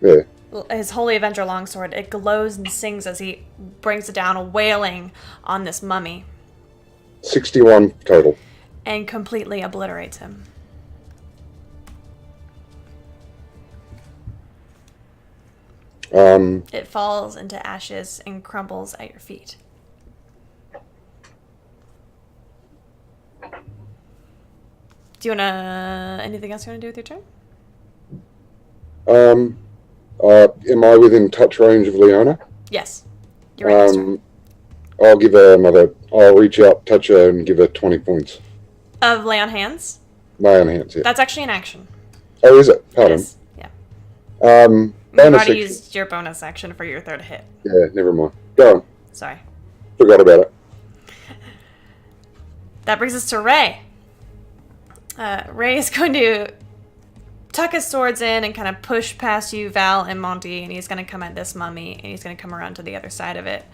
Yeah. His Holy Avenger longsword. It glows and sings as he brings it down, wailing on this mummy. 61 total. And completely obliterates him. It falls into ashes and crumbles at your feet. Do you wanna... anything else you wanna do with your turn? Am I within touch range of Leona? Yes. You're right. I'll give her another. I'll reach out, touch her, and give her 20 points. Of lay on hands? Lay on hands, yeah. That's actually an action. Oh, is it? Pardon. It is, yeah. Bonus You've already action. used your bonus action for your third hit. Yeah, never mind. Go on. Sorry. Forgot about it. That brings us to Ray. Ray is going to tuck his swords in and kind of push past you, Val and Monty, and he's going to come at this mummy, and he's going to come around to the other side of it.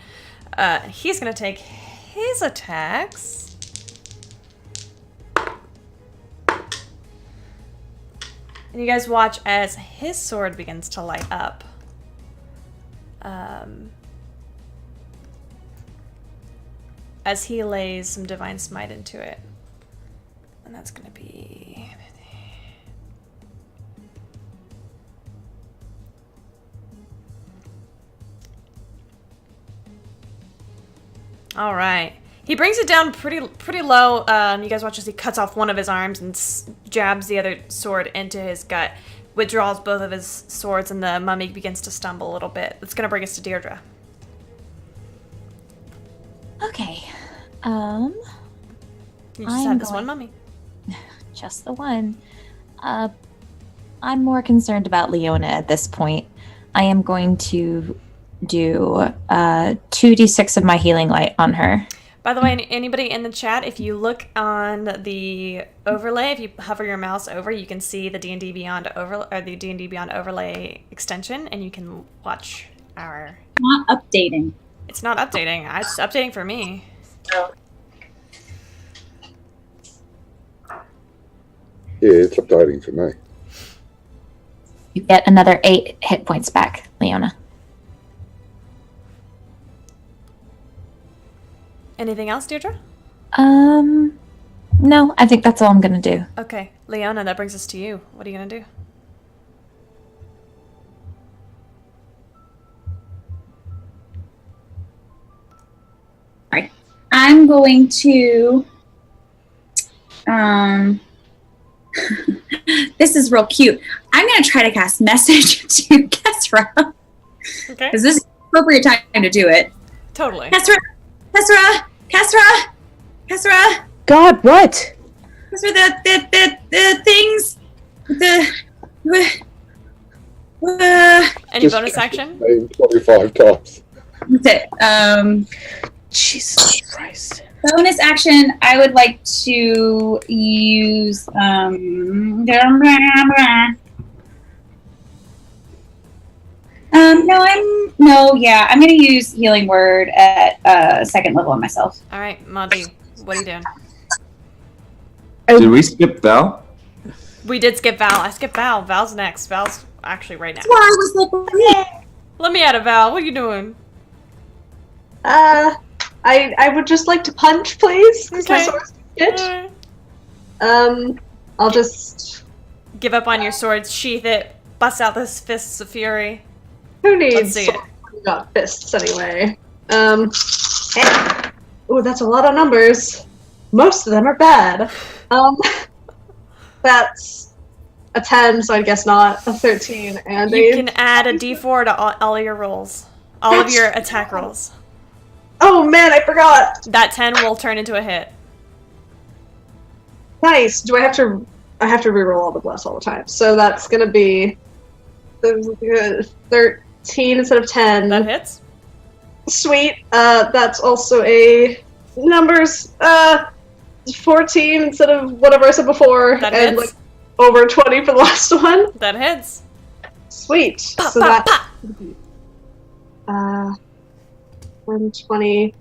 He's going to take his attacks. And you guys watch as his sword begins to light up. As he lays some Divine Smite into it. And that's going to be... All right. He brings it down pretty low. You guys watch as he cuts off one of his arms and jabs the other sword into his gut. Withdraws both of his swords, and the mummy begins to stumble a little bit. That's going to bring us to Deirdre. Okay. You just had this one mummy. Just the one. I'm more concerned about Leona at this point. I am going to do 2d6 of my healing light on her. By the way, anybody in the chat, if you look on the overlay, if you hover your mouse over, you can see the D&D Beyond the D&D Beyond overlay extension, and you can watch our. Not updating. It's not updating. It's updating for me. Yeah, it's updating for me. You get another 8 hit points back, Leona. Anything else, Deirdre? No, I think that's all I'm gonna do. Okay, Leona, that brings us to you. What are you gonna do? Alright. I'm going to this is real cute. I'm gonna try to cast message to Kesra. Okay. Because this is the appropriate time to do it. Totally. Kesra! God, what? Kesra, the things, Any Just bonus action? 25 times. That's it. Jesus Christ. Bonus action, I would like to use I'm gonna use Healing Word at second level on myself. Alright, Monty, what are you doing? Did we skip Val? We did skip Val. I skipped Val. Val's next. Val's actually right now. That's why I was like, Let me at it, Val. What are you doing? I would just like to punch, please. 'Cause my Okay. sword's good. Alright. I'll just. Give up on your swords, sheath it, bust out those fists of fury. Who needs Let's see it. swords? We got fists anyway. Oh, that's a lot of numbers. Most of them are bad. That's a 10, so I guess not. A 13 and You can add a d4 to all of your rolls. All of your attack rolls. Oh man, I forgot. That 10 will turn into a hit. Nice. Do I have to? I have to reroll all the bless all the time. So that's gonna be 13 instead of 10. That hits. Sweet. That's also a numbers. 14 instead of whatever I said before. That and hits. over 20 for the last one. That hits. Sweet. So that 120,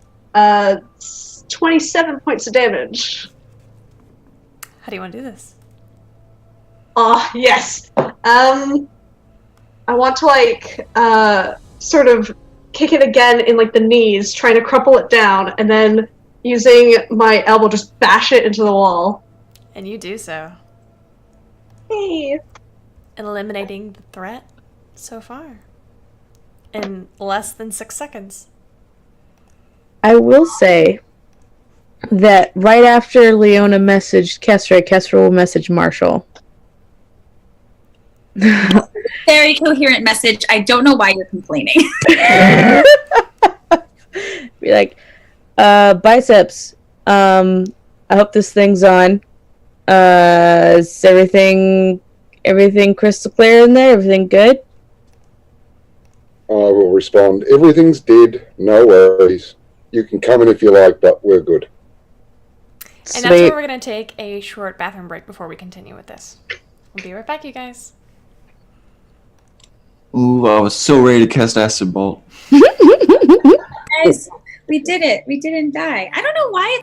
27 points of damage. How do you want to do this? Oh, yes. I want to like sort of kick it again in like the knees, trying to crumple it down, and then using my elbow just bash it into the wall. And you do so. Hey. And eliminating the threat so far. In less than 6 seconds. I will say that right after Leona messaged Kestra will message Marshall. Very coherent message. I don't know why you're complaining. Be like, biceps. I hope this thing's on. Is everything crystal clear in there? Everything good? I will respond. Everything's dead. No worries. You can come in if you like, but we're good. And that's where we're going to take a short bathroom break before we continue with this. We'll be right back, you guys. Ooh, I was so ready to cast Acid Bolt. Guys, we did it. We didn't die. I don't know why.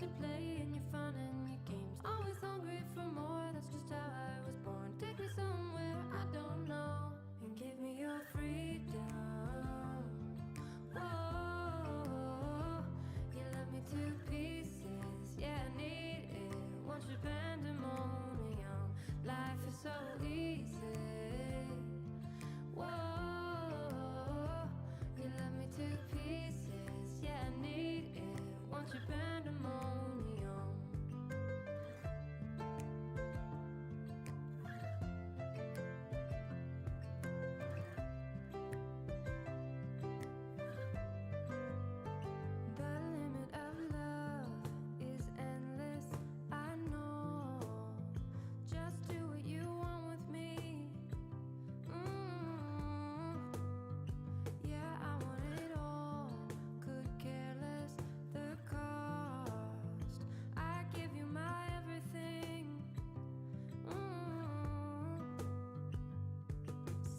To play in your fun and your games. Always hungry for more, that's just how I was born. Take me somewhere I don't know and give me your freedom. Whoa, you left me to pieces, yeah, I need it. Want your pandemonium, life is so easy. Whoa, you left me to pieces, yeah, I need it. Want your pandemonium. The limit of love is endless, I know. Just do what you want with me. Yeah, I want it all. Could care less the cost. I give you my everything.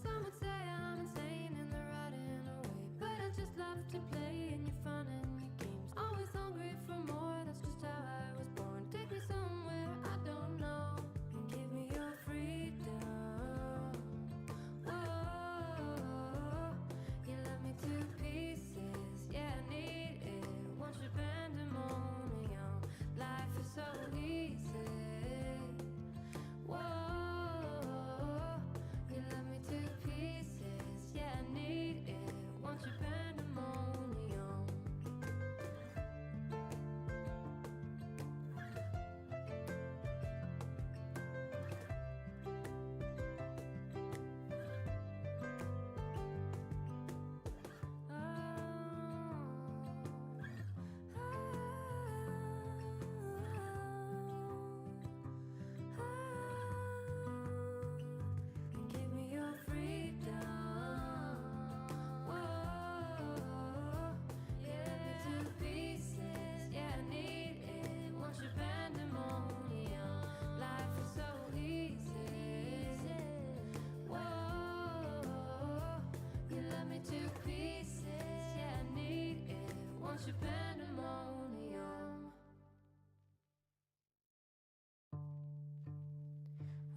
Some would say I'm insane in the right in a way, but I just love to play in your fun and your games. Always hungry for more, that's just how I was born. Take me somewhere I don't know and give me your freedom. Whoa, you left me to pieces, yeah, I need it. Want your pandemonium, life is so easy. Whoa, you left me to pieces, yeah, I need it. Want your pandemonium. Give me your freedom. Whoa, yeah, to pieces, yeah, I need it. Want your pandemonium, life is so easy. Whoa, you left me to pieces, yeah, I need it. Want your pandemonium.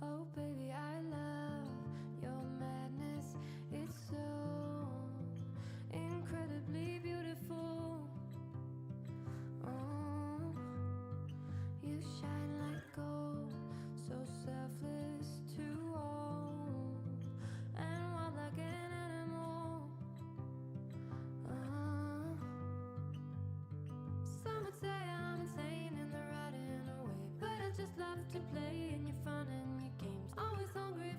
Oh baby, I love your madness. It's so incredibly beautiful. Oh, you shine like gold, so selfless to all, and wild like an animal. Some would say I'm insane in the right in a way, but I just love to play in your fun and your games. Always hungry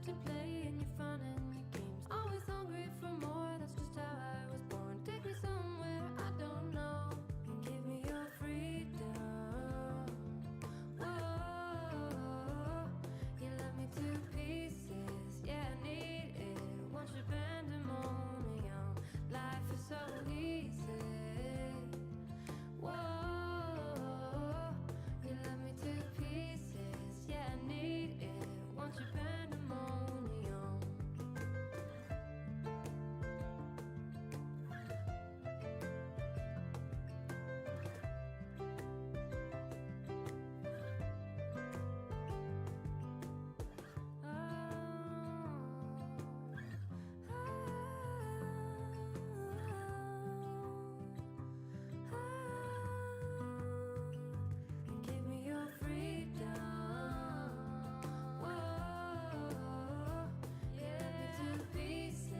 to play and you're fun and your games. Always hungry for more, that's just how I was born. Take me somewhere I don't know and give me your freedom. Whoa, you left me to pieces, yeah, I need it. Want your pandemonium, life is so easy. Whoa, you left me to pieces, yeah, I need it. Want your pandemonium. Give me your freedom. Whoa, you left me to pieces.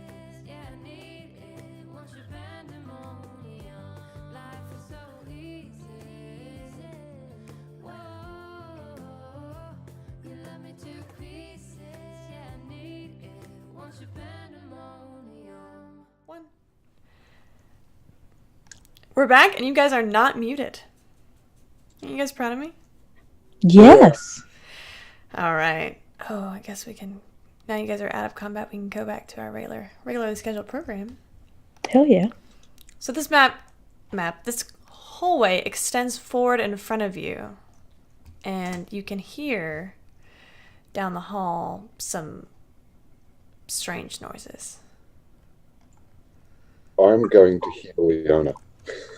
Yeah, I need it. Want your pandemonium. Life is so easy. Whoa, you left me to pieces. Yeah, I need it. Want your pandemonium. One. We're back, and you guys are not muted. Are you guys proud of me? Yes. All right. Oh, I guess we can. Now you guys are out of combat. We can go back to our regularly scheduled program. Hell yeah. So this this hallway extends forward in front of you, and you can hear down the hall some strange noises. I'm going to heal Leona.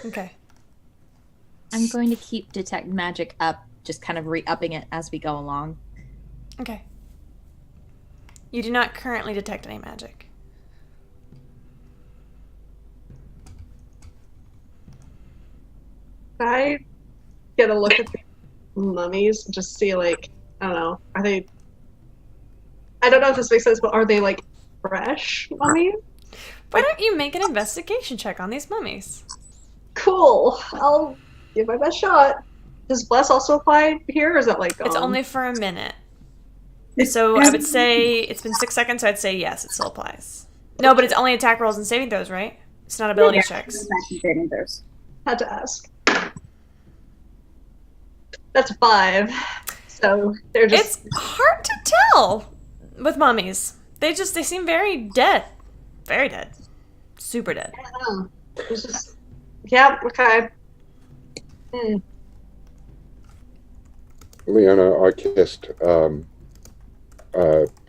Okay. I'm going to keep detect magic up, just kind of re-upping it as we go along. Okay. You do not currently detect any magic. I get a look at the mummies and just see, like, I don't know, are they, I don't know if this makes sense, but are they, like, fresh mummies? Why don't you make an investigation check on these mummies? Cool. I'll give my best shot. Does Bless also apply here, or is that, like, It's only for a minute. So I would say it's been 6 seconds, so I'd say yes, it still applies. No, but it's only attack rolls and saving throws, right? It's not ability checks. Had to ask. That's 5. So they're just. It's hard to tell with mummies. They seem very dead. Very dead. Super dead. I don't know. It's just. Yeah, okay. Leona, I cast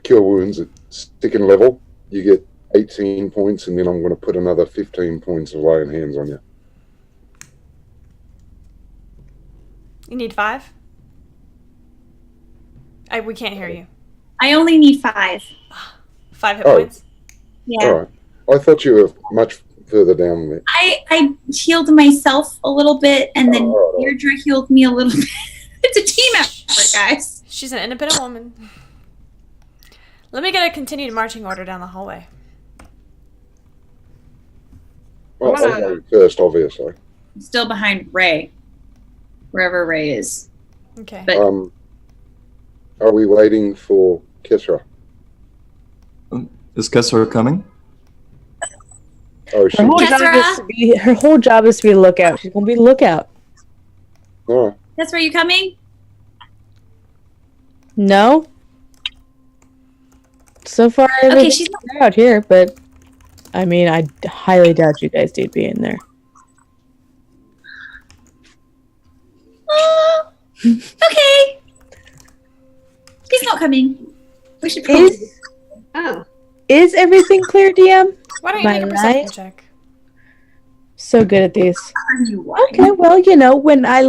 Cure Wounds at second level. You get 18 points, and then I'm going to put another 15 points of laying hands on you. You need 5? We can't hear you. I only need 5. 5 hit points? Yeah. All right. I thought you were much further down there. I healed myself a little bit, and then Deirdre healed me a little bit. It's a team effort, guys. She's an independent woman. Let me get a continued marching order down the hallway. Well, I'll go first, obviously. I'm still behind Ray, wherever Ray is. Okay. But are we waiting for Kisra? Is Kessler coming? Oh, she. Her whole job is to be a lookout. She's gonna be a lookout. All right. that's where you coming? No. So far, Okay, she's out here, but I mean, I highly doubt you guys did be in there. Okay. She's not coming. We should probably. Is everything clear, DM? Why don't you make a perception check? So good at these. Okay, well, you know, when I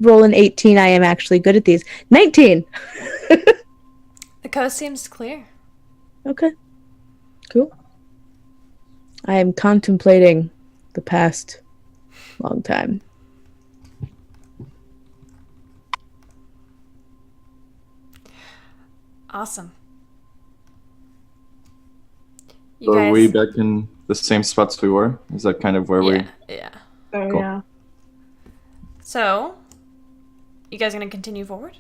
roll an 18, I am actually good at these. 19. The coast seems clear. Okay. Cool. I am contemplating the past long time. Awesome. So are we back in the same spots we were? Is that kind of where we... Yeah. Oh, Cool. yeah. So, you guys gonna continue forward?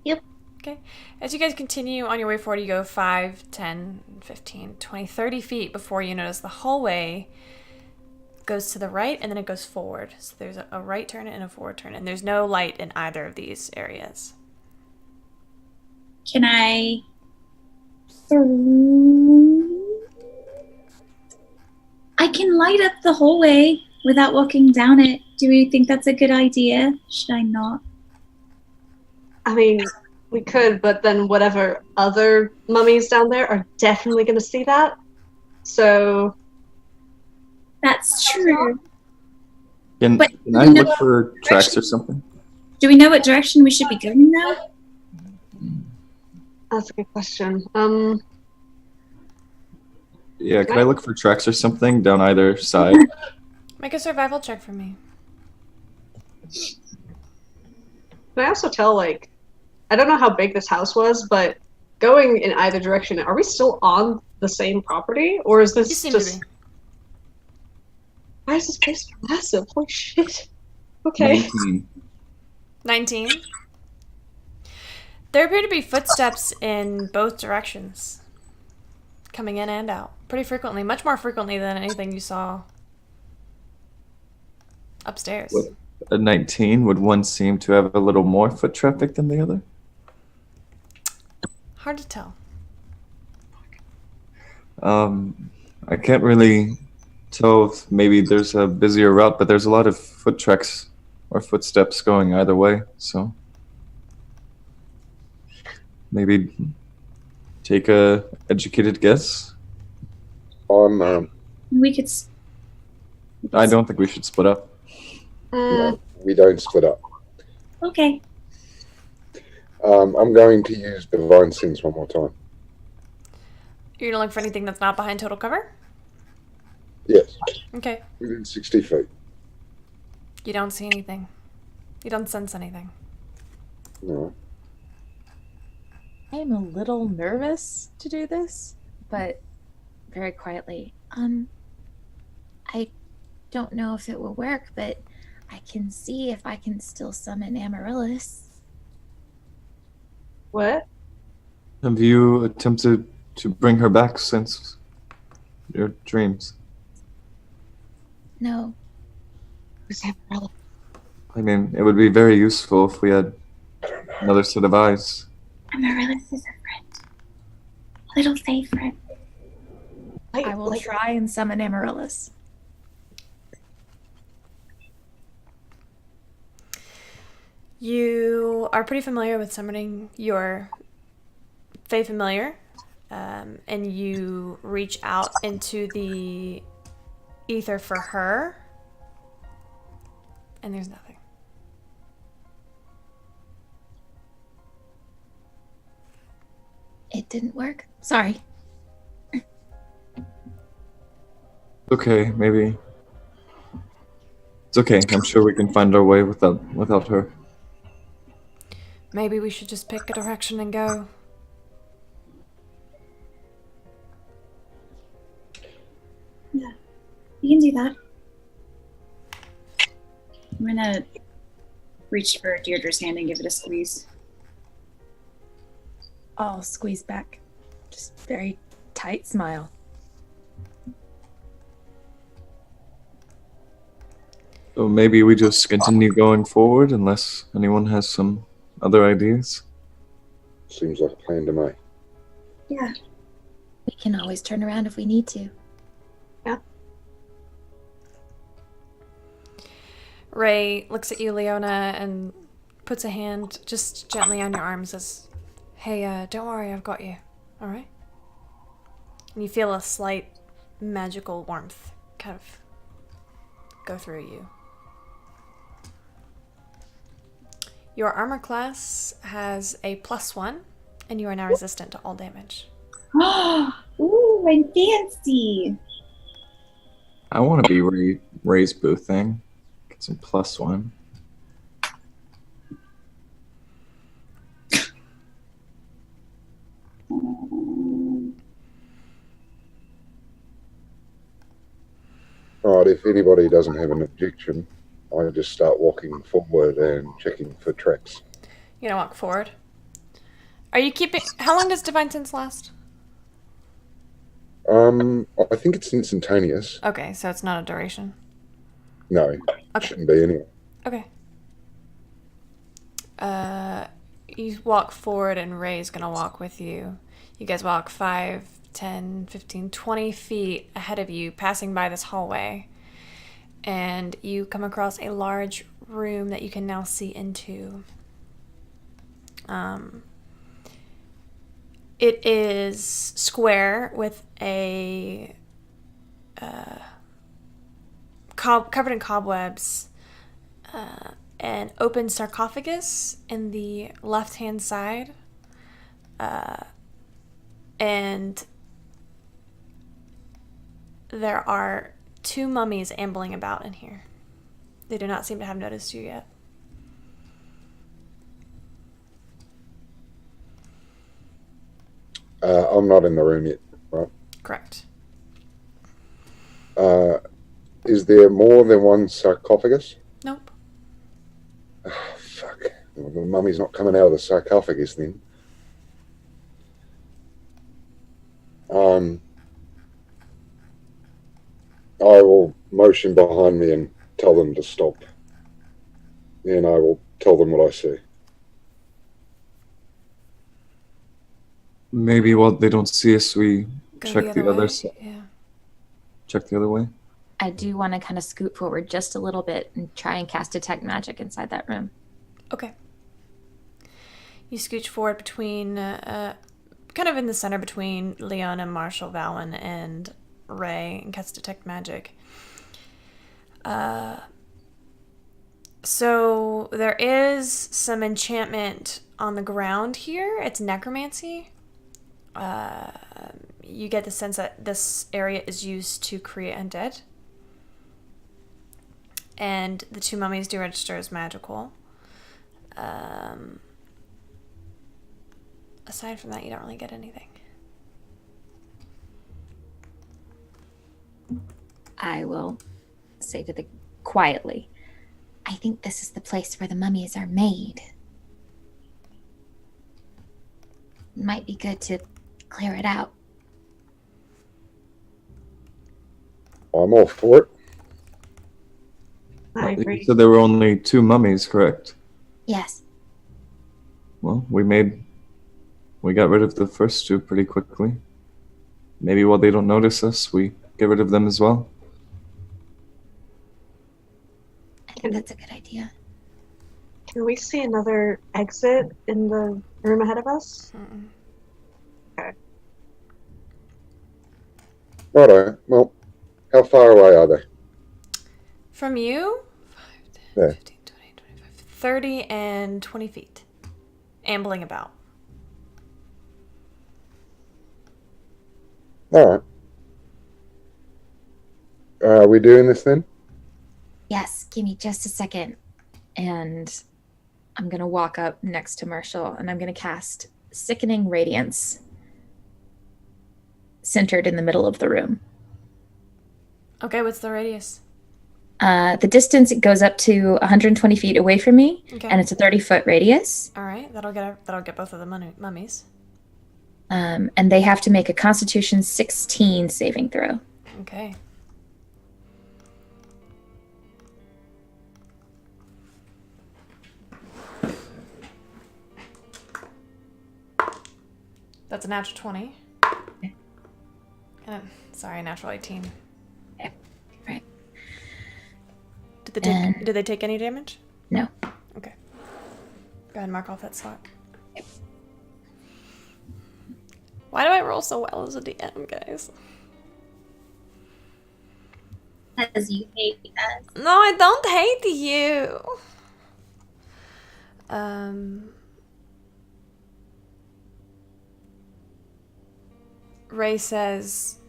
Yep. Okay. As you guys continue on your way forward, you go 5, 10, 15, 20, 30 feet before you notice the hallway goes to the right and then it goes forward. So there's a right turn and a forward turn, and there's no light in either of these areas. Can I? I can light up the hallway without walking down it. Do we think that's a good idea? Should I not? I mean, we could, but then whatever other mummies down there are definitely going to see that. So that's true. Can I look for tracks or something? Do we know what direction we should be going now? That's a good question. Yeah, can I look for tracks or something down either side? Make a survival check for me. Can I also tell, like, I don't know how big this house was, but going in either direction, are we still on the same property? Or is this just... Why is this place massive? Holy shit. Okay. 19. There appear to be footsteps in both directions, coming in and out, pretty frequently, much more frequently than anything you saw upstairs. With a 19, would one seem to have a little more foot traffic than the other? Hard to tell. I can't really tell if maybe there's a busier route, but there's a lot of foot tracks or footsteps going either way, so maybe take a educated guess. We could. I don't think we should split up. No, we don't split up. Okay. I'm going to use Divine Sense one more time. You're gonna look for anything that's not behind total cover? Yes. Okay. Within 60 feet. You don't see anything. You don't sense anything. No. I am a little nervous to do this, but very quietly. I don't know if it will work, but I can see if I can still summon Amaryllis. What? Have you attempted to bring her back since your dreams? No. Who's Amaryllis? I mean, it would be very useful if we had another set of eyes. Amaryllis is a friend. A little safe friend. I will try and summon Amaryllis. You are pretty familiar with summoning your Fey Familiar, and you reach out into the ether for her, and there's nothing. It didn't work. Sorry. Okay, maybe. It's okay. I'm sure we can find our way without her. Maybe we should just pick a direction and go. Yeah, you can do that. I'm gonna reach for Deirdre's hand and give it a squeeze. I'll squeeze back. Just very tight smile. So maybe we just continue going forward unless anyone has some other ideas. Seems like a plan to me. Yeah. We can always turn around if we need to. Yeah. Ray looks at you, Leona, and puts a hand just gently on your arm and says, "Hey, don't worry, I've got you. All right?" And you feel a slight magical warmth kind of go through you. Your armor class has a +1, and you are now resistant to all damage. Ooh, I'm fancy. I want to be Ray's boo thing. Get some +1. Alright, if anybody doesn't have an objection, I just start walking forward and checking for tracks. You're gonna walk forward. Are you keeping? How long does Divine Sense last? I think it's instantaneous. Okay, so it's not a duration. No, shouldn't be anyway. Okay. You walk forward and Ray's gonna walk with you. You guys walk 5, 10, 15, 20 feet ahead of you, passing by this hallway. And you come across a large room that you can now see into. It is square with a covered in cobwebs, an open sarcophagus in the left-hand side, and there are 2 mummies ambling about in here. They do not seem to have noticed you yet. I'm not in the room yet, right? Correct. Is there more than one sarcophagus? Nope. Oh, fuck. Well, the mummy's not coming out of the sarcophagus then. I will motion behind me and tell them to stop. And I will tell them what I see. Maybe while they don't see us, we Go check the way? other side. Yeah. Check the other way. I do want to kind of scoot forward just a little bit and try and cast Detect Magic inside that room. Okay. You scooch forward between, kind of in the center between Leona, Marshall, Valen, and Ray, and cast Detect Magic. So there is some enchantment on the ground here. It's necromancy. You get the sense that this area is used to create undead. And the 2 mummies do register as magical. Aside from that, you don't really get anything. I will say to the quietly, I think this is the place where the mummies are made. Might be good to clear it out. I'm all for it. I agree. So there were only 2 mummies, correct? Yes. Well, we got rid of the first 2 pretty quickly. Maybe while they don't notice us, we get rid of them as well. I think that's a good idea. Can we see another exit in the room ahead of us? Mm-mm. Okay. Righto. Well, how far away are they? From you? 5, 10, Yeah. 15, 20, 25, 30 and 20 feet. Ambling about. All right. Are we doing this then? Yes, give me just a second. And I'm going to walk up next to Marshall and I'm going to cast Sickening Radiance centered in the middle of the room. Okay, what's the radius? The distance, it goes up to 120 feet away from me, Okay. and it's a 30-foot radius. All right, that'll get both of the mummies. And they have to make a Constitution 16 saving throw. Okay. That's a natural 20. Okay. Sorry, natural 18. Okay. Right. Did they take any damage? No. Okay. Go ahead and mark off that slot. Yep. Why do I roll so well as a DM, guys? Because you hate us. No, I don't hate you. Ray says,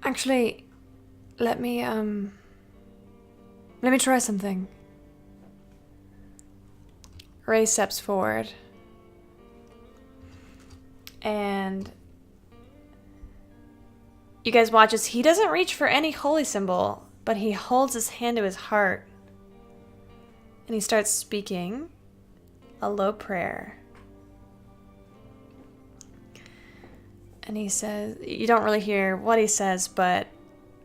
actually, let me try something. Ray steps forward and you guys watch as he doesn't reach for any holy symbol, but he holds his hand to his heart And he starts speaking a low prayer. And he says, you don't really hear what he says, but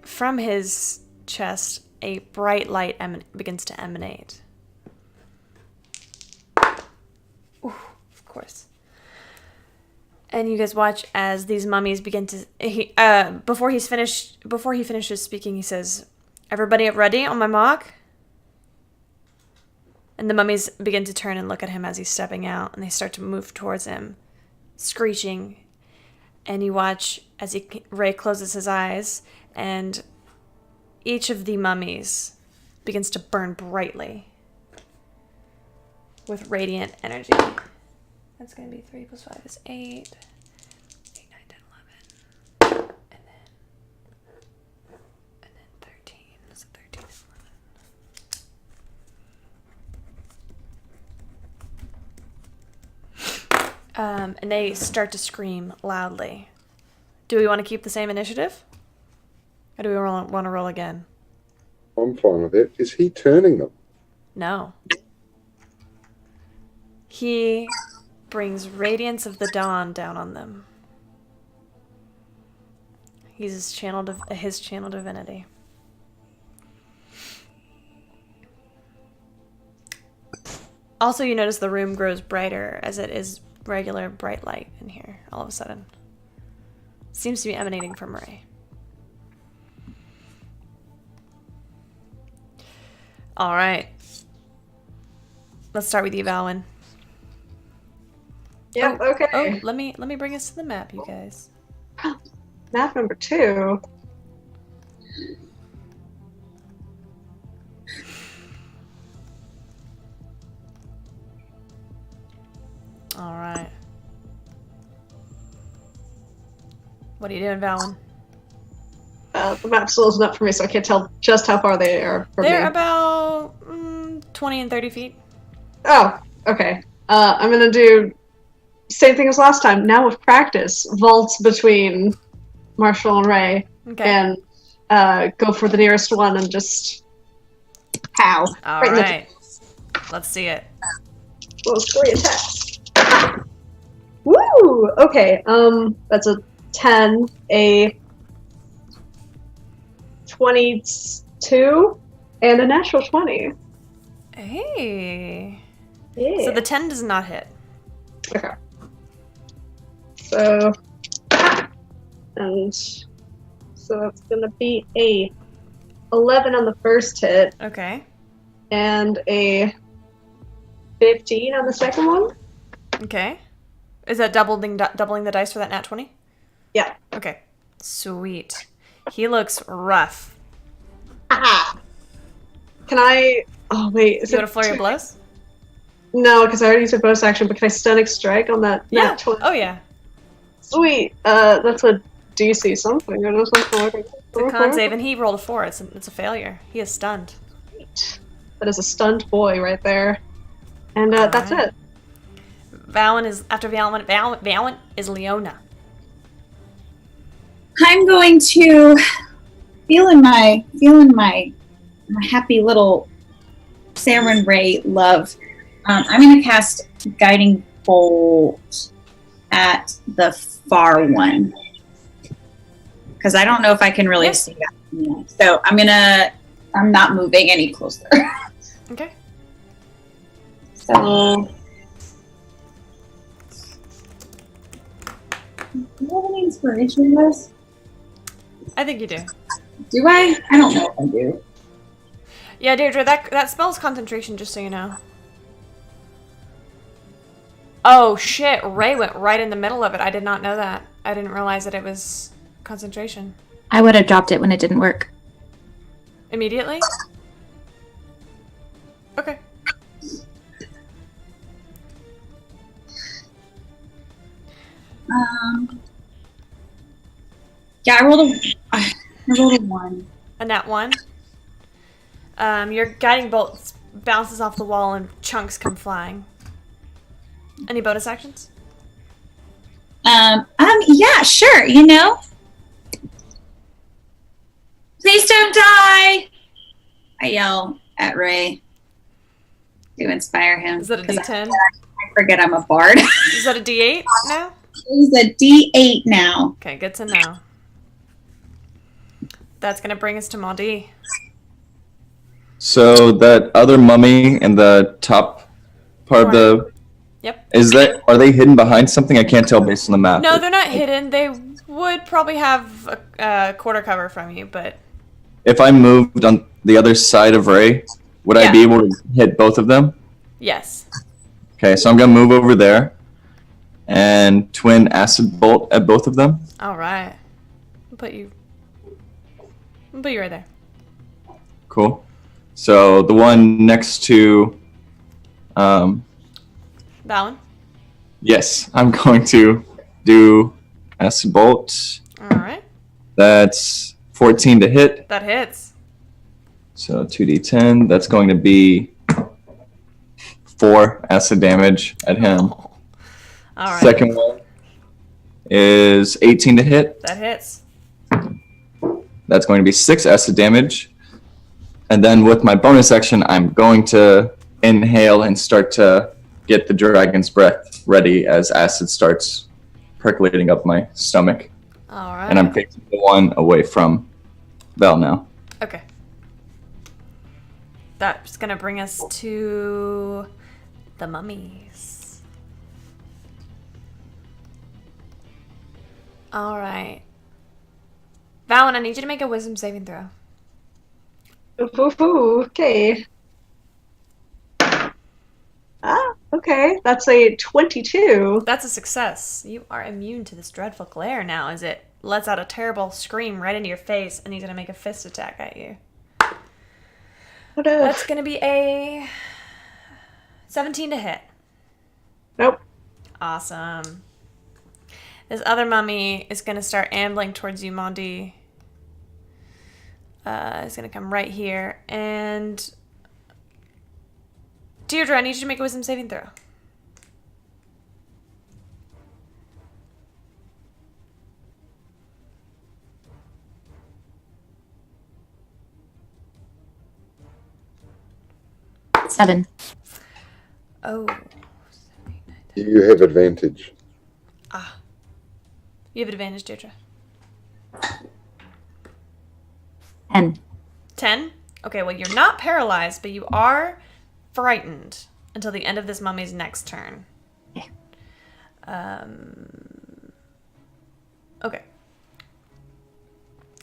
from his chest, a bright light begins to emanate. Ooh, of course. And you guys watch as these mummies begin to. Before he finishes speaking, he says, "Everybody ready on my mark?" And the mummies begin to turn and look at him as he's stepping out, and they start to move towards him, screeching. And you watch as Ray closes his eyes, and each of the mummies begins to burn brightly with radiant energy. That's going to be 3 plus 5 is 8. 8, 9, 10, 11. And then 13. So 13 and 11. And they start to scream loudly. Do we want to keep the same initiative? Or do we want to roll again? I'm fine with it. Is he turning them? No. He brings radiance of the dawn down on them. He's his channel divinity. Also, you notice the room grows brighter as it is regular bright light in here all of a sudden. Seems to be emanating from Ray. All right. Let's start with you, Valwyn. Yeah, okay. Oh, let me bring us to the map, you guys. Map number 2. All right. What are you doing, Valwyn? The map still isn't up for me, so I can't tell just how far they are from They're me. about 20 and 30 feet. Oh, okay. I'm gonna do same thing as last time. Now with practice, vaults between Marshall and Ray, Okay. and go for the nearest one and just pow. All right in the right. Let's see it. Those 3 attacks. Woo! Okay. That's a 10, a 22, and a natural 20. Hey. Yeah. So the 10 does not hit. Okay. So, and so that's gonna be a 11 on the first hit. Okay. And a 15 on the second one. Okay. Is that doubling the dice for that nat 20? Yeah. Okay. Sweet. He looks rough. Aha! Can I? Oh wait, is You it want to flurry of blows? No, because I already used a bonus action. But can I stunning strike on that? Yeah. nat 20? Oh yeah. Sweet. That's a DC something. I don't know. It's a con save, and he rolled a 4. It's a failure. He is stunned. That is a stunned boy right there. And that's Alright. it. Valwyn is after Valwyn is Leona. I'm going to feeling my happy little Sarenrae Ray love. I'm going to cast Guiding Bolt at the far one because I don't know if I can really see that. So I'm not moving any closer. Okay. So. Do you have any inspiration for this? I think you do. Do I? I don't know if I do. Yeah, Deirdre, that spells concentration, just so you know. Oh shit, Ray went right in the middle of it. I did not know that. I didn't realize that it was concentration. I would have dropped it when it didn't work. Immediately? Okay. Yeah, I rolled a 1. A nat 1. Your guiding bolt bounces off the wall and chunks come flying. Any bonus actions? Yeah, sure. Please don't die! I yell at Ray. to inspire him. Is that a 'cause D10? I forget I'm a bard. Is that a D8 now? It's a D8 now. Okay, good to know. That's gonna bring us to Maudie. So that other mummy in the top part of the. Yep. Are they hidden behind something? I can't tell based on the map. No, they're not hidden. They would probably have a quarter cover from you, but If I moved on the other side of Ray, would I be able to hit both of them? yes. Okay, so I'm gonna move over there and twin acid bolt at both of them. All right. I'll put you right there. Cool. So the one next to, That one. yes, I'm going to do acid bolt. All right. That's 14 to hit. That hits. So 2d10. That's going to be 4 acid damage at him. All right. Second one is 18 to hit. That hits. That's going to be 6 acid damage. And then with my bonus action, I'm going to inhale and start to get the dragon's breath ready as acid starts percolating up my stomach. All right. And I'm facing the one away from Val now. Okay. That's gonna bring us to the mummies. All right. Valen, I need you to make a wisdom saving throw. Okay. Okay. That's a 22. That's a success. You are immune to this dreadful glare now as it lets out a terrible scream right into your face, and he's gonna make a fist attack at you. That's gonna be a 17 to hit. Nope. Awesome. This other mummy is gonna start ambling towards you, Mondi. It's gonna come right here, and Deirdre, I need you to make a wisdom saving throw. Seven. Oh. You have advantage. You have advantage, Deirdre. 10. 10? Okay, well, you're not paralyzed, but you are frightened until the end of this mummy's next turn. Okay.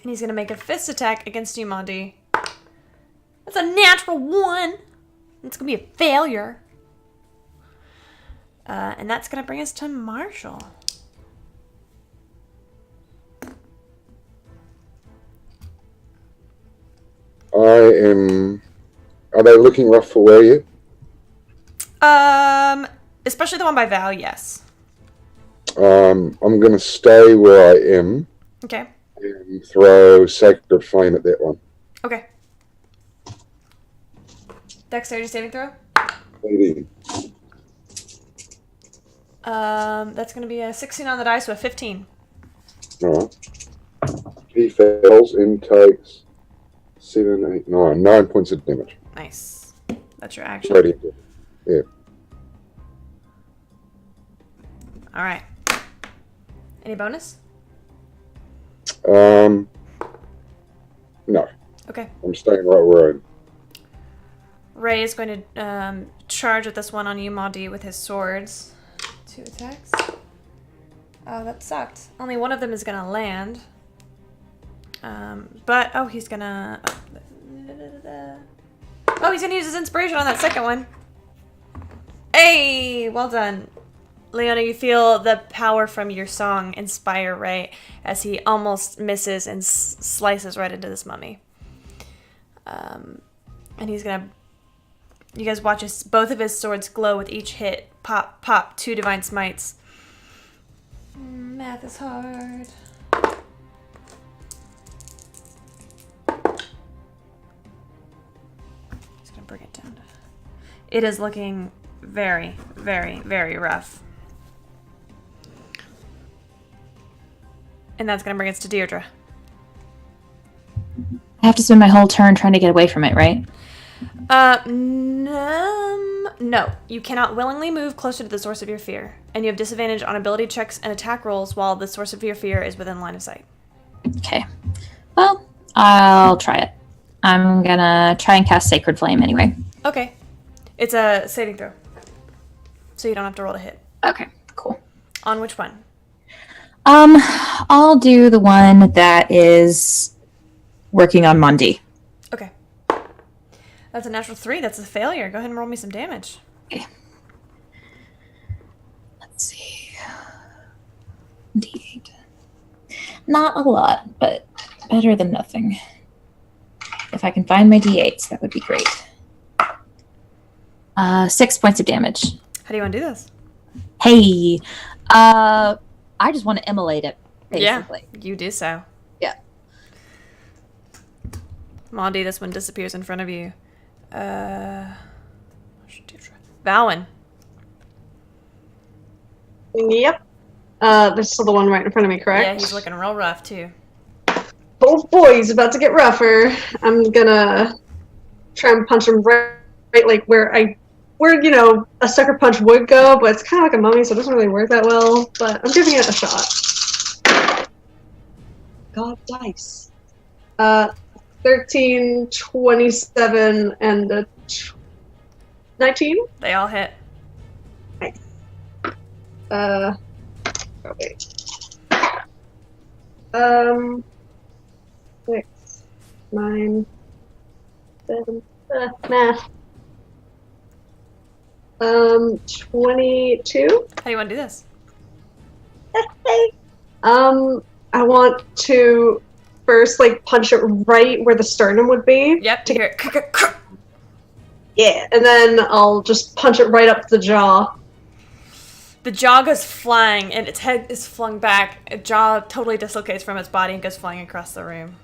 And he's going to make a fist attack against you, Mondi. That's a natural 1. It's going to be a failure. And that's going to bring us to Marshall. Are they looking rough for wear yet? Especially the one by Val, yes. I'm going to stay where I am. Okay. And throw Sacred Flame at that one. Okay. Dexterity saving throw? 18. That's going to be a 16 on the die, so a 15. Alright. He fails and takes 7, 8, 9. 9 points of damage. Nice. That's your action. Radiant damage. Yeah. All right. Any bonus? No. Okay. I'm staying right where I am. Ray is going to charge with this one on you, Maudie, with his swords. 2 attacks. Oh, that sucked. Only one of them is going to land. But, oh, he's going to... Oh, he's going to use his inspiration on that second one. Hey, well done. Leona, you feel the power from your song inspire Ray as he almost misses and slices right into this mummy. And he's going to... You guys watch both of his swords glow with each hit. Pop, pop, 2 divine smites. Math is hard. Just gonna bring it down. It is looking very, very, very rough. And that's gonna bring us to Deirdre. I have to spend my whole turn trying to get away from it, right? No, you cannot willingly move closer to the source of your fear, and you have disadvantage on ability checks and attack rolls while the source of your fear is within line of sight. Okay. Well, I'll try it. I'm gonna try and cast Sacred Flame anyway. Okay. It's a saving throw. So you don't have to roll to hit. Okay, cool. On which one? I'll do the one that is working on Mundi. Okay. That's a natural 3. That's a failure. Go ahead and roll me some damage. Okay. Let's see. D8. Not a lot, but better than nothing. If I can find my D8s, that would be great. 6 points of damage. How do you want to do this? Hey, I just want to immolate it, basically. Yeah, you do so. Yeah. Mondi, this one disappears in front of you. Valen. Yep. This is the one right in front of me, correct? Yeah, he's looking real rough, too. Oh boy, he's about to get rougher. I'm gonna try and punch him right like where you know, a sucker punch would go, but it's kind of like a mummy, so it doesn't really work that well. But I'm giving it a shot. God, dice. 13, 27, and a 19. They all hit. Nice. Oh wait. 6, 9, 7. Math. 22. How do you want to do this? I want to first like punch it right where the sternum would be. Yep. To hear it. Yeah, and then I'll just punch it right up the jaw. The jaw goes flying, and its head is flung back. Its jaw totally dislocates from its body and goes flying across the room.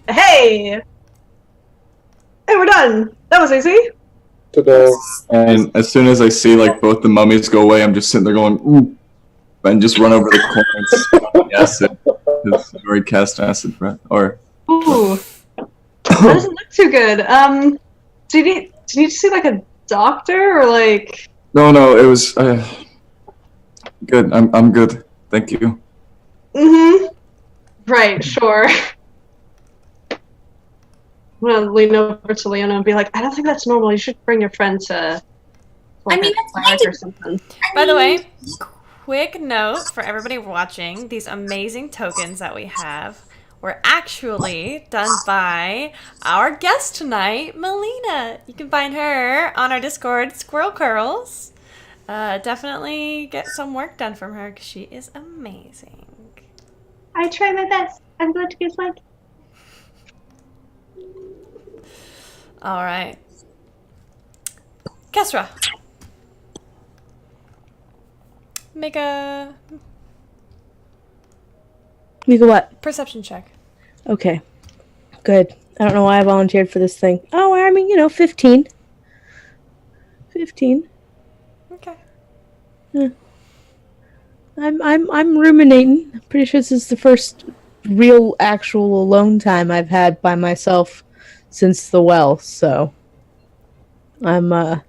Hey, we're done. That was easy. And as soon as I see like both the mummies go away, I'm just sitting there going, ooh, and just run over the corner and acid. I've already cast acid, right? Or Ooh, that doesn't look too good. Do you need to see like a doctor or like? no, it was good. I'm good. Thank you. Right, sure. I'm gonna lean over to Leona and be like, I don't think that's normal. You should bring your friend to. Like, that's flag or something. By the way, quick note for everybody watching: these amazing tokens that we have were actually done by our guest tonight, Melina. You can find her on our Discord, Squirrel Curls. Definitely get some work done from her because she is amazing. I try my best. I'm going to give my. All right, Kesra. Make a what? perception check. Okay. Good. I don't know why I volunteered for this thing. Oh, I mean, 15. 15. Okay. Yeah. I'm ruminating. I'm pretty sure this is the first real actual alone time I've had by myself since the well, so I'm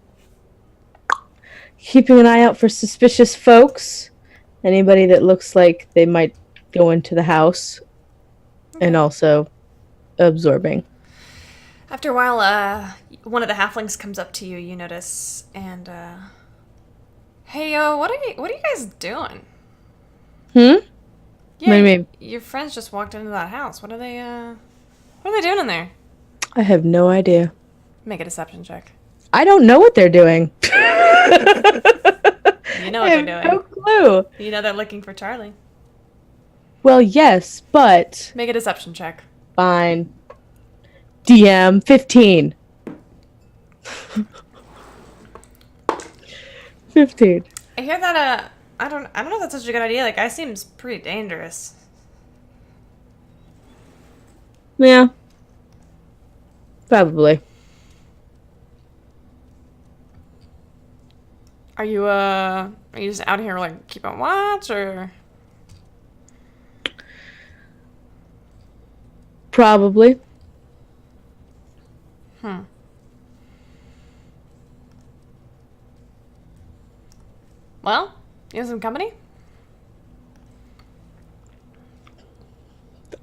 keeping an eye out for suspicious folks. Anybody that looks like they might go into the house. And also absorbing. After a while, one of the halflings comes up to you. You notice, and hey, what are you guys doing? Yeah, what do you mean? Your friends just walked into that house. What are they doing in there? I have no idea. Make a deception check. I don't know what they're doing. You know what I they're have doing. no clue. You know they're looking for Charlie. Well, yes, but Make a deception check. fine. DM 15. 15. I hear that. I don't know if that's such a good idea. That guy seems pretty dangerous. Yeah. Probably. Are you just out here like keeping watch or? Probably. Well, you have some company?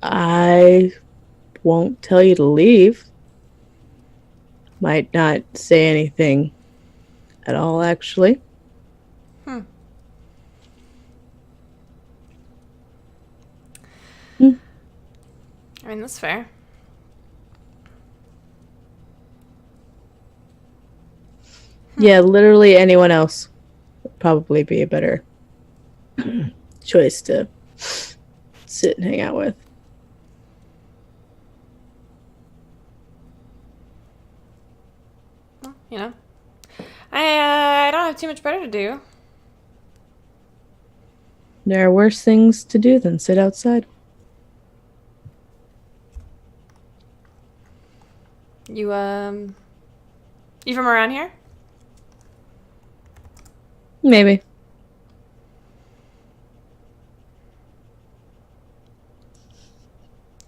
I won't tell you to leave. Might not say anything at all, actually. Hmm. I mean, that's fair. Yeah, literally anyone else would probably be a better choice to sit and hang out with. Well, you know, I don't have too much better to do. There are worse things to do than sit outside. You from around here? Maybe.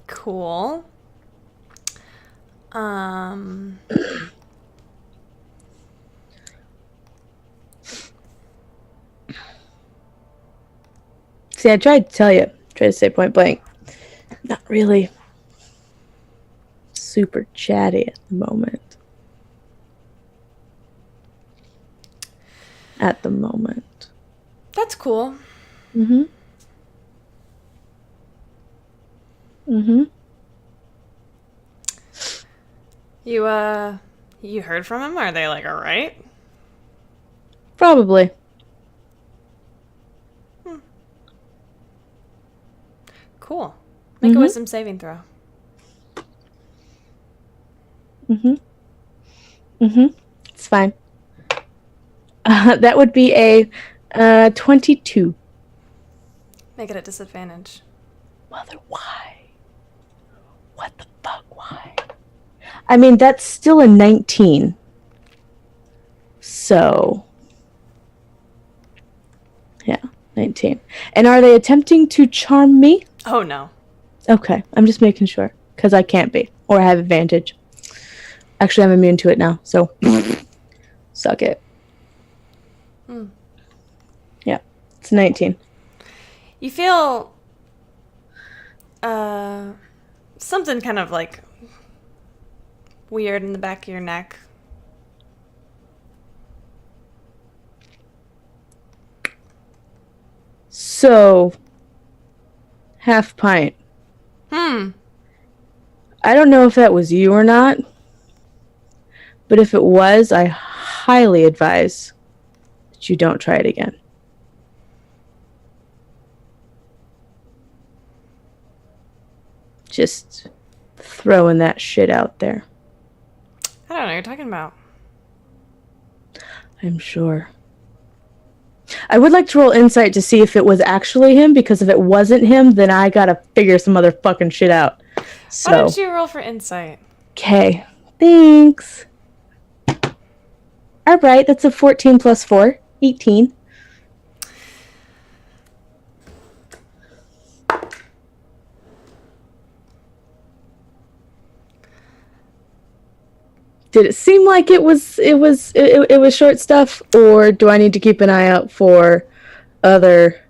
Cool. See, I tried to tell you. Tried to say point blank. Not really super chatty at the moment. At the moment. That's cool. Mm-hmm. Mm-hmm. You heard from him? Are they like alright? Probably. Cool. Make a wisdom saving throw. Mm-hmm. Mm-hmm. It's fine. That would be a 22. Make it a disadvantage. Mother, why? What the fuck, why? I mean, that's still a 19. So... yeah, 19. And are they attempting to charm me? Oh, no. Okay, I'm just making sure. Because I can't be. Or I have advantage. Actually, I'm immune to it now, so... suck it. Yeah, it's 19. You feel something kind of like weird in the back of your neck. So, half pint. I don't know if that was you or not, but if it was, I highly advise that you don't try it again. Just throwing that shit out there. I don't know what you're talking about. I'm sure. I would like to roll insight to see if it was actually him, because if it wasn't him, then I gotta figure some other fucking shit out. So, Why don't you roll for insight? okay. Thanks. Alright, that's a 14 plus 4. 18. Did it seem like it was short stuff, or do I need to keep an eye out for other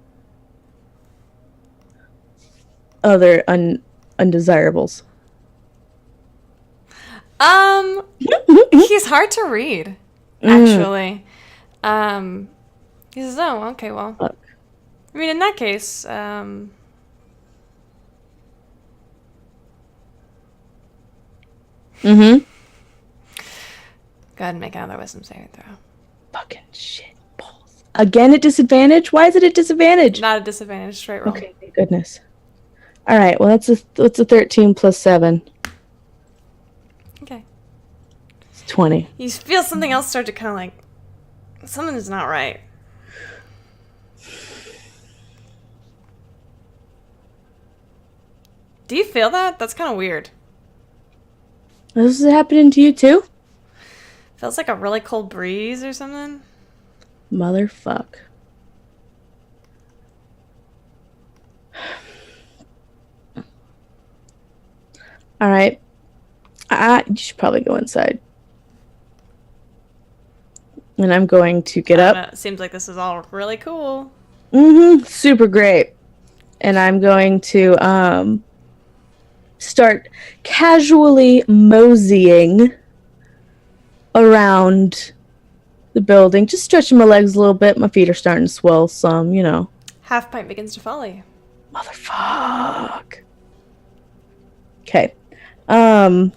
undesirables? He's hard to read, actually. He says, "Oh, okay, well, Fuck. I mean, in that case, go ahead and make another wisdom saving throw." Fucking shit balls. Again at disadvantage? Why is it at disadvantage? Not a disadvantage, straight roll. Okay, thank goodness. All right, well that's a 13 plus 7. Okay. It's 20. You feel something else start to kind of like, something is not right. Do you feel that? That's kind of weird. This is happening to you too? Feels like a really cold breeze or something. Motherfuck. All right. You should probably go inside. And I'm going to get I up. don't know, it seems like this is all really cool. Super great. And I'm going to start casually moseying around the building, just stretching my legs a little bit. My feet are starting to swell some, you know. Half pint begins to follow you. Motherfuck. Okay. And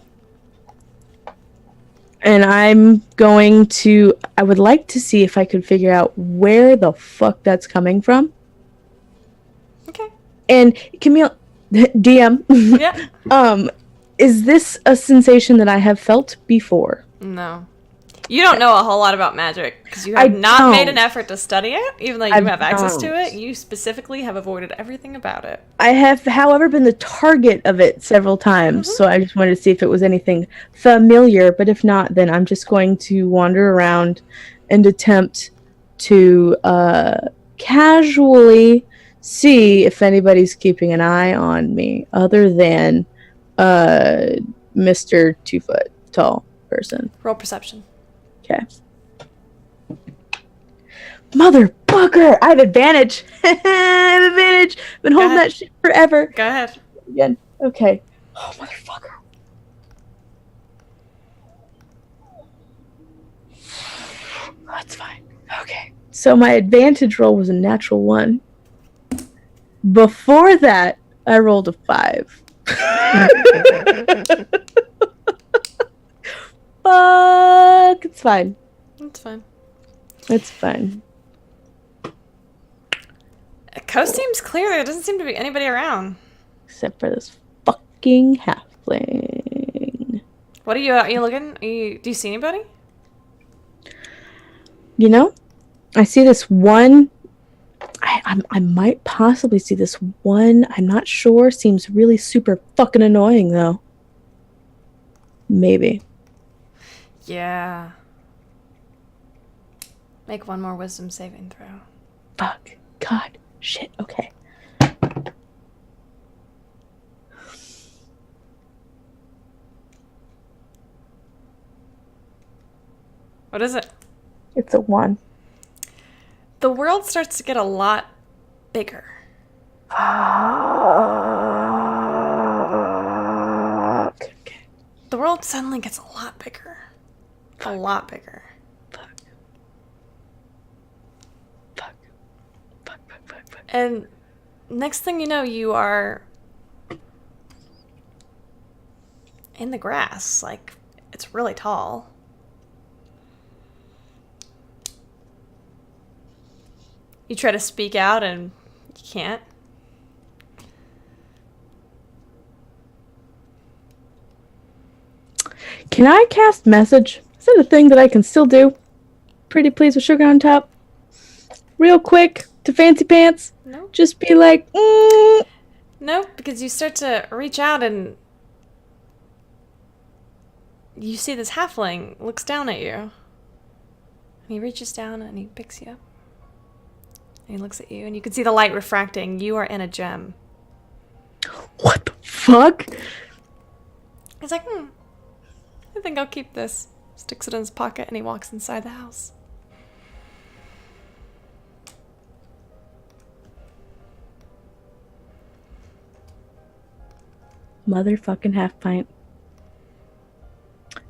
I'm going to, I would like to see if I could figure out where the fuck that's coming from. Okay. And Camille, DM. Yeah. Is this a sensation that I have felt before? No. You don't know a whole lot about magic because you have not made an effort to study it, even though you have access to it. You specifically have avoided everything about it. I have, however, been the target of it several times, so I just wanted to see if it was anything familiar, but if not, then I'm just going to wander around and attempt to casually see if anybody's keeping an eye on me other than Mr. 2 foot tall person. Roll perception. Okay. Motherfucker! I have advantage! I have advantage! Been holding that shit forever. Go ahead. Again. Okay. Oh, motherfucker. That's fine. Okay. So my advantage roll was a natural 1. Before that, I rolled a 5. Fuck. It's fine. It's fine. It's fine. The coast seems clear. There doesn't seem to be anybody around. Except for this fucking halfling. What are you looking? Do you see anybody? You know, I see this one. I might possibly see this one. I'm not sure. Seems really super fucking annoying, though. Maybe. Yeah. Make one more wisdom saving throw. Fuck. God. Shit. Okay. What is it? It's a 1. The world starts to get a lot bigger. The world suddenly gets a lot bigger. A lot bigger. And next thing you know, you are in the grass. Like, it's really tall. You try to speak out and you can't. Can I cast message? Is that a thing that I can still do? Pretty please with sugar on top. Real quick to Fancy Pants. No. Just be like, No, because you start to reach out and you see this halfling looks down at you. And he reaches down and he picks you up. And he looks at you and you can see the light refracting. You are in a gem. What the fuck? He's like, I think I'll keep this. Sticks it in his pocket and he walks inside the house. Motherfucking half pint.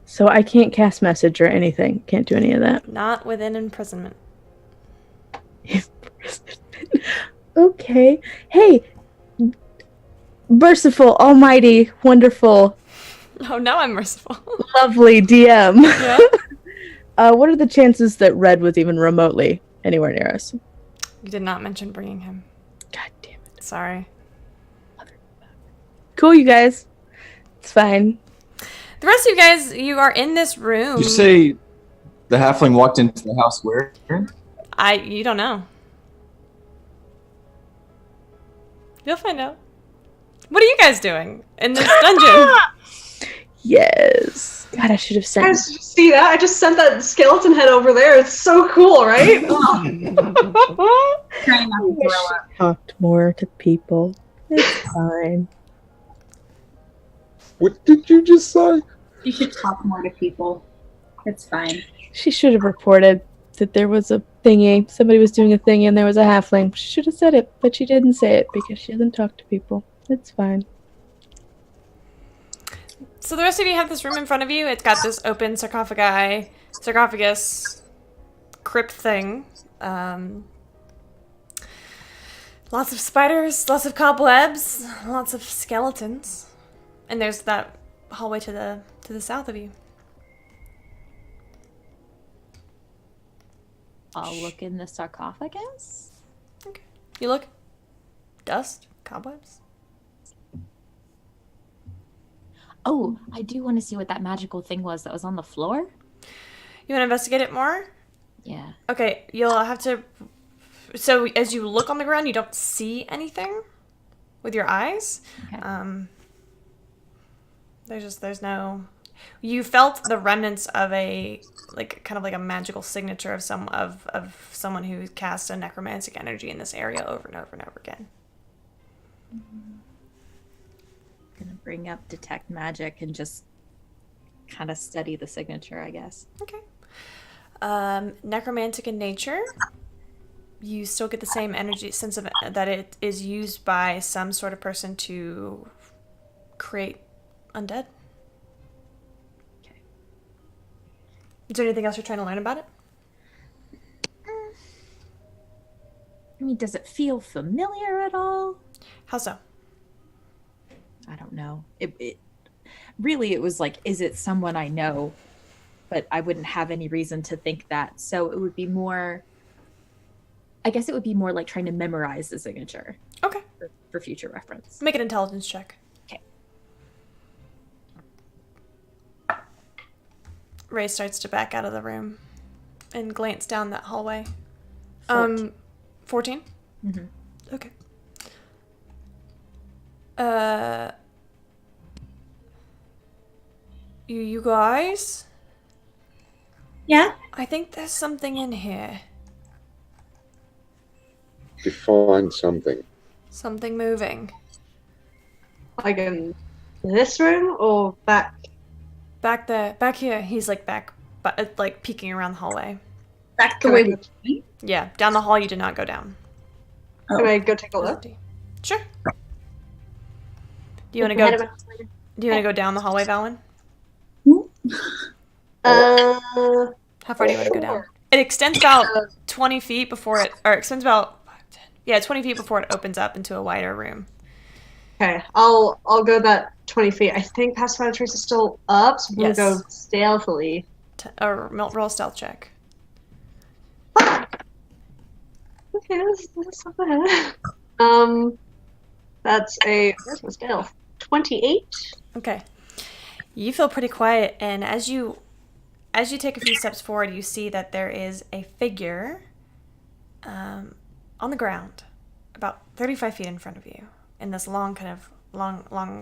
So I can't cast message or anything. Can't do any of that. Not within imprisonment. Okay. Hey, merciful, almighty, wonderful, Oh, now I'm merciful. lovely DM. Yeah? What are the chances that Red was even remotely anywhere near us? You did not mention bringing him. God damn it. Sorry. Cool, you guys. It's fine. The rest of you guys, you are in this room. You say the halfling walked into the house where? You don't know. You'll find out. What are you guys doing in this dungeon? Yes. God, I should have sent. Guys, did you see that? I just sent that skeleton head over there. It's so cool, right? Trying not to I throw up. talked more to people. It's fine. What did you just say? You should talk more to people. It's fine. She should have reported. that there was a thingy. Somebody was doing a thingy and there was a halfling. She should have said it, but she didn't say it because she doesn't talk to people. It's fine. So the rest of you have this room in front of you. It's got this open sarcophagus crypt thing. Lots of spiders, lots of cobwebs, lots of skeletons. And there's that hallway to the south of you. I'll look in the sarcophagus. Okay. You look. Dust, cobwebs. Oh, I do want to see what that magical thing was that was on the floor. You want to investigate it more? Yeah. Okay, you'll have to... So as you look on the ground, you don't see anything with your eyes. Okay. There's no... You felt the remnants of a, like, kind of like a magical signature of someone who cast a necromantic energy in this area over and over and over again. Gonna bring up detect magic and just kind of study the signature, I guess. Okay. Necromantic in nature. You still get the same energy sense of that it is used by some sort of person to create undead. Okay. Is there anything else you're trying to learn about it? I mean, does it feel familiar at all? How so? I don't know. It really, it was like, is it someone I know? But I wouldn't have any reason to think that. So it would be more, I guess it would be more like trying to memorize the signature. Okay. For future reference. Make an intelligence check. Okay. Ray starts to back out of the room and glance down that hallway. 14. 14? Mm-hmm. Okay. You guys? Yeah? I think there's something in here. Define something. Something moving. Like in this room or back? Back there. Back here. He's like back, like peeking around the hallway. Back the way we Yeah, down the hall you did not go down. Can I go take a look? Sure. Do you want to go? Do you want to go down the hallway, Valen? How far do you want to go down? It extends about 20 feet before it, or extends about 20 feet before it opens up into a wider room. Okay, I'll go that 20 feet. I think Pacifier Trace is still up, so we'll go stealthily. Roll a stealth check. Okay, that's not bad. That's where's my stealth? 28. Okay. You feel pretty quiet, and as you take a few steps forward, you see that there is a figure on the ground, about 35 feet in front of you, in this long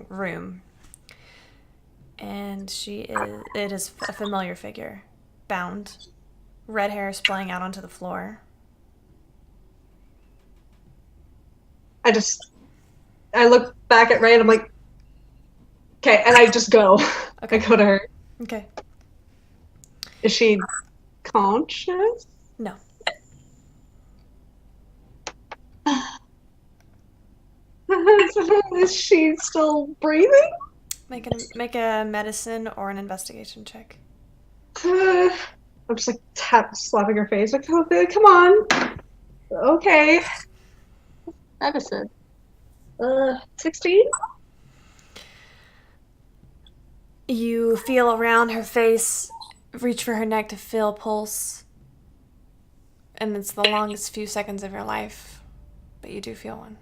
room. And it is a familiar figure, bound, red hair splaying out onto the floor. I look back at Ray and I'm like, okay, and I just go. Okay. I go to her. Okay. Is she conscious? No. Is she still breathing? Make a medicine or an investigation check. I'm just like slapping her face. Like, oh, babe, come on. Okay. Medicine. 16? You feel around her face, reach for her neck to feel pulse. And it's the longest few seconds of your life, but you do feel one.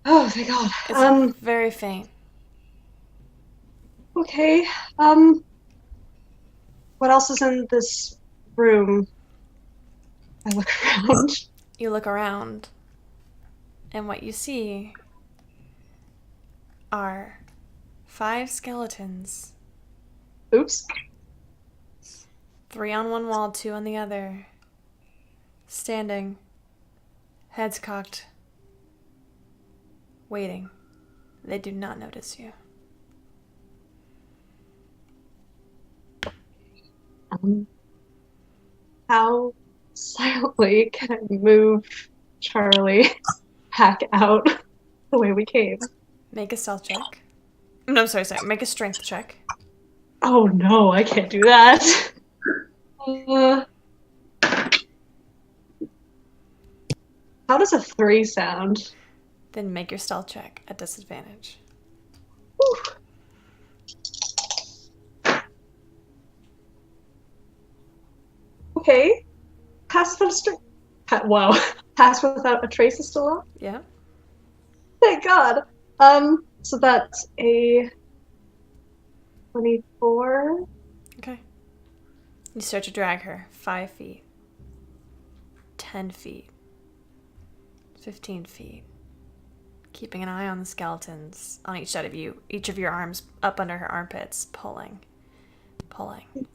Oh, thank God. It's very faint. Okay. What else is in this room? I look around. You look around, and what you see are 5 skeletons. Oops. 3 on one wall, 2 on the other. Standing, heads cocked, waiting. They do not notice you. how silently can I move Charlie back out the way we came? Make a stealth check. No, sorry. Make a strength check. Oh no, I can't do that. How does a 3 sound? Then make your stealth check at disadvantage. Whew. Okay. Pass without a wow. Pass without a trace is still up? Yeah. Thank God. So that's a 24. Okay. You start to drag her 5 feet, 10 feet, 15 feet, keeping an eye on the skeletons on each side of you, each of your arms up under her armpits, pulling. Can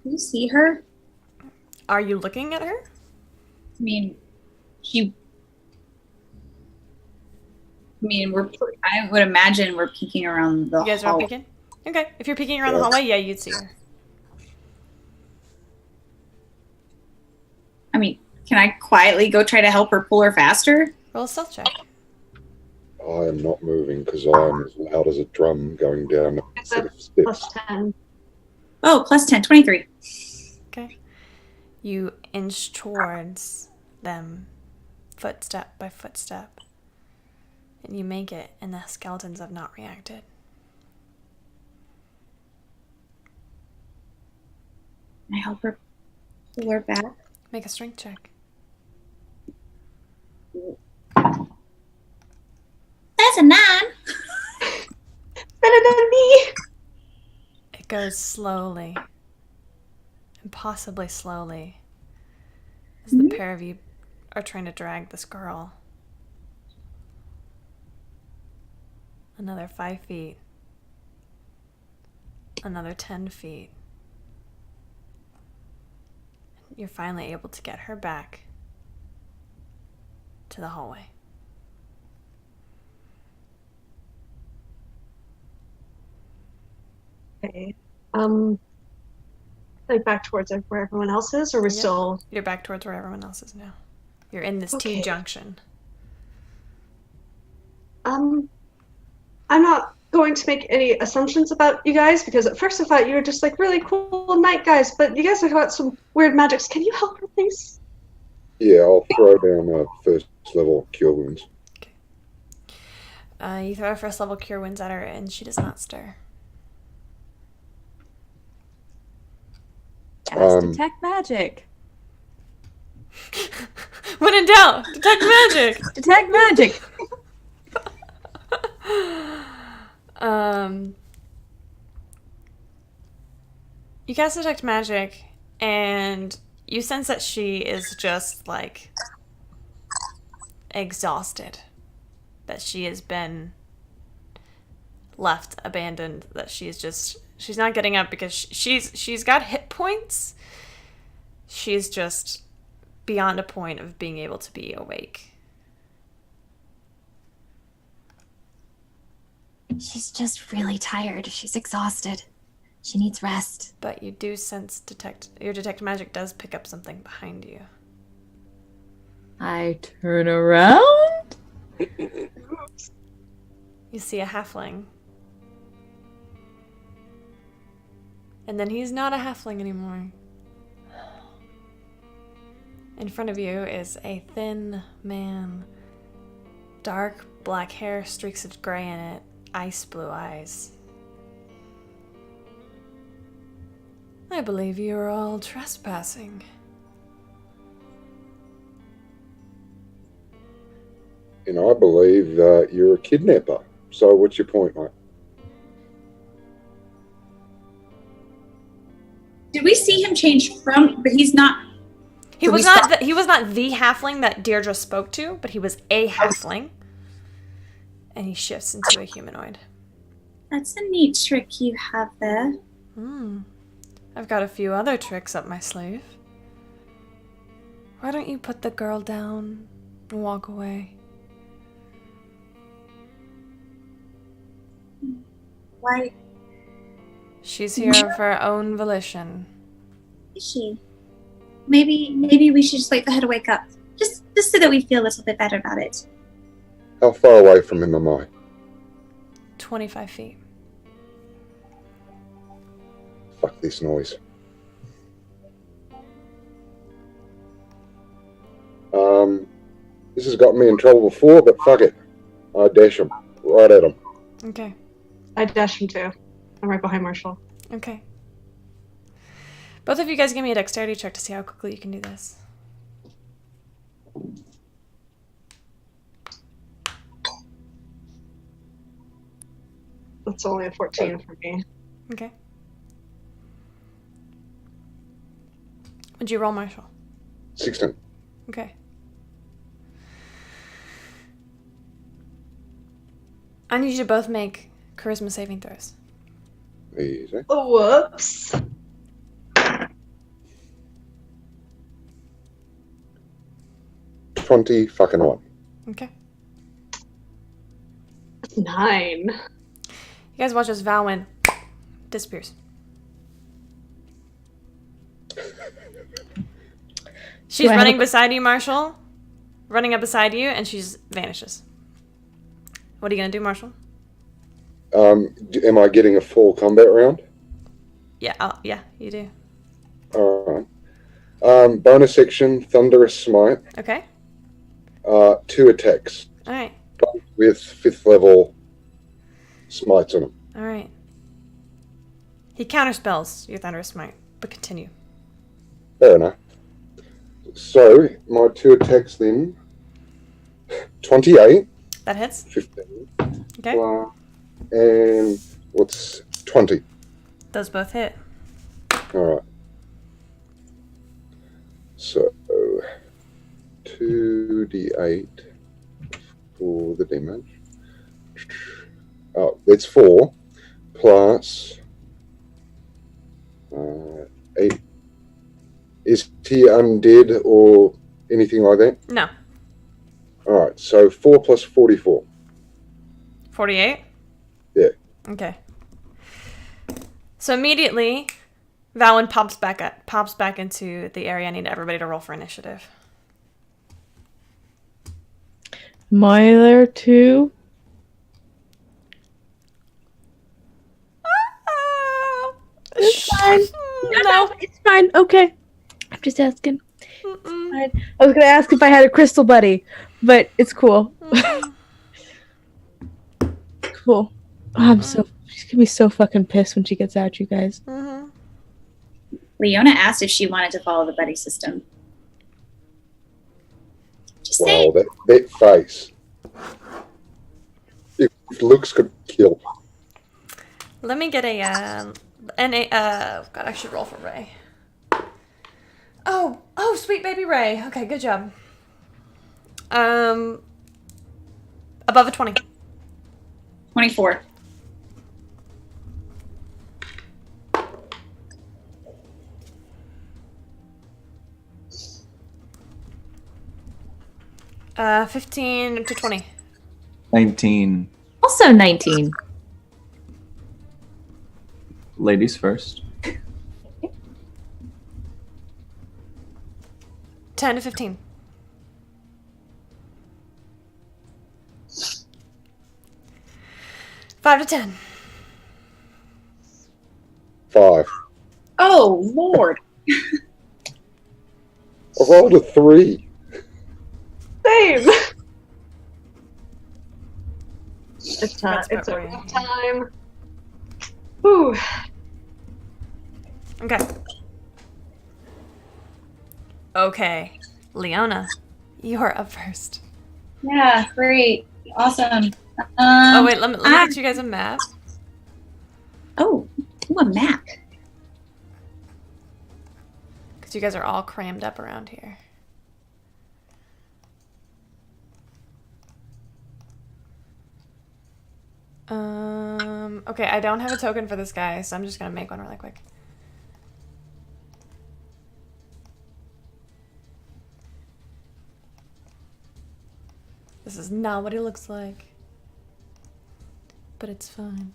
you see her? Are you looking at her? I mean, I would imagine we're peeking around the You guys are all hall. peeking? Okay. If you're peeking around the hallway, yeah, you'd see her. I mean, can I quietly go try to help her pull her faster? Roll a stealth check. I am not moving because I'm as loud as a drum going down a set of steps. Plus 10. Oh, plus 10, 23. Okay. You inch towards them, footstep by footstep. And you make it, and the skeletons have not reacted. Can I help her pull her back? Make a strength check. That's a 9. Better than me! It goes slowly, impossibly slowly, as the pair of you are trying to drag this girl. Another 5 feet. Another 10 feet. You're finally able to get her back to the hallway. Okay. Like back towards where everyone else is, or we're still... You're back towards where everyone else is now. You're in this T-junction. I'm not going to make any assumptions about you guys, because at first I thought you were just like really cool night guys, but you guys have got some weird magics. Can you help her, please? Yeah, I'll throw down a first level cure wounds. You throw a first level cure wounds at her, and she does not stir. Cast detect magic. When in doubt, detect magic. Detect magic. You cast detect magic, and you sense that she is just like exhausted, that she has been left abandoned, that she's not getting up because she's got hit points. She's just beyond a point of being able to be awake. She's just really tired. She's exhausted. She needs rest. But you do sense your detect magic does pick up something behind you. I turn around. You see a halfling. And then he's not a halfling anymore. In front of you is a thin man. Dark black hair, streaks of gray in it, ice blue eyes. I believe you are all trespassing. And I believe that you're a kidnapper. So what's your point, mate? Did we see him change from? But he's not. He was not the halfling that Deirdre spoke to, but he was a halfling. And he shifts into a humanoid. That's a neat trick you have there. I've got a few other tricks up my sleeve. Why don't you put the girl down and walk away? Why? She's here of her own volition. is she? Maybe we should just wait for her to wake up. Just so that we feel a little bit better about it. How far away from him am I? 25 feet. Fuck this noise. This has got me in trouble before, but fuck it. I dash him. Right at him. Okay. I dash him too. I'm right behind Marshall. Okay. Both of you guys give me a dexterity check to see how quickly you can do this. That's only a 14 for me. Okay. What'd you roll, Marshall? 16. Okay. I need you to both make charisma saving throws. Easy. Oh, whoops. $21. Okay. 9. You guys watch as Valwyn disappears. She's running beside you, Marshall. Running up beside you, and she vanishes. What are you gonna do, Marshall? Am I getting a full combat round? Yeah, yeah, you do. Alright. Bonus action, Thunderous Smite. Okay. 2 attacks. Alright. Both with 5th level smites on them. Alright. He counterspells your Thunderous Smite, but continue. Fair enough. So, my 2 attacks then. 28. That hits. 15. Okay. And what's 20? Those both hit. Alright. So, 2d8 for the damage. Oh, that's 4 plus 8. Is he undead or anything like that? No. Alright, so 4 plus 44. 48? Yeah. Okay. So immediately, Valwyn pops back into the area. I need everybody to roll for initiative. Am I there too? It's fine. No, it's fine. Okay. I'm just asking. It's fine. I was gonna ask if I had a crystal buddy, but it's cool. Cool. She's gonna be so fucking pissed when she gets out, you guys. Leona asked if she wanted to follow the buddy system. Just say Wow, that face. If looks could kill. Let me get God, I should roll for Ray. Oh, sweet baby Ray. Okay, good job. Above a 20. 24. Uh, 15 to 20. 19. Also 19. Ladies first. 10 to 15. 5 to 10. 5. Oh, Lord. I rolled a 3. Same. It's time. That's It's about a right. rough time. Whew. Okay. Okay. Leona, you are up first. Yeah, great. Awesome. Oh, wait, let me get you guys a map. Oh, ooh, a map. Because you guys are all crammed up around here. Okay, I don't have a token for this guy, so I'm just gonna make one really quick. This is not what he looks like. But it's fine.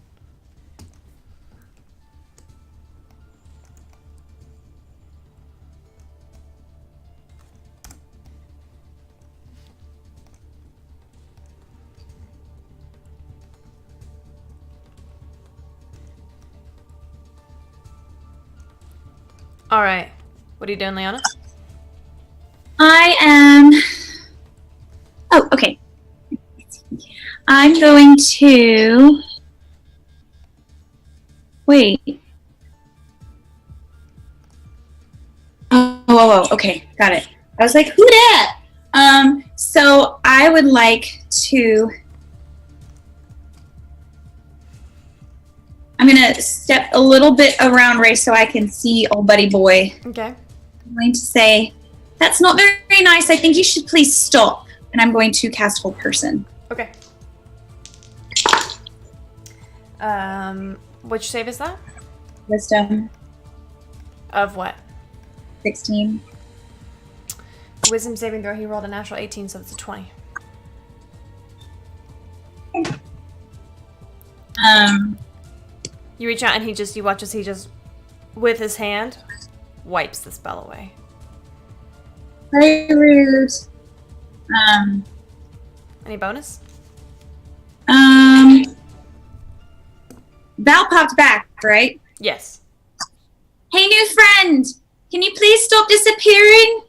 All right. What are you doing, Leona? I am. Oh, okay. I'm going to. Wait. Oh, okay, got it. I was like, who dat? So I would like to. I'm gonna step a little bit around Ray so I can see old buddy boy. Okay. I'm going to say, that's not very nice. I think you should please stop. And I'm going to cast Hold Person. Okay. Which save is that? Wisdom Of what? 16. Wisdom saving throw. He rolled a natural 18, so it's a 20. You reach out and you watch as he just, with his hand, wipes the spell away. Very rude. Any bonus? Val popped back, right? Yes. Hey, new friend. Can you please stop disappearing?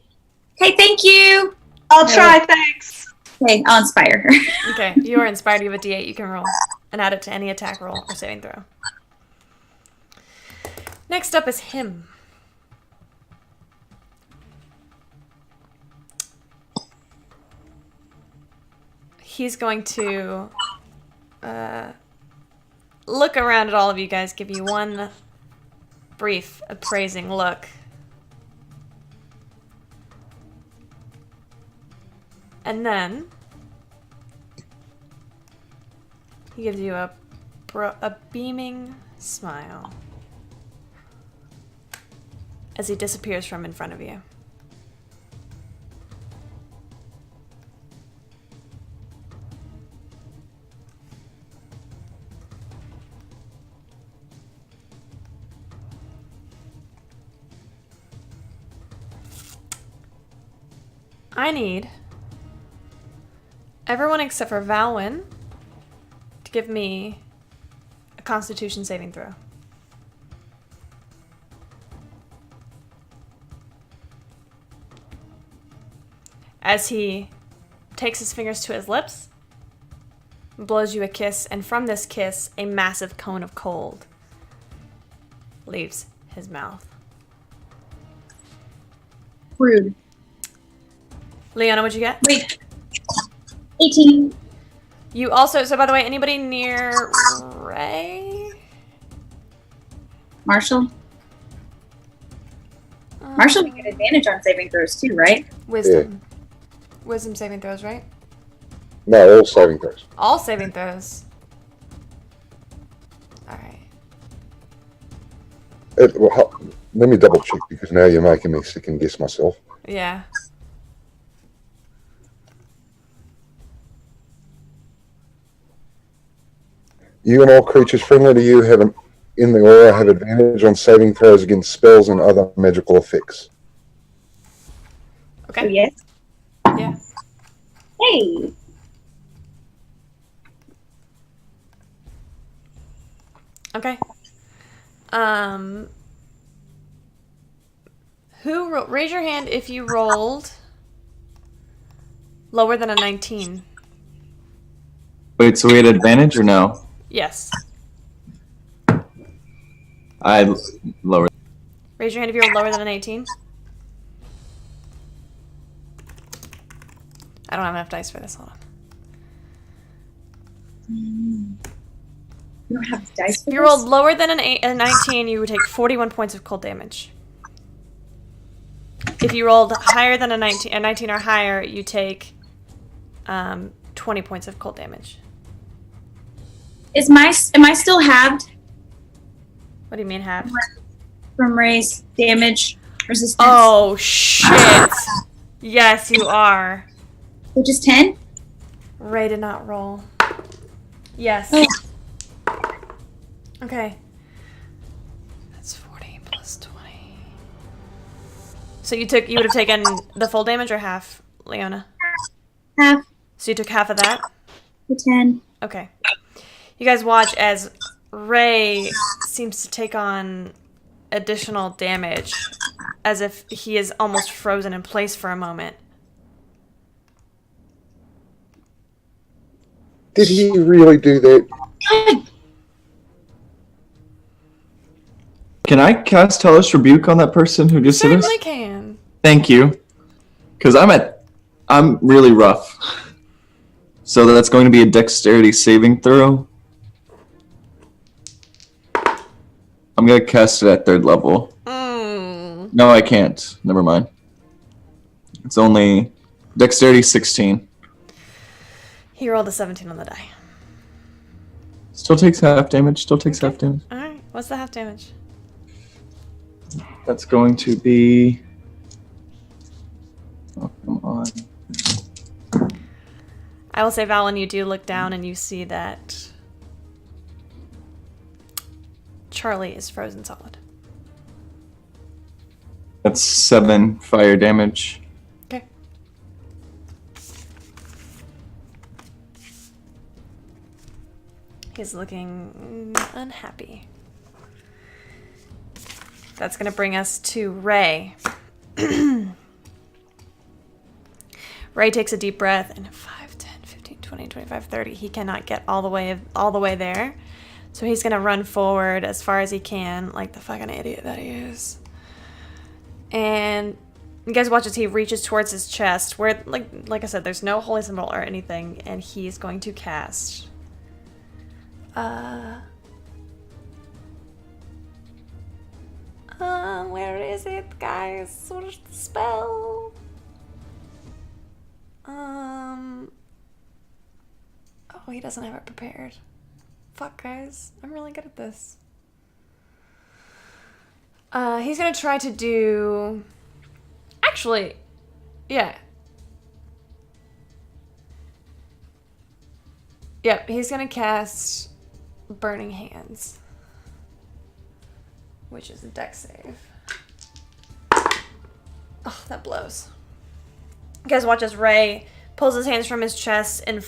Okay, thank you. I'll try, thanks. Okay, I'll inspire her. Okay, you are inspired. You have a d8 you can roll and add it to any attack roll or saving throw. Next up is him. He's going to look around at all of you guys, give you one brief appraising look. And then he gives you a beaming smile as he disappears from in front of you. I need everyone except for Valwyn to give me a Constitution saving throw. As he takes his fingers to his lips, blows you a kiss, and from this kiss, a massive cone of cold leaves his mouth. Rude. Leona, what'd you get? Wait. 18. You also, so by the way, anybody near Ray? Marshall? Marshall can get advantage on saving throws too, right? Wisdom. Wisdom saving throws, right? No, all saving throws. All saving throws. Alright. Let me double check because now you're making me second guess myself. Yeah. You and all creatures friendly to you in the aura have advantage on saving throws against spells and other magical effects. Okay. Oh, yes. Yeah. Hey. Okay. Raise your hand if you rolled lower than a 19. Wait, so we had advantage or no? Yes. I lowered. Raise your hand if you rolled lower than an 18. I don't have enough dice for this. Hold on. You don't have dice for If you rolled lower than a 19, you would take 41 points of cold damage. If you rolled higher than a 19 or higher, you take 20 points of cold damage. Am I still halved? What do you mean half? From Ray's damage resistance. Oh shit! Yes, you are. Which is 10? Ray did not roll. Yes. Okay. That's 40 plus 20. So you would have taken the full damage or half, Leona? Half. So you took half of that? The 10. Okay. You guys watch as Ray seems to take on additional damage as if he is almost frozen in place for a moment. Did he really do that? Can I cast Hellish Rebuke on that person who just hit us? Certainly can. Thank you. Because I'm really rough. So that's going to be a dexterity saving throw. I'm going to cast it at 3rd level. No, I can't. Never mind. It's only dexterity 16. He rolled a 17 on the die. Still takes half damage. Half damage. Alright, what's the half damage? That's going to be... Oh, come on. I will say, Valen, you do look down and you see that Charlie is frozen solid. That's 7 fire damage. Okay. He's looking unhappy. That's going to bring us to Ray. Ray takes a deep breath and 5, 10, 15, 20, 25, 30. He cannot get all the way there. So he's going to run forward as far as he can, like the fucking idiot that he is. And you guys watch as he reaches towards his chest, where, like I said, there's no holy symbol or anything, and he's going to cast... where is it, guys? Where's the spell? Oh, he doesn't have it prepared. Fuck, guys. I'm really good at this. He's gonna try to do... Actually, yeah. Yep, he's gonna cast Burning Hands, which is a dex save. Oh, that blows. You guys watch as Ray pulls his hands from his chest and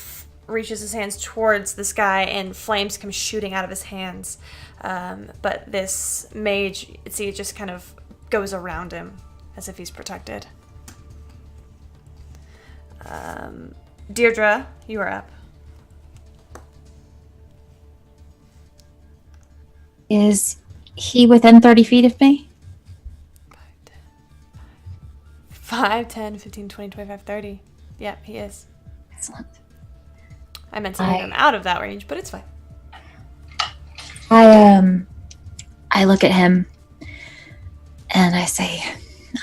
reaches his hands towards this guy, and flames come shooting out of his hands. But this mage, see, it just kind of goes around him as if he's protected. Deirdre, you are up. Is he within 30 feet of me? 5, 10, 15, 20, 25, 30. Yeah, he is. Excellent. I meant to move him out of that range, but it's fine. I look at him and I say,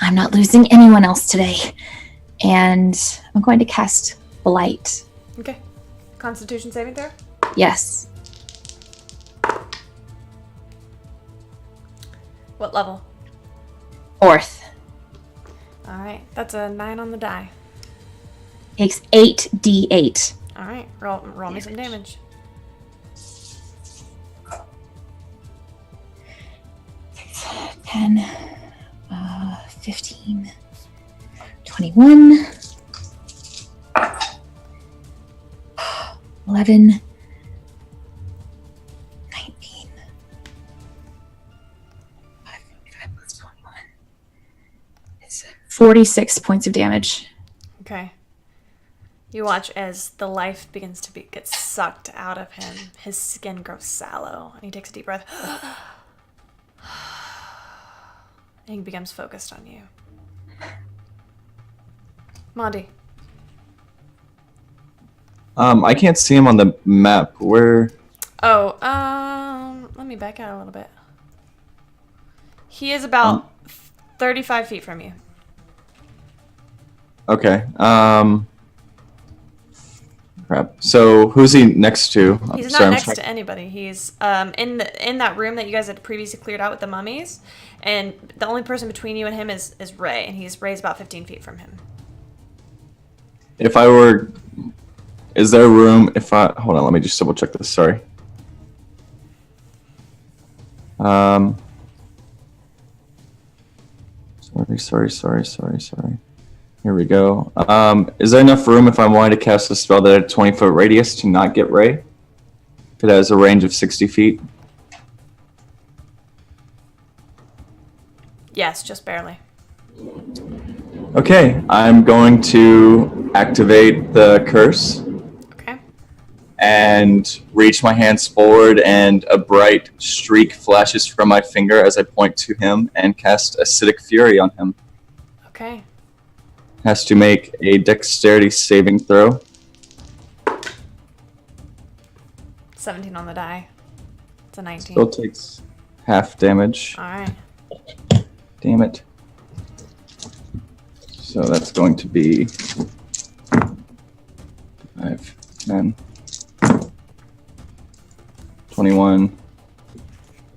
I'm not losing anyone else today. And I'm going to cast Blight. Okay. Constitution saving throw? Yes. What level? 4th. Alright, that's a 9 on the die. Takes 8d8. Alright, roll me some damage. 10, 15, 21, 11, 19, 46 points of damage. Okay. You watch as the life begins to get sucked out of him. His skin grows sallow, and he takes a deep breath. And he becomes focused on you. Monty. I can't see him on the map. Where? Oh, let me back out a little bit. He is about 35 feet from you. Okay. Crap. So who's he next to? He's not next to anybody. He's in that room that you guys had previously cleared out with the mummies, and the only person between you and him is Ray, and Ray's about 15 feet from him. If I were, is there room? Hold on, let me just double check this. Sorry. Sorry. Here we go. Is there enough room if I wanted to cast a spell that had a 20-foot radius to not get Ray? It has a range of 60 feet. Yes, just barely. Okay, I'm going to activate the curse. Okay. And reach my hands forward, and a bright streak flashes from my finger as I point to him and cast Acidic Fury on him. Okay. Has to make a dexterity saving throw. 17 on the die. It's a 19. Still takes half damage. Alright. Damn it. So that's going to be 5, 10, 21,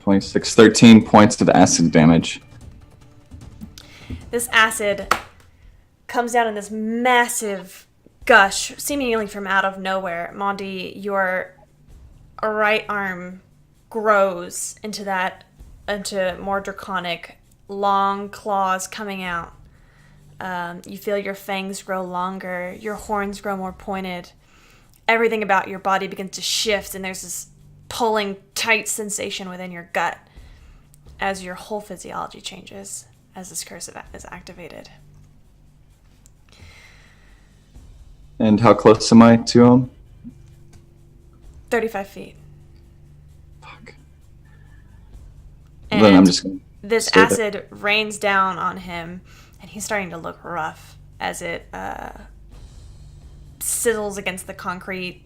26, 13 points of acid damage. This acid comes down in this massive gush, seemingly from out of nowhere. Monty, your right arm grows into more draconic, long claws coming out. You feel your fangs grow longer, your horns grow more pointed. Everything about your body begins to shift, and there's this pulling, tight sensation within your gut as your whole physiology changes as this curse is activated. And how close am I to him? 35 feet. Fuck. And Then I'm just going to this stay there. acid rains down on him, and he's starting to look rough as it sizzles against the concrete,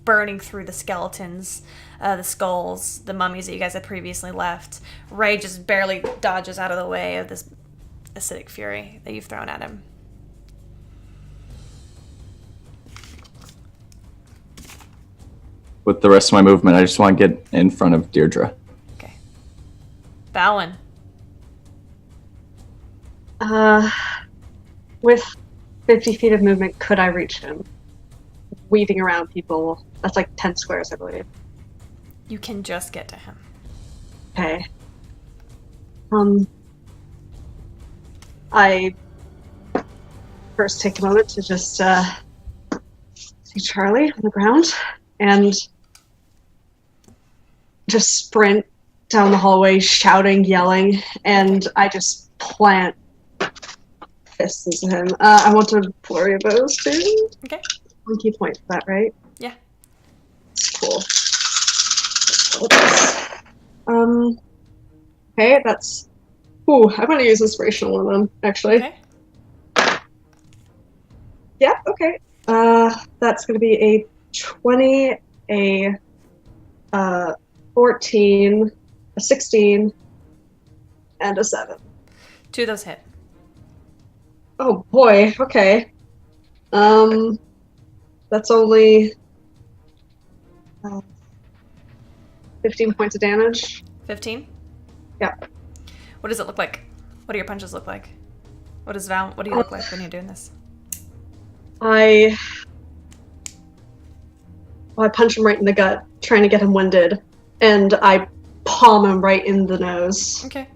burning through the skeletons, the skulls, the mummies that you guys had previously left. Ray just barely dodges out of the way of this acidic fury that you've thrown at him. With the rest of my movement, I just want to get in front of Deirdre. Bowen. With 50 feet of movement, could I reach him? Weaving around people. That's like 10 squares, I believe. You can just get to him. Okay. I first take a moment to just see Charlie on the ground and just sprint down the hallway, shouting, yelling, and I just plant fists into him. I want to flurry of those too. Okay. 1 key point for that, right? Yeah. Cool. Okay, that's. Ooh, I'm gonna use inspirational on them, actually. Okay. Yeah, okay. That's gonna be a 20, a 14, a 16, and a 7. 2 of those hit. Oh boy, okay. That's only 15 points of damage. 15? Yeah. What does it look like? What do your punches look like? What do you look like when you're doing this? I punch him right in the gut, trying to get him winded, and I palm him right in the nose. Okay.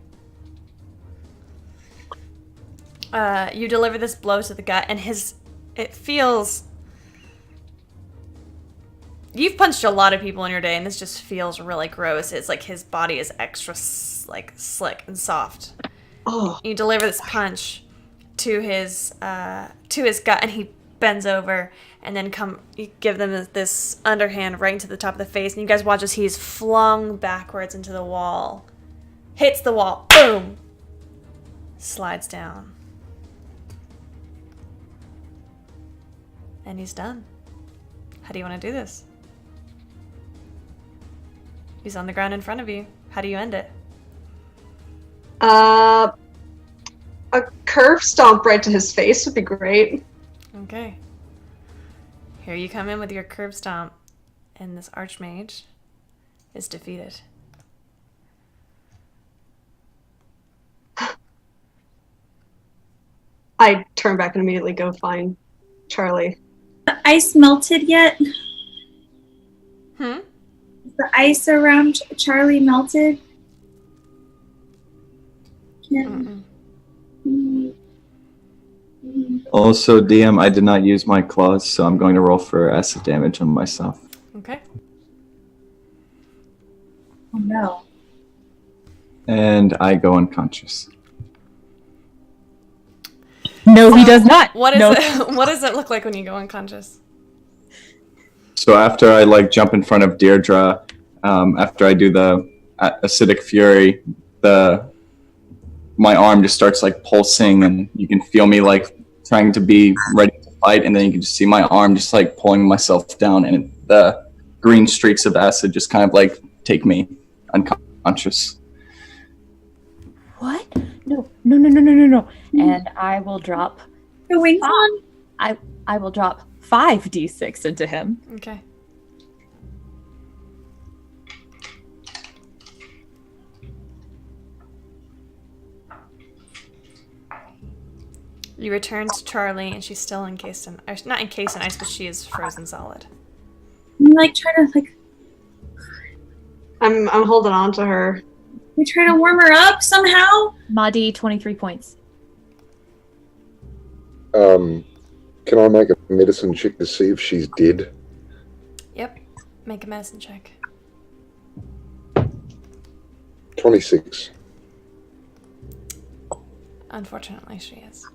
You deliver this blow to the gut, and it feels. You've punched a lot of people in your day, and this just feels really gross. It's like his body is extra slick and soft. Oh. You deliver this punch to his gut, and he bends over, and then you give them this underhand right into the top of the face, and you guys watch as he's flung backwards into the wall, hits the wall, boom, slides down, and he's done. How do you want to do this? He's on the ground in front of you. How do you end it? A curve stomp right to his face would be great. Okay. Here you come in with your curb stomp, and this archmage is defeated. I turn back and immediately go find Charlie. The ice melted yet? Hmm? The ice around Charlie melted? Can... Also, DM, I did not use my claws, so I'm going to roll for acid damage on myself. Okay. Oh no. And I go unconscious. No, he does not. What is No. it? What does it look like when you go unconscious? So after I like jump in front of Deirdre, after I do the acidic fury, my arm just starts like pulsing, and you can feel me like trying to be ready to fight, and then you can just see my arm just like pulling myself down, and the green streaks of acid just kind of like take me unconscious. What? No. And I will drop. Going on. I will drop 5d6 into him. Okay. You return to Charlie, and she's still encased in, or not encased in ice, but she is frozen solid. I'm like trying to like. I'm holding on to her. We trying to warm her up somehow. Madi, 23 points. Can I make a medicine check to see if she's dead? Yep. Make a medicine check. 26. Unfortunately, she is.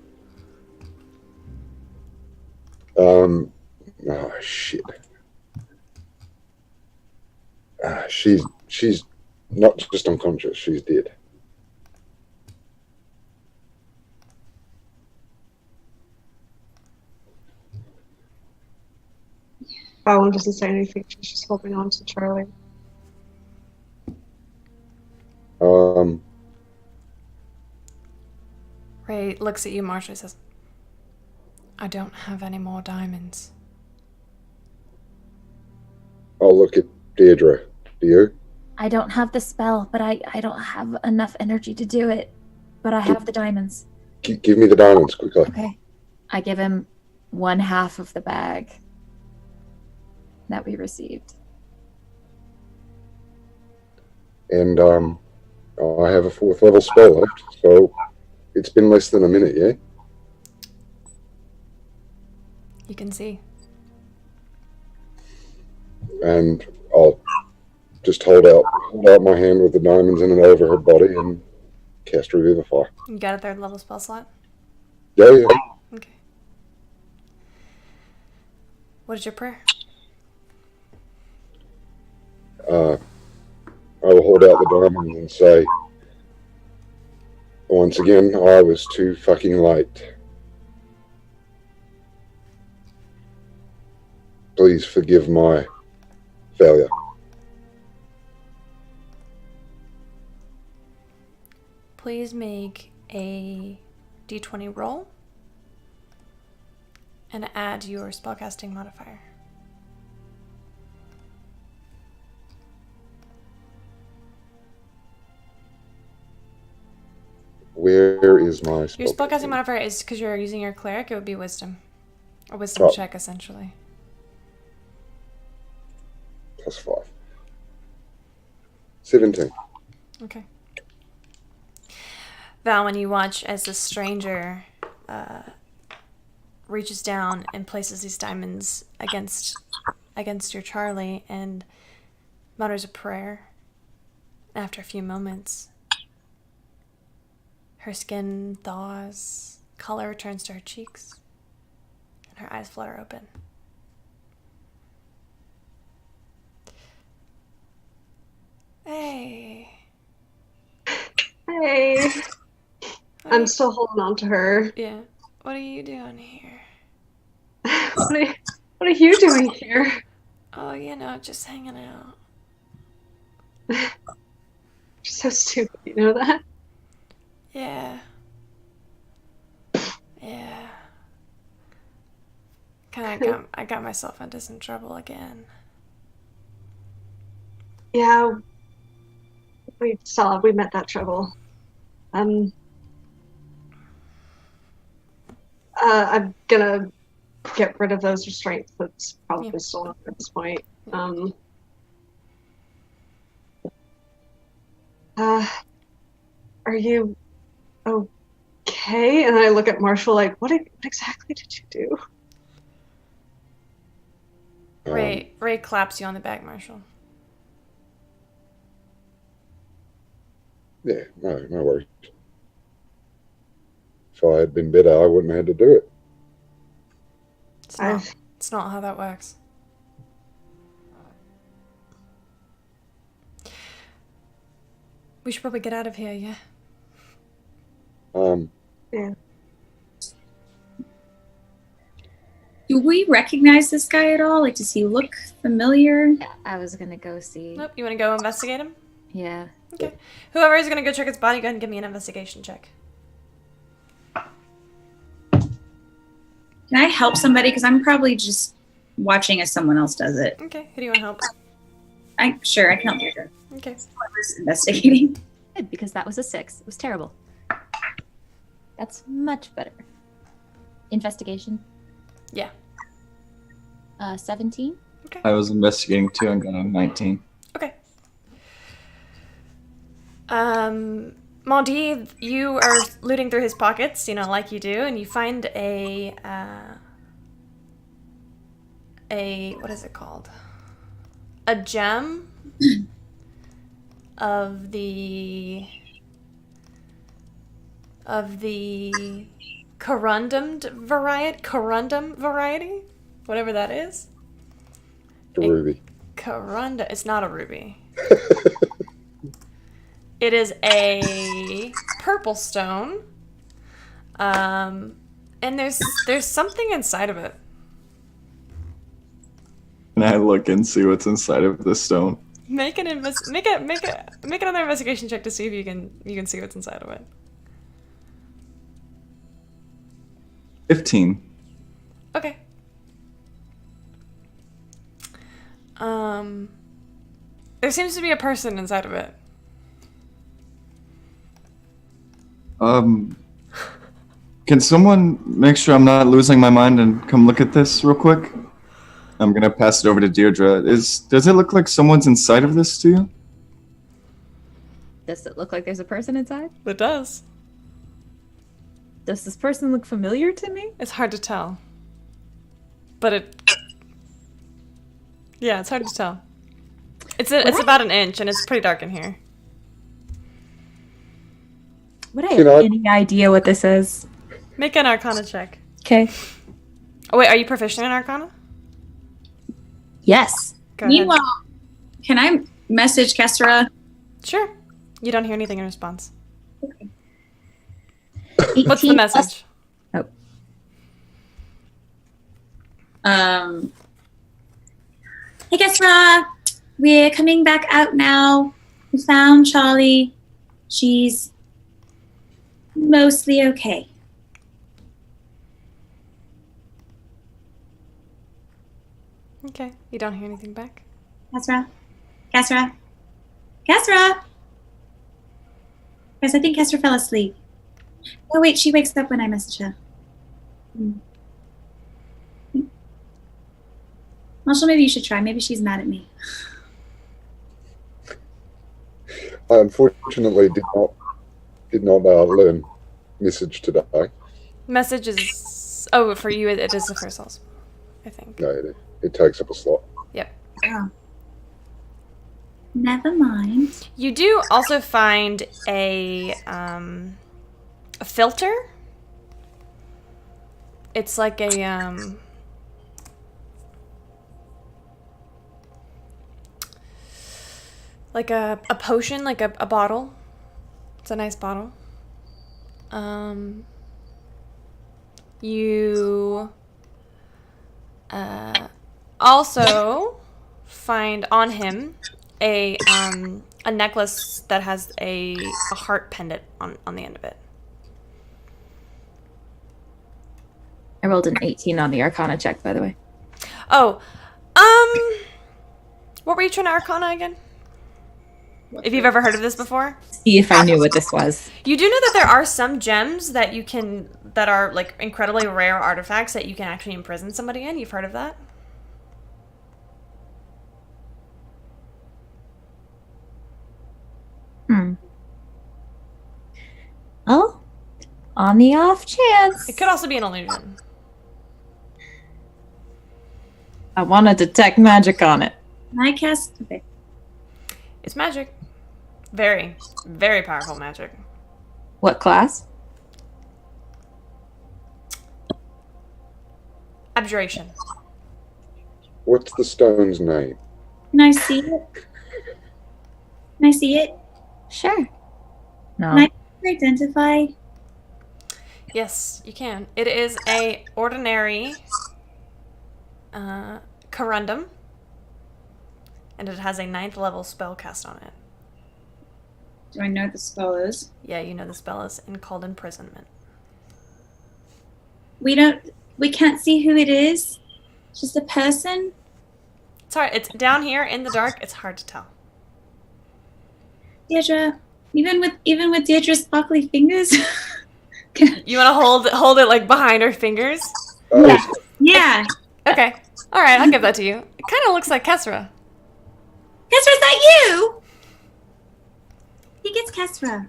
Oh shit. She's not just unconscious, she's dead. Fallon doesn't say anything. She's just holding on to Charlie. Ray looks at you, Marshall, and says, I don't have any more diamonds. I'll look at Deirdre. Do you? I don't have the spell, but I don't have enough energy to do it. But I have the diamonds. Give me the diamonds quickly. Okay. I give him 1/2 of the bag that we received. And I have a 4th level spell left, so it's been less than a minute, yeah? You can see. And I'll just hold out my hand with the diamonds in and over her body and cast Revivify. You got a 3rd level spell slot? Yeah. Okay. What is your prayer? I will hold out the diamonds and say, once again, I was too fucking late. Please forgive my failure. Please make a d20 roll and add your spellcasting modifier. Where is my spell? Your spellcasting modifier is because you're using your cleric, it would be wisdom. A wisdom check, essentially. +5. 17. Okay. Val, when you watch as the stranger reaches down and places these diamonds against your Charlie and mutters a prayer, after a few moments, her skin thaws, color returns to her cheeks, and her eyes flutter open. Hey. Hey. I'm still holding on to her. Yeah. What are you doing here? What are you doing here? Oh, just hanging out. You're so stupid, you know that? Yeah. I got myself into some trouble again. Yeah. We met that trouble. I'm gonna get rid of those restraints that's probably still up at this point. Are you okay? And I look at Marshall like, what exactly did you do? Ray claps you on the back, Marshall. Yeah, no worries. If I had been better, I wouldn't have had to do it. It's not how that works. We should probably get out of here, yeah? Yeah. Do we recognize this guy at all? Like, does he look familiar? Yeah, I was gonna go see. Nope, you want to go investigate him? Yeah. Okay. Whoever is going to go check his body, go ahead and give me an investigation check. Can I help somebody? Because I'm probably just watching as someone else does it. Okay, who do you want to help? Sure, I can help Deirdre. Okay. Whoever's investigating. Good, because that was a 6. It was terrible. That's much better. Investigation. Yeah. 17. I was investigating too and got a 19. Okay. Mondi, you are looting through his pockets, like you do, and you find a what is it called? A gem of the corundum variety, whatever that is. A ruby. Corunda. It's not a ruby. It is a purple stone. And there's something inside of it. Can I look and see what's inside of the stone? Make another investigation check to see if you can see what's inside of it. 15. Okay. There seems to be a person inside of it. Can someone make sure I'm not losing my mind and come look at this real quick? I'm gonna pass it over to Deirdre. Does it look like someone's inside of this to you? Does it look like there's a person inside? It does. Does this person look familiar to me? It's hard to tell. But yeah, it's hard to tell. It's about an inch, and it's pretty dark in here. Would I have any idea what this is? Make an Arcana check. Okay. Oh wait, are you proficient in Arcana? Yes. Go ahead. Meanwhile, can I message Kessera? Sure. You don't hear anything in response. Okay. What's the message? Hey Kessera, we're coming back out now. We found Charlie. She's mostly okay. Okay. You don't hear anything back? Kessera? Guys, I think Kessera fell asleep. Oh wait, she wakes up when I message her. Marshall, maybe you should try. Maybe she's mad at me. I unfortunately did not learn message today. Message is for you. It is the first source, I think. No, it takes up a slot. Yep. Oh. Never mind. You do also find a filter. It's like a potion, like a bottle. It's a nice bottle. You also find on him a necklace that has a heart pendant on the end of it. I rolled an 18 on the Arcana check, by the way. Oh, what were you trying to Arcana again? If you've ever heard of this before? See if I knew what this was. You do know that there are some gems that that are like incredibly rare artifacts that you can actually imprison somebody in. You've heard of that? Oh, on the off chance. It could also be an illusion. I want to detect magic on it. I cast. Okay. It's magic. Very, very powerful magic. What class? abjuration. What's the stone's name? Can I see it? Can I see it? Sure. No. Can I identify? Yes, you can. It is a ordinary corundum, and it has a 9th level spell cast on it. Do I know what the spell is? Yeah, you know the spell is called imprisonment. We can't see who it is. Just a person. Sorry, it's down here in the dark. It's hard to tell. Deirdre, even with Deirdre's sparkly fingers. You want to hold it like behind her fingers? Yeah. Okay. All right, I'll give that to you. It kind of looks like Kesra. Kesra, is that you? He gets Kesra.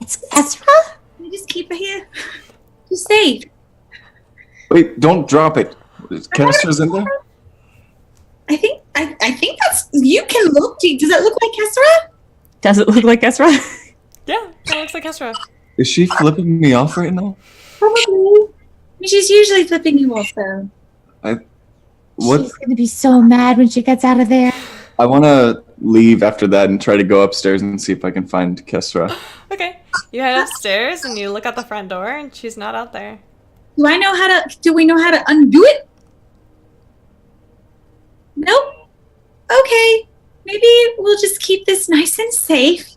It's Kesra? Can you just keep her here? She's safe. Wait, don't drop it. Kestra's in there? I think that's you can look. Does that look like Kesra? Does it look like Ezra? Yeah, it looks like Kesra. Is she flipping me off right now? Probably. I mean, she's usually flipping you off though. What? She's gonna be so mad when she gets out of there. I want to leave after that and try to go upstairs and see if I can find Kesra. Okay. You head upstairs and you look out the front door, and she's not out there. Do we know how to undo it? Nope. Okay. Maybe we'll just keep this nice and safe.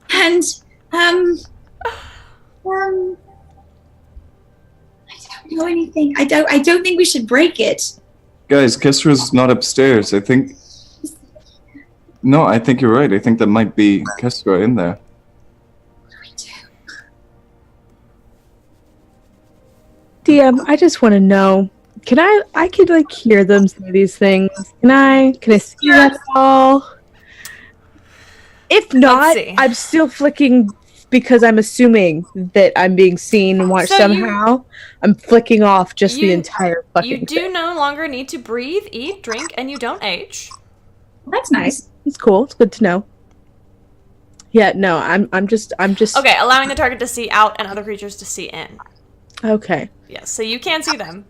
And I don't know anything. I don't think we should break it. Guys, Kesra's not upstairs. I think... No, I think you're right. I think that might be Kesra in there. DM, I just want to know. Can I could like hear them say these things. Can I see them at all? If not, I'm still flicking because I'm assuming that I'm being seen and watched somehow. I'm flicking off just the entire fucking You do no longer need to breathe, eat, drink, and you don't age. That's nice. It's cool. It's good to know. Yeah, no, I'm just Okay, allowing the target to see out and other creatures to see in. Okay. Yes, so you can see them.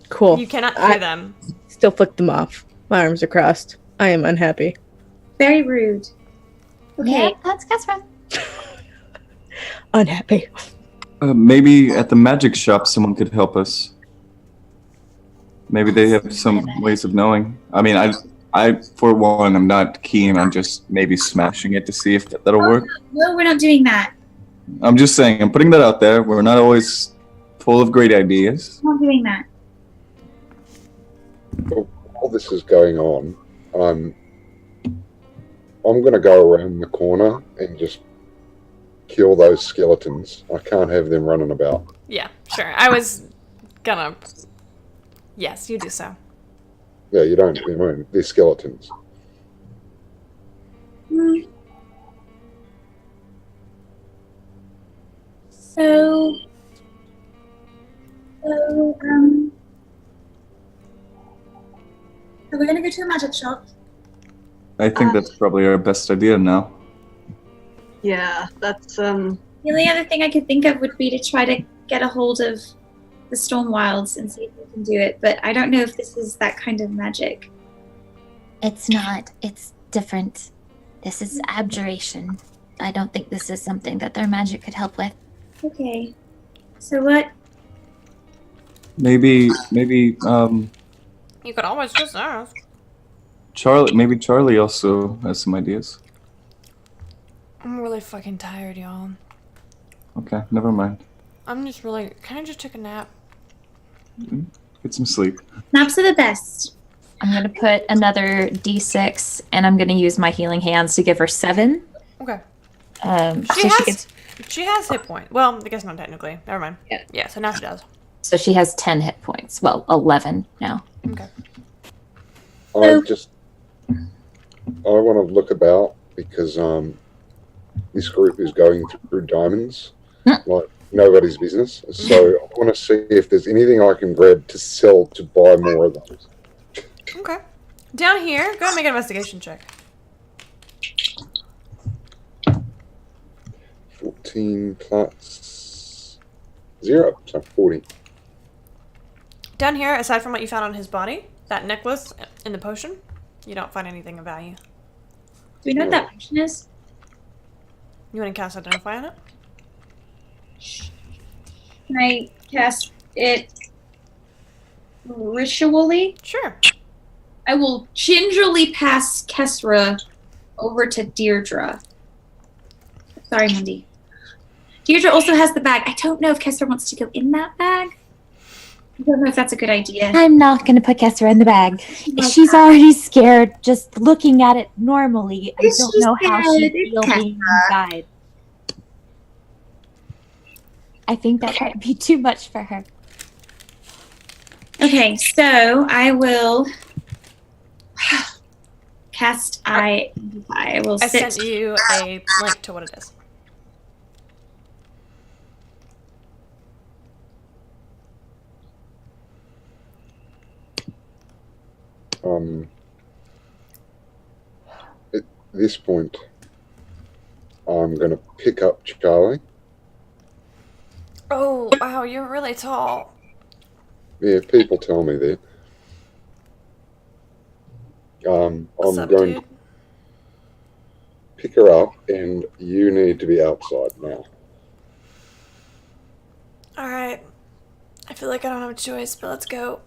Cool. You cannot hear them. Still flick them off. My arms are crossed. I am unhappy. Very rude. Okay. Yeah, that's Kesra. Unhappy. Maybe at the magic shop someone could help us. Maybe they have some ways of knowing. I mean, I for one, I'm not keen on just maybe smashing it to see if that'll work. No, we're not doing that. I'm just saying, I'm putting that out there. We're not always full of great ideas. We're not doing that. While this is going on, I'm going to go around the corner and just kill those skeletons. I can't have them running about. Yeah, sure. I was gonna... Yes, you do so. Yeah, you don't. I mean, they're skeletons. So, we're gonna go to a magic shop. I think that's probably our best idea now. Yeah, that's The only other thing I could think of would be to try to get a hold of the Storm Wilds and see if we can do it, but I don't know if this is that kind of magic. It's not. It's different. This is abjuration. I don't think this is something that their magic could help with. Okay. So what? Maybe, You could always just ask. Charlie also has some ideas. I'm really fucking tired, y'all. Okay, never mind. I'm just really... Can I just take a nap? Get some sleep. Naps are the best. I'm going to put another d6, and I'm going to use my healing hands to give her 7. Okay. She has hit point. Well, I guess not technically. Never mind. Yeah, so now she does. So she has 10 hit points. Well, 11 now. Okay. I want to look about because this group is going through diamonds like nobody's business. So I want to see if there's anything I can grab to sell to buy more of those. Okay. Down here, go ahead and make an investigation check. 14 plus 0, so 40. Down here, aside from what you found on his body, that necklace and the potion, you don't find anything of value. Do we know what that potion is? You want to cast Identify on it? Can I cast it ritually? Sure. I will gingerly pass Kesra over to Deirdre. Sorry, Mindy. Deirdre also has the bag. I don't know if Kesra wants to go in that bag. I don't know if that's a good idea. I'm not going to put Kesra in the bag. Oh, She's already scared just looking at it normally. I Is don't she know how she scared? It's feels being inside. I think that might be too much for her. Okay, so I will cast I will I sit. sent you a link to what it is. At this point, I'm going to pick up Charlie. Oh, wow, you're really tall. Yeah, people tell me that. I'm What's up, going dude? to pick her up, and you need to be outside now. Alright. I feel like I don't have a choice, but let's go.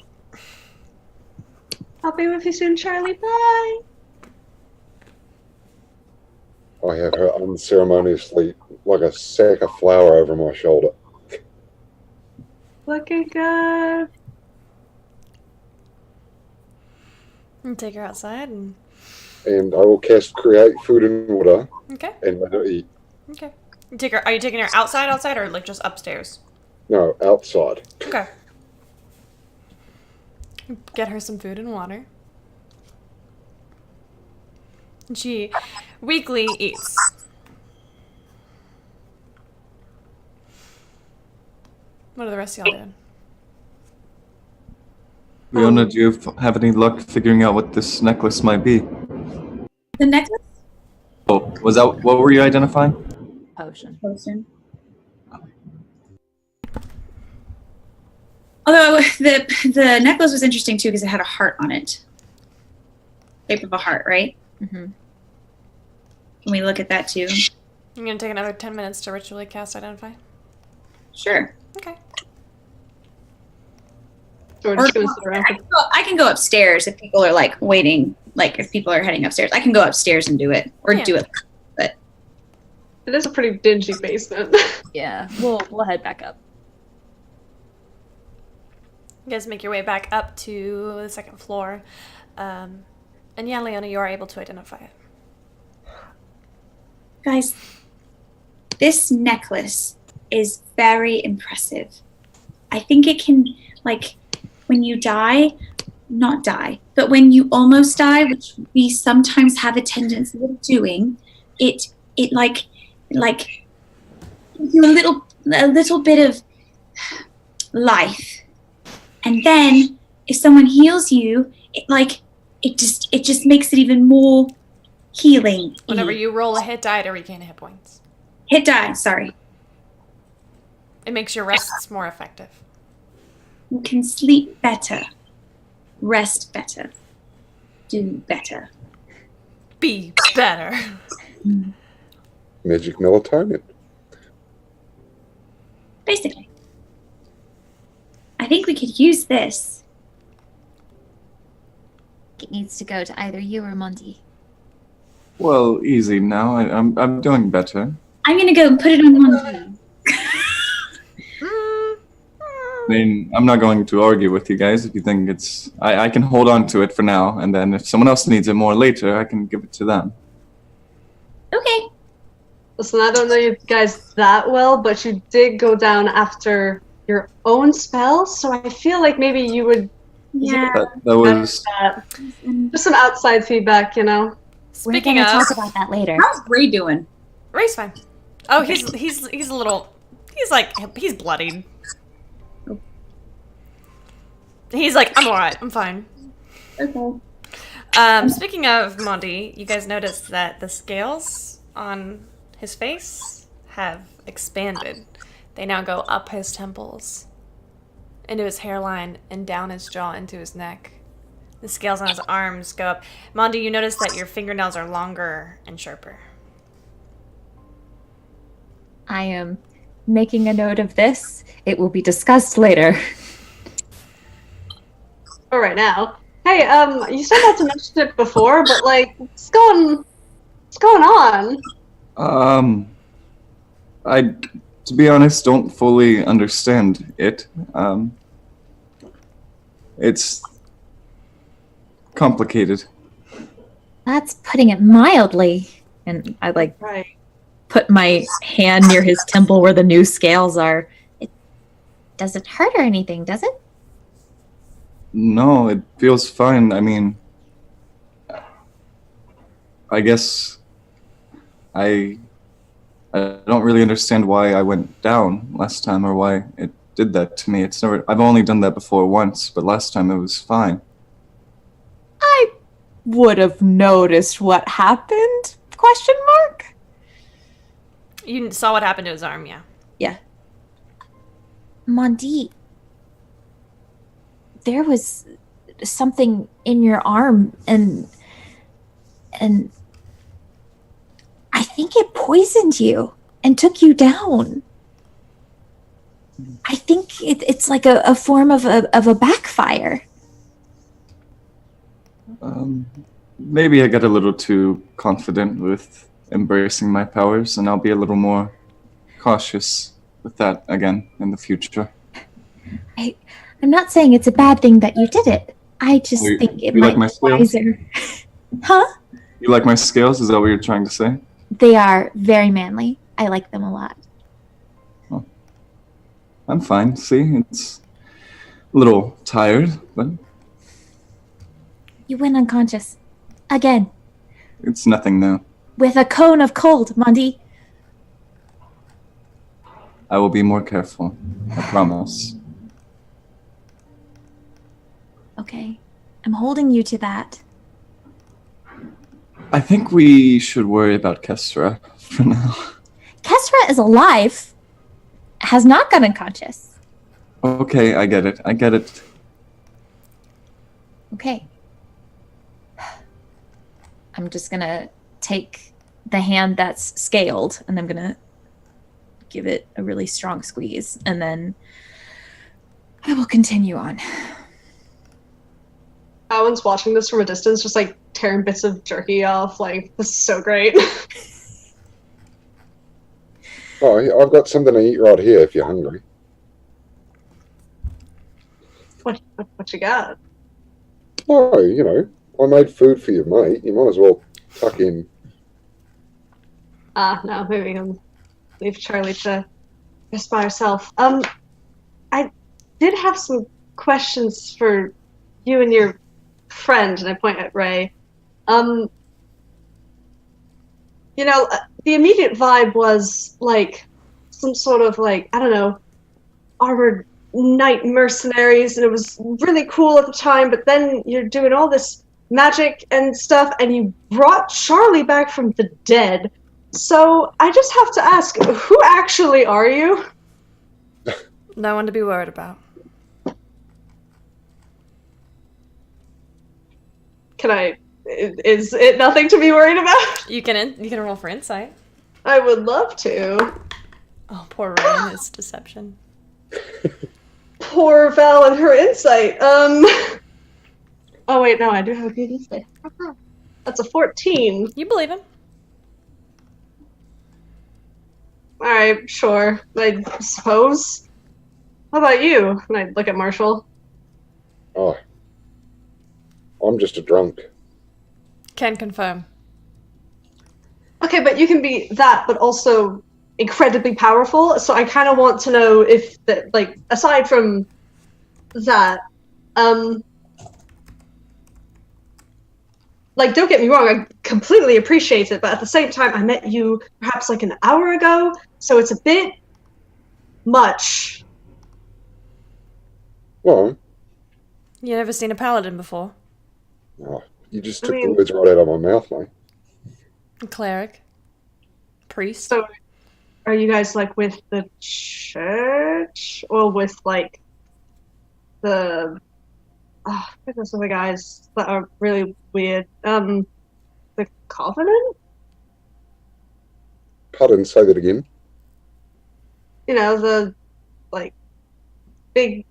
I'll be with you soon, Charlie. Bye. I have her unceremoniously, like a sack of flour over my shoulder. Looking good. And take her outside and... And I will cast Create Food and Water Okay. and let her eat. Okay. You take her, are you taking her outside, or like just upstairs? No, outside. Okay. Get her some food and water. And she weakly eats. What are the rest of y'all doing? Leona, do you have any luck figuring out what this necklace might be? The necklace Oh, was that what were you identifying? Potion. Although the necklace was interesting too because it had a heart on it, shape of a heart, right? Mm-hmm. Can we look at that too? You're gonna take another 10 minutes to ritually cast Identify? Sure. Okay. So we're Or just going to sit around. I can go upstairs if people are like waiting. Like if people are heading upstairs, I can go upstairs and do it, or Yeah. do it. But It is a pretty dingy basement. Yeah, we'll head back up. You guys make your way back up to the second floor. And yeah, Leona, you are able to identify it. guys, this necklace is very impressive. I think it can, like, when you die, not die, but when you almost die, which we sometimes have a tendency of doing, it like gives you a little bit of life. And then if someone heals you, it just makes it even more healing. Whenever you roll a hit die to regain hit points. Hit die, sorry. It makes your rests more effective. You can sleep better, rest better, do better. Be better. Magic melatonin. Basically. I think we could use this. It needs to go to either you or Monty. Well, easy now. I'm doing better. I'm gonna go and put it on one. I mean, I'm not going to argue with you guys if you think it's... I can hold on to it for now, and then if someone else needs it more later, I can give it to them. Okay. Listen, I don't know you guys that well, but you did go down after your own spell, so I feel like maybe you would... Yeah. That was... Just some outside feedback, you know? Speaking We're gonna of... talk about that later. How's Ray doing? Ray's fine. Oh, he's a little... He's bloodied. He's like, I'm alright, I'm fine. Okay. Speaking of Monty, you guys noticed that the scales on his face have expanded. They now go up his temples. into his hairline and down his jaw into his neck. The scales on his arms go up. Mondi, you notice that your fingernails are longer and sharper. I am making a note of this. It will be discussed later. All right now. Hey, you said not to mention it before, but like, what's going on? I, to be honest, don't fully understand it. It's complicated. That's putting it mildly. And I like Right. put my hand near his temple where the new scales are. It doesn't hurt or anything, does it? No, it feels fine. I mean, I guess I don't really understand why I went down last time or why it did that to me. I've only done that before once, but last time it was fine. I would have noticed what happened? Question mark? You saw what happened to his arm, yeah. Yeah. Mondi, there was something in your arm and I think it poisoned you and took you down. I think it's like a form of a backfire. Maybe I got a little too confident with embracing my powers, and I'll be a little more cautious with that again in the future. I'm not saying it's a bad thing that you did it. I just think it you might like my be scales? wiser. Huh? You like my scales? Is that what you're trying to say? They are very manly. I like them a lot. I'm fine. See, it's a little tired, but You went unconscious. Again. it's nothing new. With a cone of cold, Mondi. I will be more careful. I promise. Okay. I'm holding you to that. I think we should worry about Kestra for now. Kestra is alive. Has not gone unconscious. Okay, I get it. I get it. Okay. I'm just gonna take the hand that's scaled and I'm gonna give it a really strong squeeze and then I will continue on. Owen's watching this from a distance, just like tearing bits of jerky off. Like, this is so great. Oh, I've got something to eat right here if you're hungry. What you got? Oh, you know, I made food for you, mate. You might as well tuck in. No, maybe we can leave Charlie to rest by herself. I did have some questions for you and your friend, and I point at Ray. You know, the immediate vibe was like some sort of like, I don't know, armored knight mercenaries, and it was really cool at the time, but then you're doing all this magic and stuff, and you brought Charlie back from the dead. So I just have to ask, who actually are you? No one to be worried about. Is it nothing to be worried about? You can roll for insight. I would love to. Oh, poor Ray and his deception. Poor Val and her insight. Oh wait, no, I do have a good insight. That's a 14. You believe him. Alright, sure. I suppose. How about you? And I look at Marshall. Oh, I'm just a drunk. Can confirm. Okay, but you can be that, but also incredibly powerful. So I kind of want to know if that, like, aside from that, like, don't get me wrong, I completely appreciate it, but at the same time, I met you perhaps like an hour ago, so it's a bit much. Well, You never seen a paladin before? oh, you just took the words right out of my mouth, mate. A cleric? Priest? So, are you guys like with the church, or with like the goodness of the guys that are really weird. The Covenant? Pardon, say that again. You know, the like big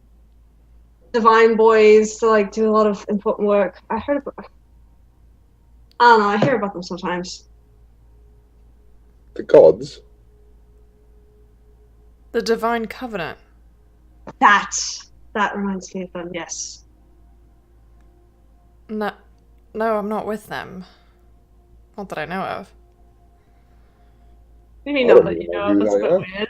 divine boys that like do a lot of important work. I don't know, I hear about them sometimes. The gods? The Divine Covenant. That reminds me of them, yes. No, I'm not with them. Not that I know of. You mean not that you know of? That's a bit weird.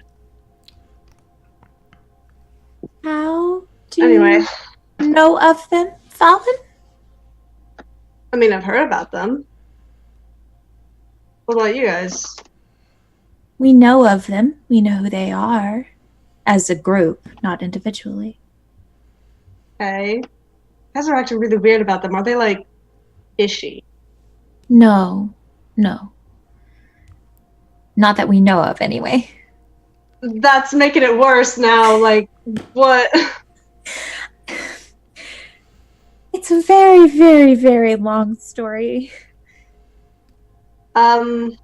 How do Anyway. you know of them, Falcon? I mean, I've heard about them. What about you guys? We know of them. We know who they are. As a group, not individually. Okay. You guys are acting really weird about them. Are they, like, fishy? No. Not that we know of, anyway. That's making it worse now. Like, what? It's a very, very, very long story. Alright.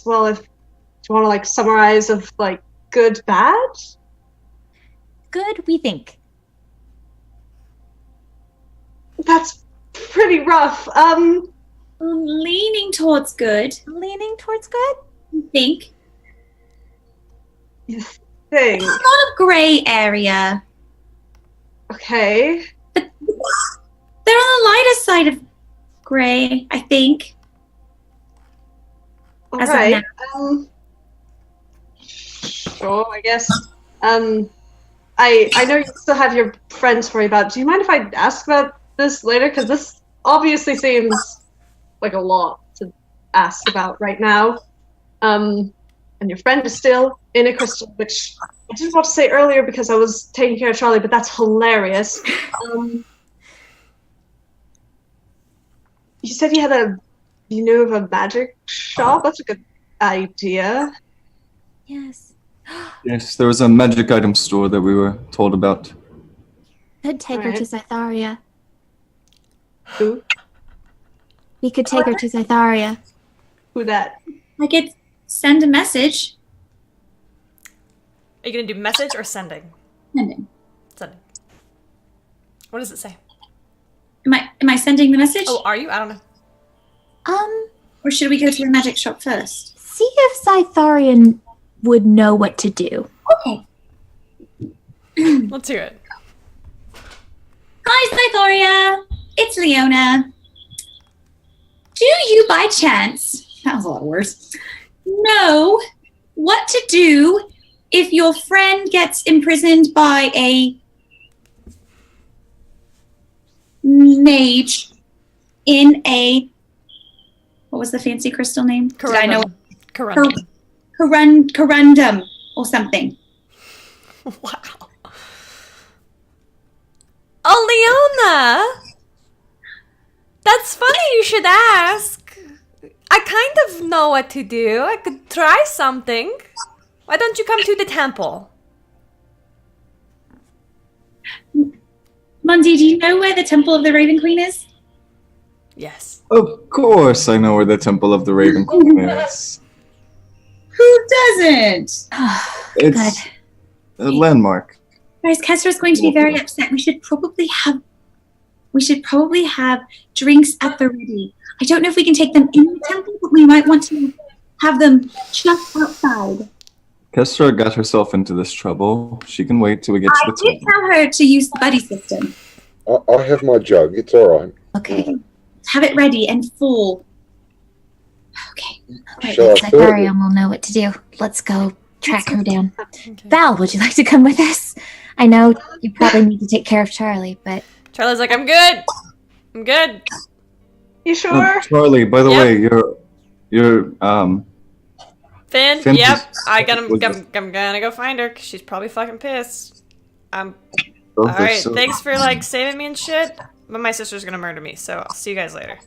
Well, if you want to, like, summarize of, like, good, bad? Good, we think. That's pretty rough. Leaning towards good. Leaning towards good? I think. You think? A lot of grey area. Okay. But they're on the lighter side of grey, I think. As of Alright. now. Sure, I guess. I know you still have your friends to worry about. Do you mind if I ask about this later? Because this obviously seems like a lot to ask about right now. And your friend is still in a crystal, which I didn't want to say earlier because I was taking care of Charlie, but that's hilarious. You said you knew of a magic shop? That's a good idea. Yes. Yes, there was a magic item store that we were told about. Could take her to Cytharia. Who? We could take her to Cytharia. Who that? I could send a message. Are you gonna do message or sending? Sending. Sending. What does it say? Am I sending the message? Oh, are you? I don't know. Or should we go to the magic shop first? See if Cytharian would know what to do. Okay. Let's hear it. Hi, Cytharia. It's Leona. Do you, by chance, that was a lot worse, know what to do if your friend gets imprisoned by a mage in a, what was the fancy crystal name? Did I know? Corundum or something. Wow. Oh, Leona! That's funny you should ask. I kind of know what to do. I could try something. Why don't you come to the temple? Mundi, do you know where the Temple of the Raven Queen is? Yes. Of course I know where the Temple of the Raven Queen is. Who doesn't? It's a landmark. Guys, Kesra's going to be very upset. We should probably have drinks at the ready. I don't know if we can take them in the temple, but we might want to have them just outside. Kestra got herself into this trouble. She can wait till we get to the I did temple. tell her to use the buddy system. I have my jug. It's all right. Okay. Have it ready and full. Okay. Shall I fill it? Cytharian will know what to do. Let's go track her down. Val, would you like to come with us? I know you probably need to take care of Charlie, but... Charlie's like, I'm good. I'm good. You sure? Charlie, by the Yep. way, you're Finn, Finn yep. is- I'm gonna go find her because she's probably fucking pissed. both are Alright, so- thanks for like saving me and shit. But my sister's gonna murder me, so I'll see you guys later.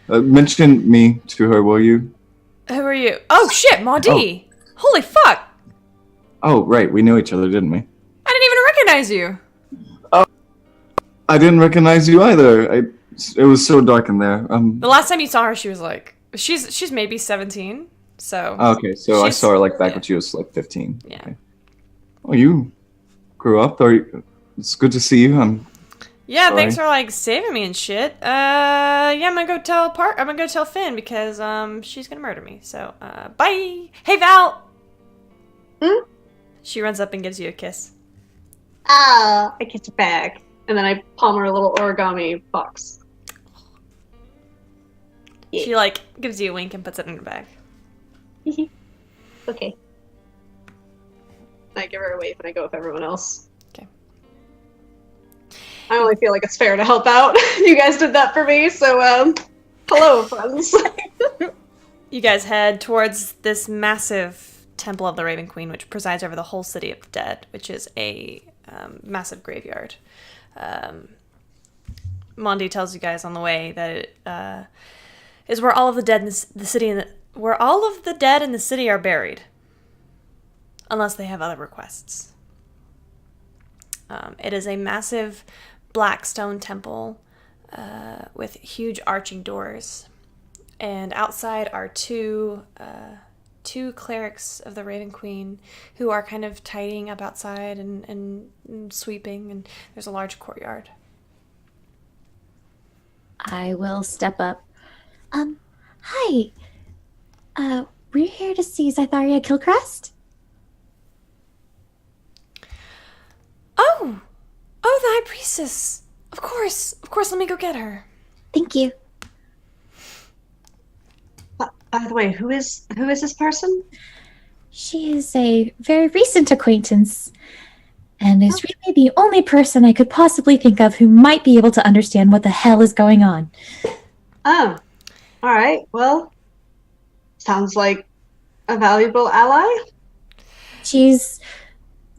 mention me to her, will you? Who are you? Oh shit, Maudie! Holy fuck! Oh, right, we knew each other, didn't we? I didn't even recognize you. I didn't recognize you either. It was so dark in there. The last time you saw her, she was like, she's maybe 17. So. Okay, so I she's- saw her like back when she was like 15. Yeah. Okay. Oh, you grew up. It's good to see you. Yeah, Sorry. thanks for like saving me and shit. Yeah, I'm gonna go tell Finn because she's gonna murder me. So bye. Hey Val. She runs up and gives you a kiss. Ah, I kiss her back, and then I palm her a little origami box. She like gives you a wink and puts it in her bag. Okay. I give her a wave and I go with everyone else. Okay. I only feel like it's fair to help out. You guys did that for me, so hello, friends. You guys head towards this massive Temple of the Raven Queen, which presides over the whole city of the dead, which is a massive graveyard. Mondi tells you guys on the way that it is where all of the dead in the city where all of the dead in the city are buried, unless they have other requests. It is a massive black stone temple with huge arching doors, and outside are two clerics of the Raven Queen who are kind of tidying up outside and sweeping, and there's a large courtyard. I will step up. Hi. We're here to see Zytharia Kilcrest. Oh, the High Priestess. Of course. Let me go get her. Thank you. By the way, who is this person? She is a very recent acquaintance, and is really the only person I could possibly think of who might be able to understand what the hell is going on. Oh, all right. Well, sounds like a valuable ally. She's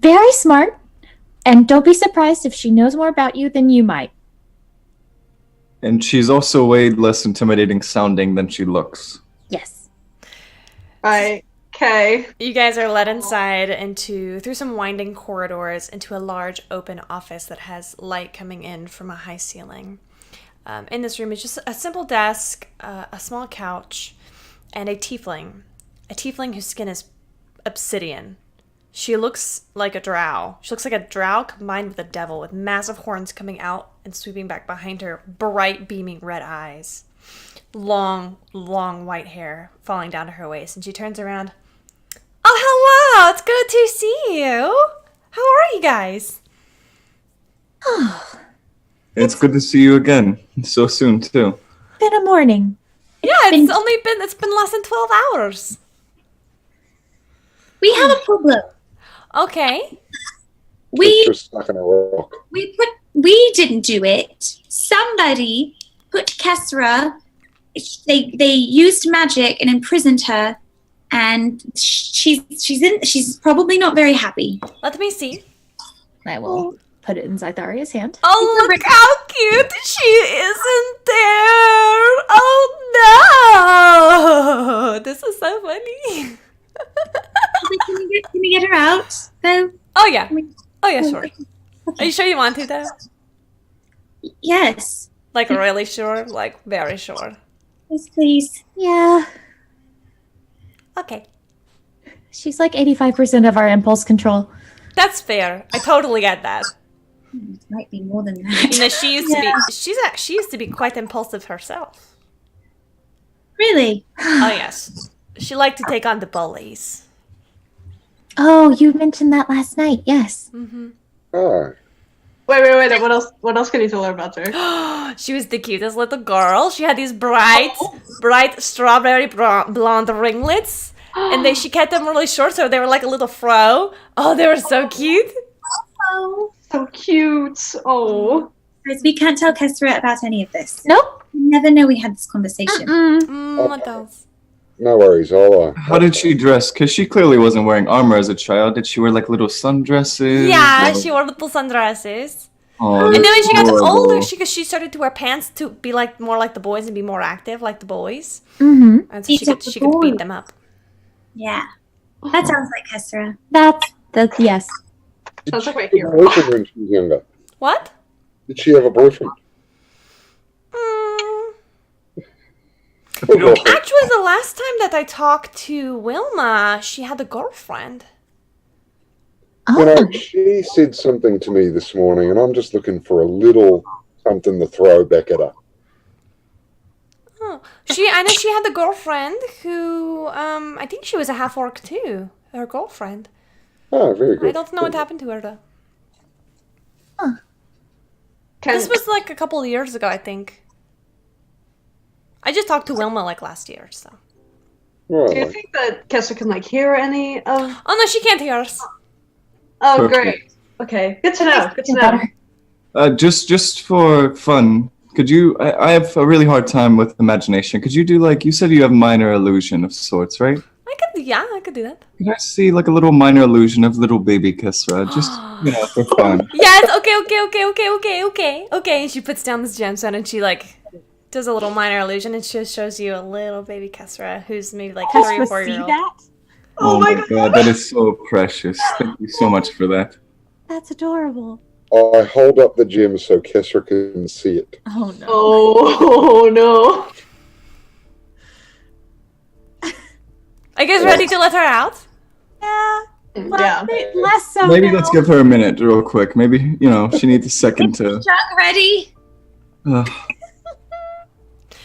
very smart, and don't be surprised if she knows more about you than you might. And she's also way less intimidating sounding than she looks. Yes. Right. Okay. You guys are led inside through some winding corridors into a large open office that has light coming in from a high ceiling. In this room is just a simple desk, a small couch, and a tiefling whose skin is obsidian. She looks like a drow. She looks like a drow combined with a devil, with massive horns coming out and sweeping back behind her, bright, beaming red eyes. Long, long white hair falling down to her waist, and she turns around. Oh, hello! It's good to see you! How are you guys? It's good to see you again. So soon, too. Been a morning. Yeah, it's been less than 12 hours. We have a problem. Okay. We Just stuck in a rock. we didn't do it. Somebody put Kessra. They used magic and imprisoned her, and she's probably not very happy. Let me see. I will put it in Zytharia's hand. Oh, look how cute she isn't there! Oh no! This is so funny. Can we get her out, though? Oh yeah. Oh yeah, sure. Are you sure you want to, though? Yes. Like really sure? Like very sure? Yes, please. Yeah. Okay. She's like 85% of our impulse control. That's fair. I totally get that. It might be more than that. You know, she used to be quite impulsive herself. Really? Oh yes. She liked to take on the bullies. Oh, you mentioned that last night. Yes. Mm-hmm. Oh. Wait. What else can you tell her about her? She was the cutest little girl. She had these bright strawberry blonde ringlets. And she kept them really short, so they were like a little fro. Oh, they were so cute. Oh. So cute. Oh. Guys, we can't tell Kessra about any of this. Nope. We never know we had this conversation. What else? No worries. I'll. How did she dress? Because she clearly wasn't wearing armor as a child. Did she wear like little sundresses? Yeah, she wore little sundresses. Oh, And then when she got adorable. older, she started to wear pants to be like more like the boys and be more active like the boys. Mm-hmm. And so she could beat them up. Yeah. That sounds like Kessra. That's yes. Sounds like my She hero. was when she was younger. What? Did she have a boyfriend? Actually, the last time that I talked to Wilma, she had a girlfriend. You know, she said something to me this morning, and I'm just looking for a little something to throw back at her. Oh, I know she had a girlfriend who, I think she was a half orc too. Her girlfriend. Oh, very good. I don't know what happened to her though. This was like a couple of years ago, I think. I just talked to Wilma like last year, so. Do you think that Kessler can like hear any of? Oh no, she can't hear us. Oh, Perfect. great. Okay, good to know. Good to know. Just for fun, could you? I have a really hard time with imagination. Could you do like you said you have minor illusion of sorts, right? I could do that. Could I see like a little minor illusion of little baby Kisra, just for fun? Yes. Okay. And she puts down this gemstone and she like does a little minor illusion and she just shows you a little baby Kesra who's maybe like 3 or 4 years old. Oh my god, that is so precious. Thank you so much for that. That's adorable. I hold up the gem so Kesser can see it. Oh no. Oh no. Are you guys ready to let her out? Yeah. Yeah. Less so. Maybe now. let's give her a minute, real quick. Maybe she needs a second to. Jug ready? Uh,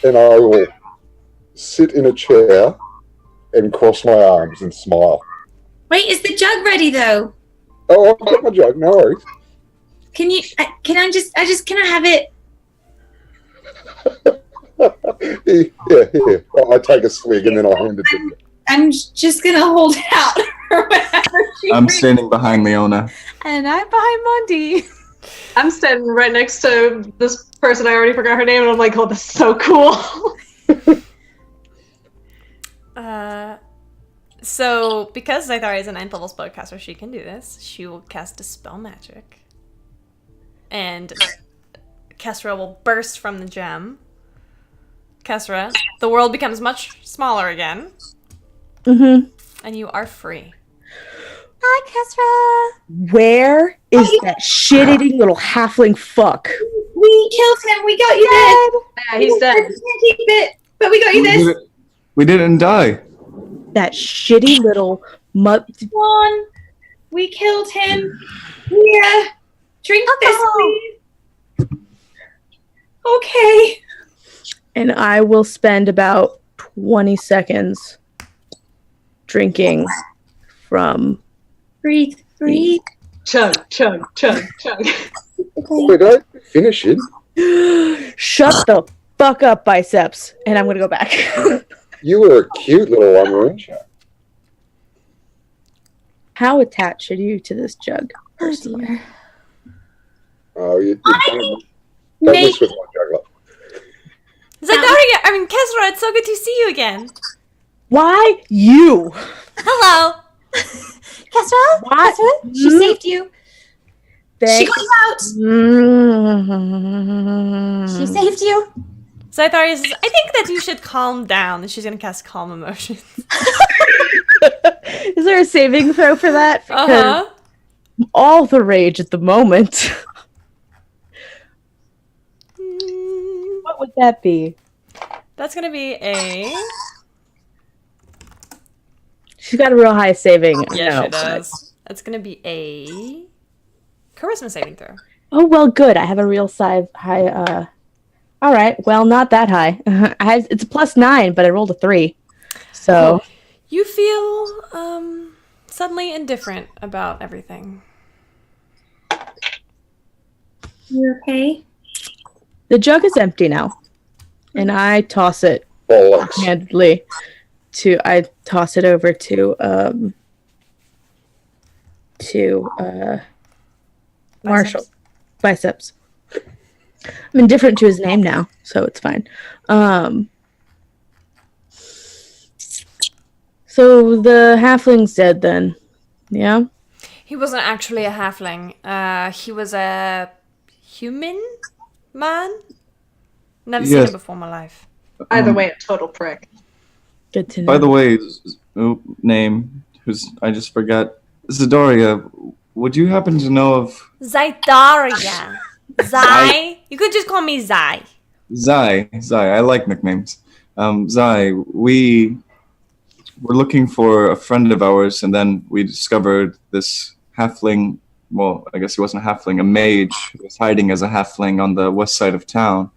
And I will sit in a chair and cross my arms and smile. Wait, is the jug ready though? Oh, I've got my jug, no worries. Can you? Can I have it? Yeah. I take a swig and then I'll hand it to you. I'm just gonna hold it out or whatever. I'm standing behind Leona. And I'm behind Monty. I'm standing right next to this person. I already forgot her name, and I'm like, oh, this is so cool. So because Zaithari is a 9th level spellcaster, she can do this. She will cast Dispel Magic. And Kesra will burst from the gem. Kesra, the world becomes much smaller again. Mm-hmm. And you are free. Hi, Kesra. Where is that shit-eating little halfling fuck? We killed him. We got you this. Yeah, he's dead. We can't keep it, but we got you this. We didn't die. That shitty little One. We killed him. Yeah. Drink this, please. Okay. And I will spend about 20 seconds drinking from... Breathe. Chug. Wait, I finish it. Shut the fuck up, biceps. And I'm going to go back. You were a cute little one, weren't you? How attached are you to this jug, personally? Oh, you don't mess with my juggler. Zaithari, Kesra, it's so good to see you again. Why you? Hello. Kesra? What? Kesra? She saved you. She got you out. She saved you. Zaithari says, I think that you should calm down. And she's going to cast Calm Emotions. Is there a saving throw for that? Because Uh-huh. I'm all the rage at the moment. What would that be? That's going to be a... She's got a real high saving. Yes, no, she does. That's going to be a charisma saving throw. Oh, well, good. I have a real high. All right. Well, not that high. It's a +9, but I rolled a 3. So. You feel suddenly indifferent about everything. You okay? The jug is empty now. And I toss it handedly. I toss it over to Marshall. Biceps. I'm indifferent to his name now, so it's fine. So the halfling's dead then. Yeah? He wasn't actually a halfling. He was a human man. Never seen Yes. him before in my life. Either way, a total prick. Good to know. By the way, name, I just forgot. Zadoria, would you happen to know of... Zaitharia. Zai. You could just call me Zai. Zai, I like nicknames. Zai, we were looking for a friend of ours, and then we discovered this halfling. Well, I guess he wasn't a halfling, a mage who was hiding as a halfling on the west side of town.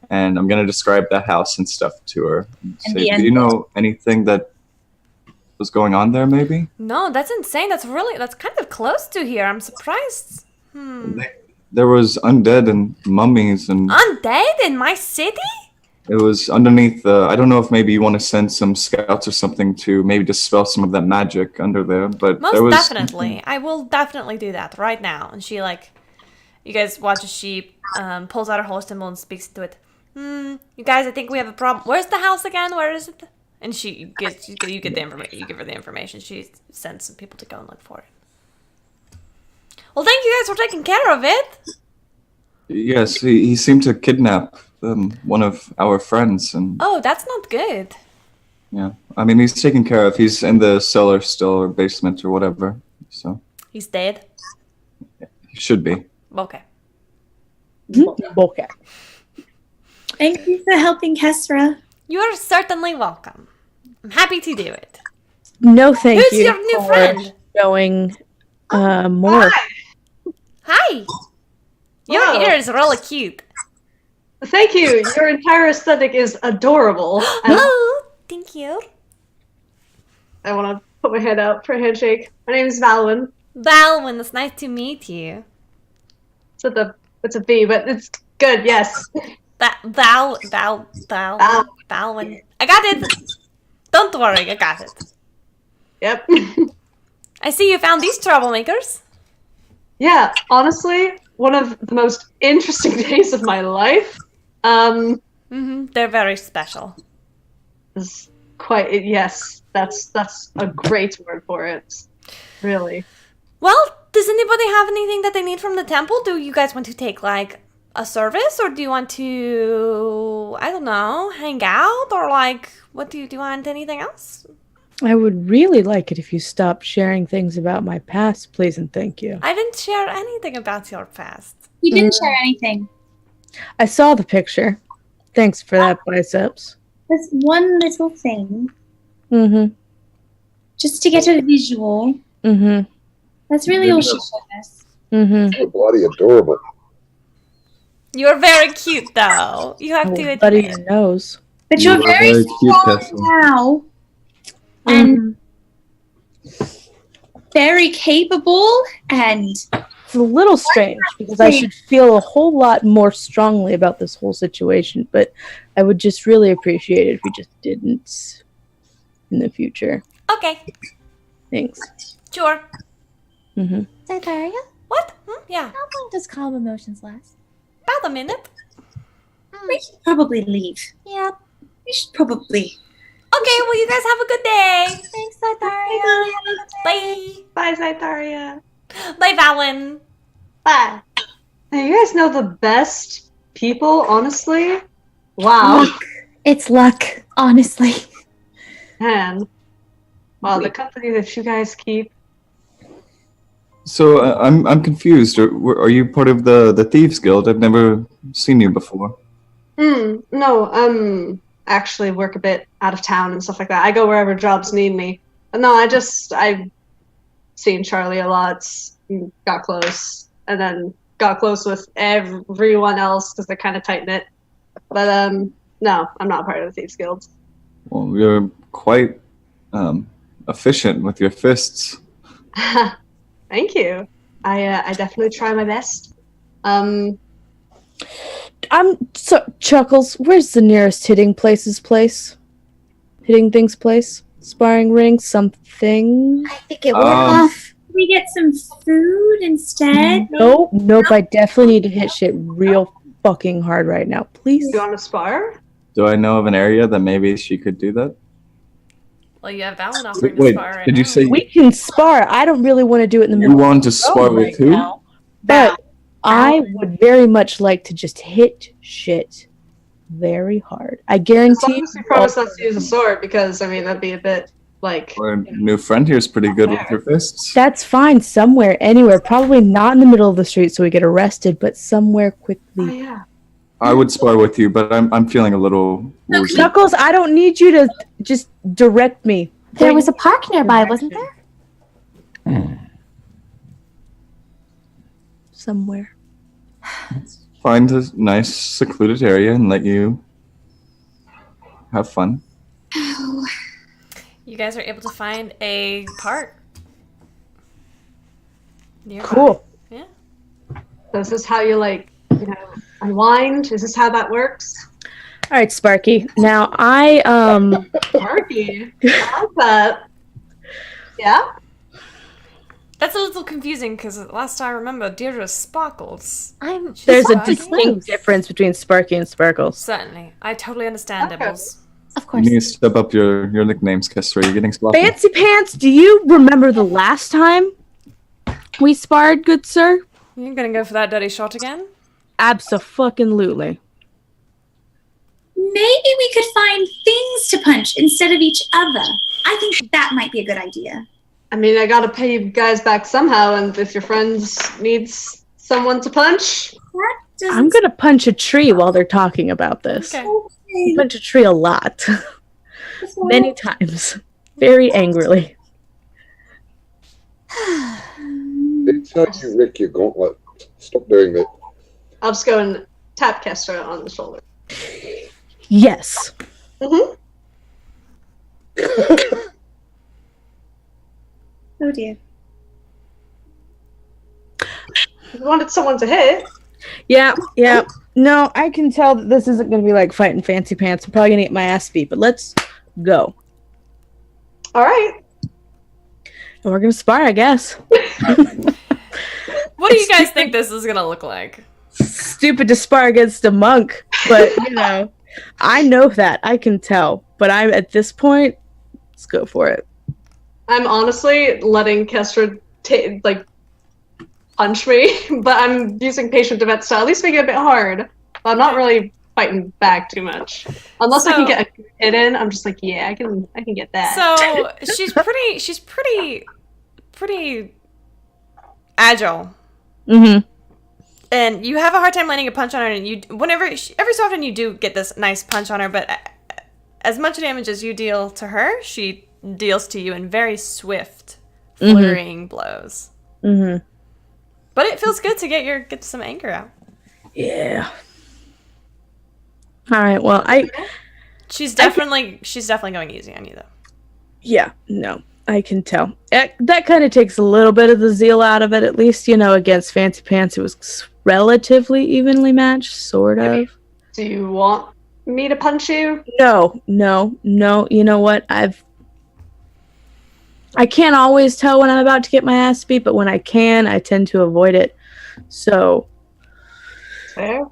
And I'm going to describe the house and stuff to her. And say, do you know anything that was going on there, maybe? No, that's insane. That's kind of close to here. I'm surprised. There was undead and mummies and... Undead in my city? It was underneath the... I don't know if maybe you want to send some scouts or something to maybe dispel some of that magic under there, but there was... Most definitely. I will definitely do that right now. And she, like... You guys watch as she pulls out her whole symbol and speaks to it. You guys, I think we have a problem. Where's the house again? Where is it? And you get the information. You give her the information. She sends some people to go and look for it. Well, thank you guys for taking care of it. Yes, he seemed to kidnap one of our friends, and Oh, that's not good. yeah, I mean he's taken care of. He's in the cellar still, or basement, or whatever. So He's dead. he should be. Okay. Okay. Thank you for helping Kesra. You are certainly welcome. I'm happy to do it. No, thank Who's you. your new for friend? Showing more. Hi. Your Hello. ear is really cute. Thank you. Your entire aesthetic is adorable. Oh, thank you. I want to put my hand out for a handshake. My name is Valwyn. Valwyn, it's nice to meet you. It's a V, but it's good. Yes. Valwyn. I got it. Don't worry, I got it. Yep. I see you found these troublemakers. Yeah, honestly, one of the most interesting days of my life. They're very special. Is quite yes. That's a great word for it. Really. Well, does anybody have anything that they need from the temple? Do you guys want to take like a service, or do you want to, I don't know, hang out, or like what do you want? Anything else? I would really like it if you stopped sharing things about my past, please and thank you. I didn't share anything about your past. You didn't share anything. I saw the picture. Thanks for that, biceps. There's one little thing. Mm-hmm. Just to get a visual. Mm-hmm. That's really all she showed us. Mm-hmm. You're bloody adorable. You're very cute, though. You have to admit. Buddy your nose. But You you're are very very cute, strong Tessa. now. And very capable and It's a little strange because I should feel a whole lot more strongly about this whole situation, but I would just really appreciate it if we just didn't in the future. Okay, Thanks. sure. Mm-hmm. Cytheria, What? Yeah, how long does calm emotions last? about a minute. we should probably leave. Yeah. We should probably. Okay, well, you guys have a good day. Thanks, Cytheria. Bye. Bye, Zytharia. Bye, Valwyn. Bye. Hey, you guys know the best people, honestly? Wow. Luck. It's luck, honestly. Man. Wow, the company that you guys keep. So I'm confused. Are you part of the Thieves Guild? I've never seen you before. No, actually work a bit out of town and stuff like that. I go wherever jobs need me. But no, I've seen Charlie a lot, got close, and then got close with everyone else because they're kind of tight-knit. But, no, I'm not part of the Thieves Guild. Well, you're quite efficient with your fists. Thank you. I definitely try my best. Chuckles, where's the nearest hitting things place? Sparring ring, something? I think it wore off. We get some food instead. Nope, I definitely need to hit shit real fucking hard right now. Please. You want to spar? Do I know of an area that maybe she could do that? Well, you have Valwyn offering Wait, to spar right did you now. say We can spar. I don't really want to do it in the you middle. want to spar with right who? now, but I would very much like to just hit shit very hard. I As guarantee long as you promise not to use a sword, because, I mean, that'd be a bit Like, Our new friend here is pretty good with her fists. That's fine. Somewhere, anywhere. Probably not in the middle of the street so we get arrested, but somewhere quickly. yeah. I would spar with you, but I'm feeling a little woozy. Knuckles, I don't need you to just direct me. There was a park nearby, wasn't there? Somewhere. Find a nice secluded area and let you have fun. You guys are able to find a park. Nearby. Cool. Yeah. So is this how you, like, you know, unwind? Is this how that works? All right, Sparky. Now I Sparky. I like that. Yeah. That's a little confusing because last I remember, Deirdre sparkles. There's a Sparky? distinct difference between Sparky and Sparkles. Certainly. I totally understand, Dibbles. Of You need to step up your nicknames, Kessler. You're getting sloppy. Fancy Pants, do you remember the last time we sparred, good sir? You're gonna go for that dirty shot again? Abso-fucking-lutely. Maybe we could find things to punch instead of each other. I think that might be a good idea. I mean, I gotta pay you guys back somehow, and if your friends needs someone to punch, I'm gonna punch a tree while they're talking about this. Okay. Punch a tree a lot. Many times. Very angrily. It's how you wreck your gauntlet. Stop doing that. I'll just go and tap Kester on the shoulder. Yes. Mm-hmm. Oh dear. You wanted someone to hit. Yeah. No, I can tell that this isn't gonna be like fighting Fancy Pants. I'm probably gonna get my ass beat, but let's go. All right. And we're gonna spar, I guess. What do you guys think this is gonna look like? Stupid to spar against a monk, but you know, I know that. I can tell. But I'm at this point, let's go for it. I'm honestly letting Kester punch me, but I'm using patient defense to at least make it a bit hard. But I'm not really fighting back too much. Unless I can get a hit in, I'm just like, yeah, I can get that. So she's pretty agile. Mm-hmm. And you have a hard time landing a punch on her, and every so often you do get this nice punch on her, but as much damage as you deal to her, she deals to you in very swift, flurrying blows. Mm-hmm. But it feels good to get some anger out. Yeah. All right. Well, she's definitely going easy on you though. Yeah. No, I can tell. That kind of takes a little bit of the zeal out of it. At least, you know, against Fancy Pants, it was relatively evenly matched, sort of. Do you want me to punch you? No. You know what? I can't always tell when I'm about to get my ass beat, but when I can, I tend to avoid it. So, fair.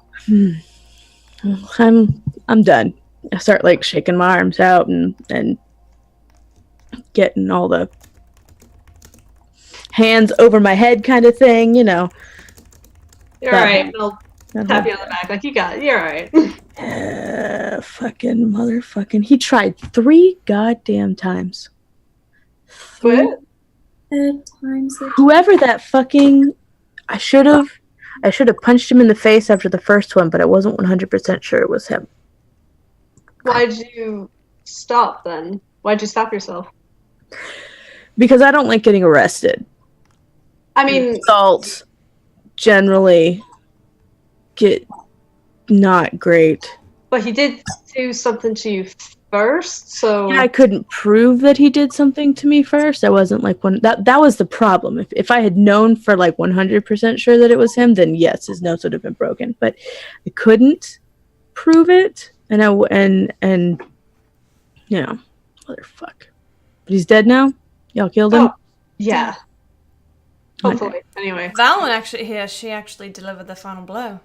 I'm done. I start like shaking my arms out and getting all the hands over my head kind of thing, you know. You're alright. I'll tap you on the back like you got it. You're alright. Fucking motherfucking. He tried 3 goddamn times. What? Whoever that fucking. I should have punched him in the face after the first one, but I wasn't 100% sure it was him. Why'd you stop then? Why'd you stop yourself? Because I don't like getting arrested. I mean, assaults generally get not great. But he did do something to you first, so yeah, I couldn't prove that he did something to me first. I wasn't like that was the problem. If I had known for like 100% sure that it was him, then yes, his nose would have been broken. But I couldn't prove it, and you know, motherfuck. But he's dead now. Y'all killed him. Yeah. Hopefully. Anyway, Valen she actually delivered the final blow.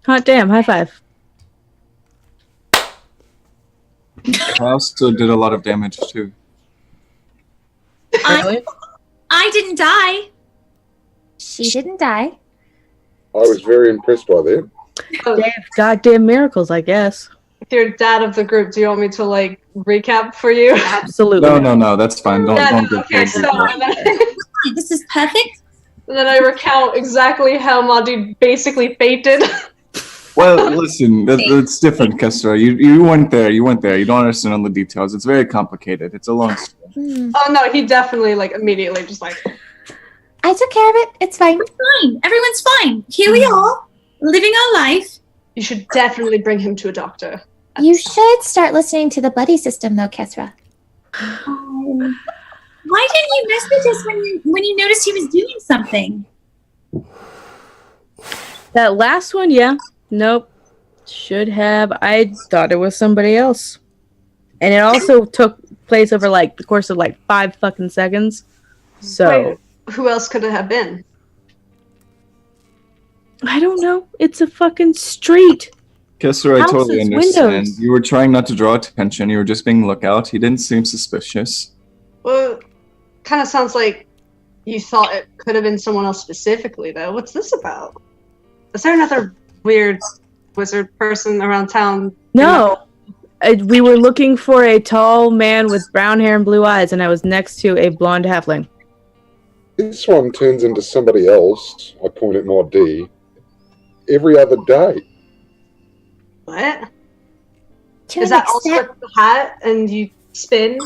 Hot damn! High five. I also did a lot of damage too. I didn't die. She didn't die. I was very impressed by that. They have goddamn miracles, I guess. if you're dad of the group, do you want me to like recap for you? Absolutely. No, that's fine. Don't get okay, so This is perfect. and then I recount exactly how Madi basically fainted. Well, listen, it's different, Kestra. You weren't there. You don't understand all the details. It's very complicated. It's a long story. Oh no, he definitely like immediately just like. I took care of it. It's fine. It's fine. Everyone's fine. Here we are, living our life. You should definitely bring him to a doctor. You should start listening to the buddy system, though, Kesra. Why didn't you message us when you noticed he was doing something? That last one, yeah. Nope. Should have. I thought it was somebody else. And it also took place over like the course of like 5 fucking seconds. So Wait, who else could it have been? I don't know. It's a fucking street. Kestra, I totally Houses, understand. windows. You were trying not to draw attention. You were just being lookout. He didn't seem suspicious. Well, kind of sounds like you thought it could have been someone else specifically, though. What's this about? Is there another weird wizard person around town? No. We were looking for a tall man with brown hair and blue eyes, and I was next to a blonde halfling. This one turns into somebody else. I point at my D. Every other day. What? To Is an that also extent- the hat and you spin?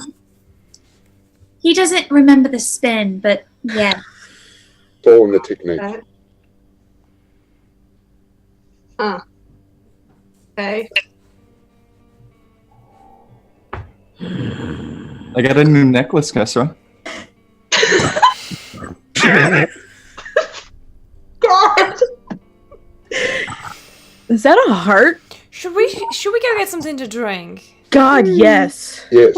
He doesn't remember the spin, but yeah. It's all in the technique. Huh. Okay. I got a new necklace, Kesra. God! Is that a heart? Should we go get something to drink? God, yes. Yes.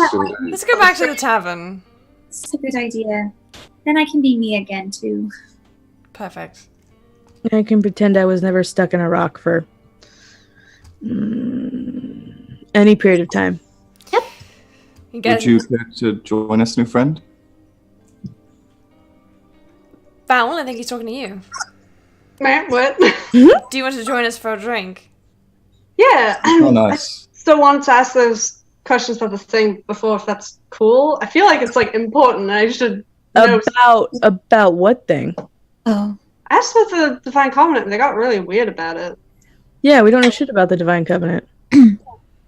Let's go back to the tavern. It's a good idea. Then I can be me again, too. Perfect. I can pretend I was never stuck in a rock for any period of time. You guys, Would you care to join us, new friend? Val, I think he's talking to you. What? Do you want to join us for a drink? Yeah. Oh, nice. I still wanted to ask those questions about the thing before, if that's cool. I feel like it's like important. I should know. About what thing? Oh. I asked about the Divine Covenant, and they got really weird about it. Yeah, we don't know shit about the Divine Covenant.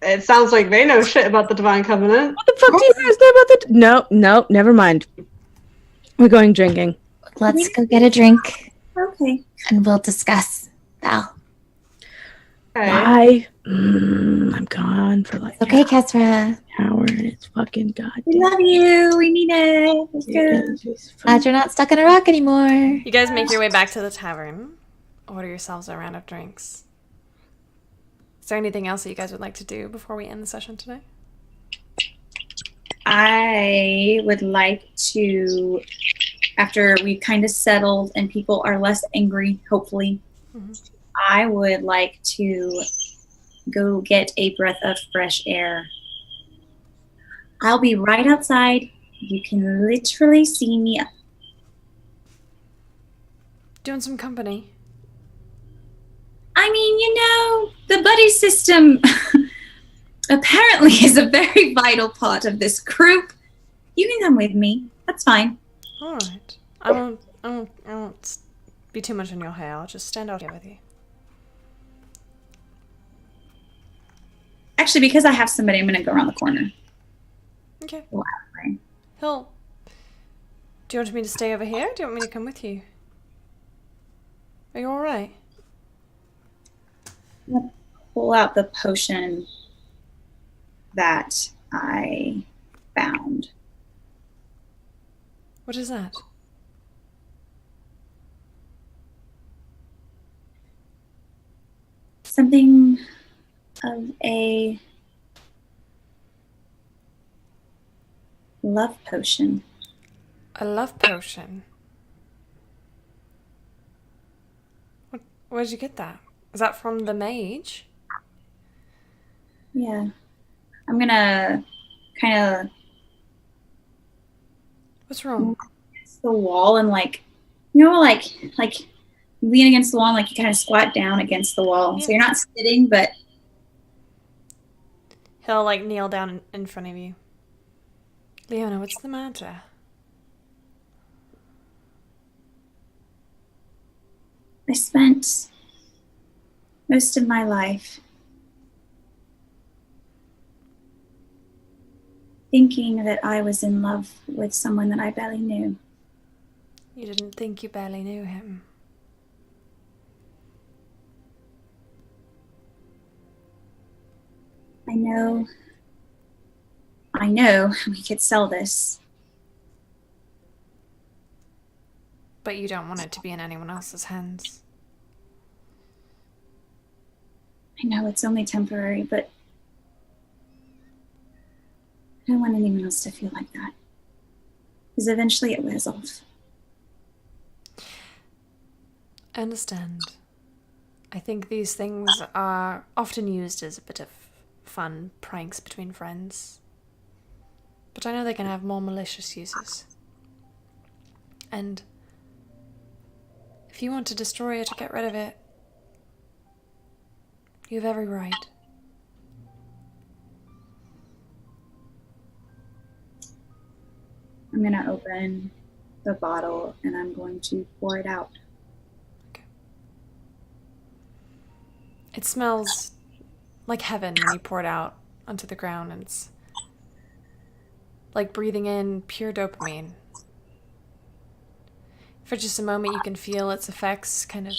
It sounds like they know shit about the Divine Covenant. What the fuck do you guys know about the... No, never mind. We're going drinking. Let's go get a drink. Okay. And we'll discuss. Val. Bye. I'm gone for like Okay, Kesra. an hour and it's fucking goddamn. We love you. We need it. Let's go. Glad you're not stuck in a rock anymore. You guys make your way back to the tavern. Order yourselves a round of drinks. Is there anything else that you guys would like to do before we end the session today? I would like to, after we've kind of settled and people are less angry, hopefully, I would like to go get a breath of fresh air. I'll be right outside. You can literally see me. Doing some company. I mean, the buddy system apparently is a very vital part of this group. You can come with me. That's fine. All right. I won't be too much in your hair. I'll just stand out here with you. Actually, because I have somebody, I'm going to go around the corner. Okay. Wow. Hill, do you want me to stay over here? Do you want me to come with you? Are you all right? Pull out the potion that I found. What is that? Something of a love potion. A love potion. Where'd you get that? Is that from the mage? Yeah. I'm gonna kind of... What's wrong? Against the wall and like lean against the wall and like you kind of squat down against the wall. So you're not sitting, but He'll like kneel down in front of you. Leona, what's the matter? I spent most of my life thinking that I was in love with someone that I barely knew. You didn't think you barely knew him. I know we could sell this. But you don't want it to be in anyone else's hands. I know it's only temporary, but I don't want anyone else to feel like that. Because eventually it wears off. I understand. I think these things are often used as a bit of fun pranks between friends. But I know they can have more malicious uses. And if you want to destroy it or get rid of it, you have every right. I'm going to open the bottle and I'm going to pour it out. It smells like heaven when you pour it out onto the ground, and it's like breathing in pure dopamine. For just a moment you can feel its effects, kind of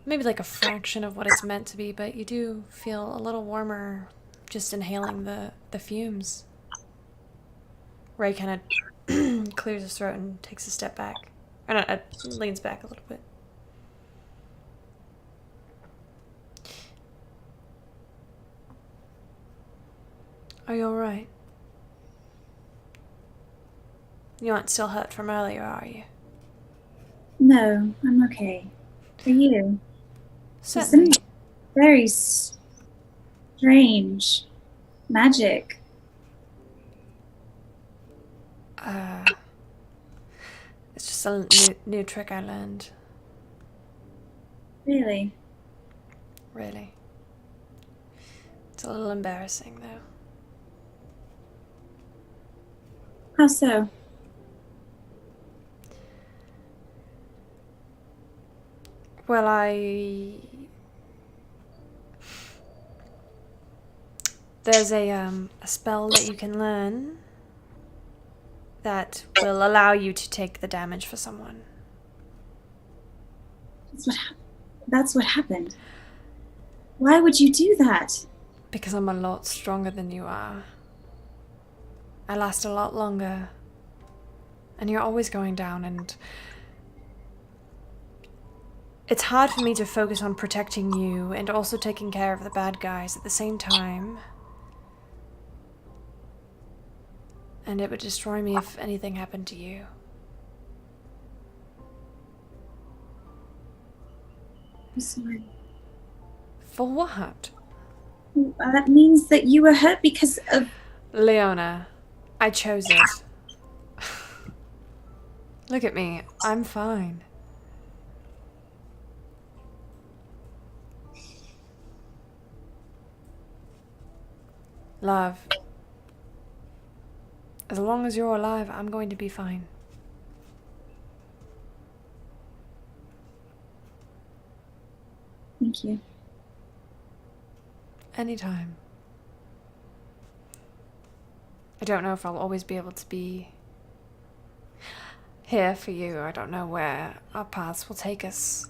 maybe like a fraction of what it's meant to be, but you do feel a little warmer just inhaling the fumes. Ray kind of clears his throat and takes a step back. Or not, leans back a little bit. Are you alright? You aren't still hurt from earlier, are you? No, I'm okay. For you. Certainly. Some very strange magic. It's just a new trick I learned. Really? Really. It's a little embarrassing, though. How so? Well, there's a spell that you can learn that will allow you to take the damage for someone. That's what happened. Why would you do that? Because I'm a lot stronger than you are. I last a lot longer. And you're always going down, and it's hard for me to focus on protecting you and also taking care of the bad guys at the same time. And it would destroy me if anything happened to you. I'm sorry. For what? That means that you were hurt because of... Leona, I chose it. Look at me. I'm fine. Love. As long as you're alive, I'm going to be fine. Thank you. Anytime. I don't know if I'll always be able to be here for you. I don't know where our paths will take us.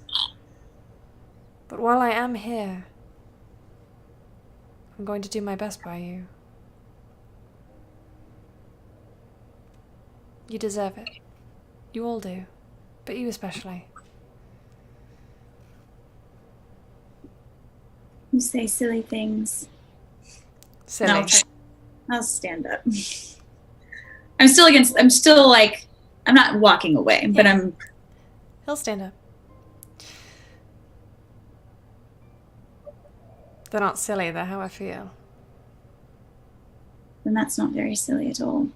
But while I am here, I'm going to do my best by you. You deserve it. You all do. But you especially. You say silly things. Silly. No, I'll stand up. I'm not walking away, but I'm... He'll stand up. They're not silly, they're how I feel. And that's not very silly at all.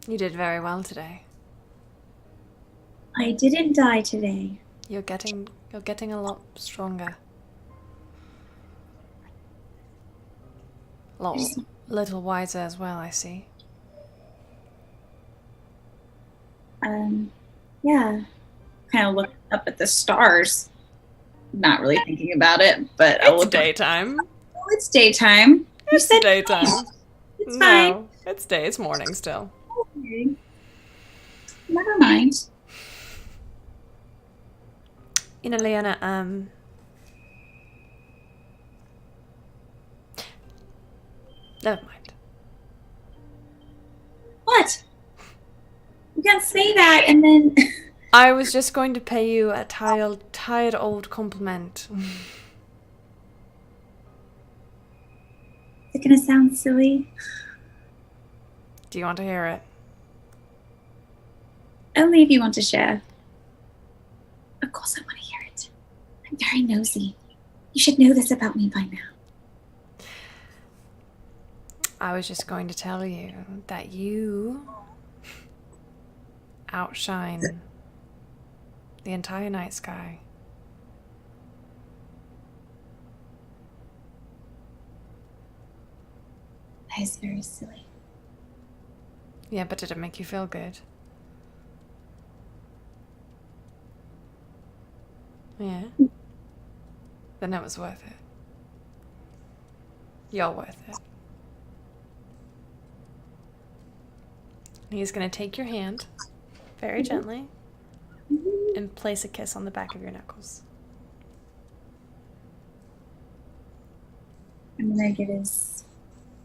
You did very well today. I didn't die today. You're getting a lot stronger. Little wiser as well, I see. Yeah. Kind of look up at the stars. Not really thinking about it, but I'll It's look. daytime. Oh, it's daytime. You It's said daytime. it's fine. No, it's morning still. Okay. Never mind. You know, Leona, never mind. What? You can't say that and then. I was just going to pay you a tired old compliment. Is it gonna sound silly? Do you want to hear it? Only if you want to share. Of course I want to hear it. I'm very nosy. You should know this about me by now. I was just going to tell you that you outshine the entire night sky. That is very silly. Yeah, but did it make you feel good? Yeah. Then it was worth it. You're worth it. He's going to take your hand very gently and place a kiss on the back of your knuckles. I'm gonna give his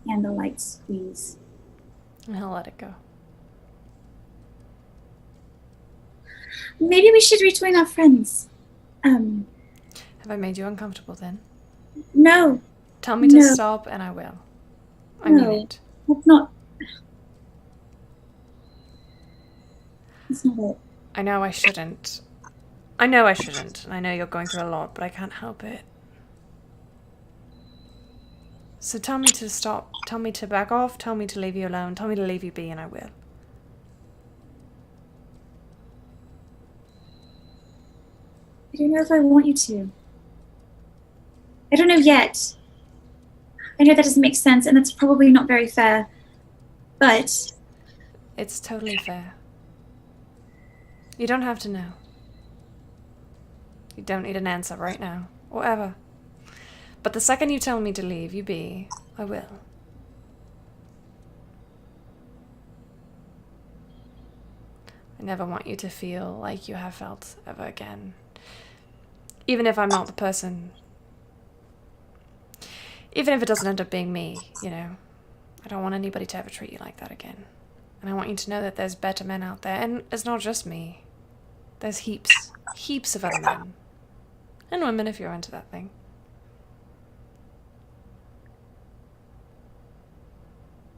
hand a light squeeze. And he'll let it go. Maybe we should rejoin our friends. Have I made you uncomfortable then? No. Tell me to No. stop and I will. I mean No. it. That's not. That's not it. I know I shouldn't. I know I shouldn't. And I know you're going through a lot, but I can't help it. So tell me to stop. Tell me to back off. Tell me to leave you alone. Tell me to leave you be and I will. I don't know if I want you to. I don't know yet. I know that doesn't make sense, and that's probably not very fair. But It's totally fair. You don't have to know. You don't need an answer right now, or ever. But the second you tell me to leave you be, I will. I never want you to feel like you have felt ever again. Even if I'm not the person. Even if it doesn't end up being me, you know. I don't want anybody to ever treat you like that again. And I want you to know that there's better men out there. And it's not just me. There's heaps of other men. And women if you're into that thing.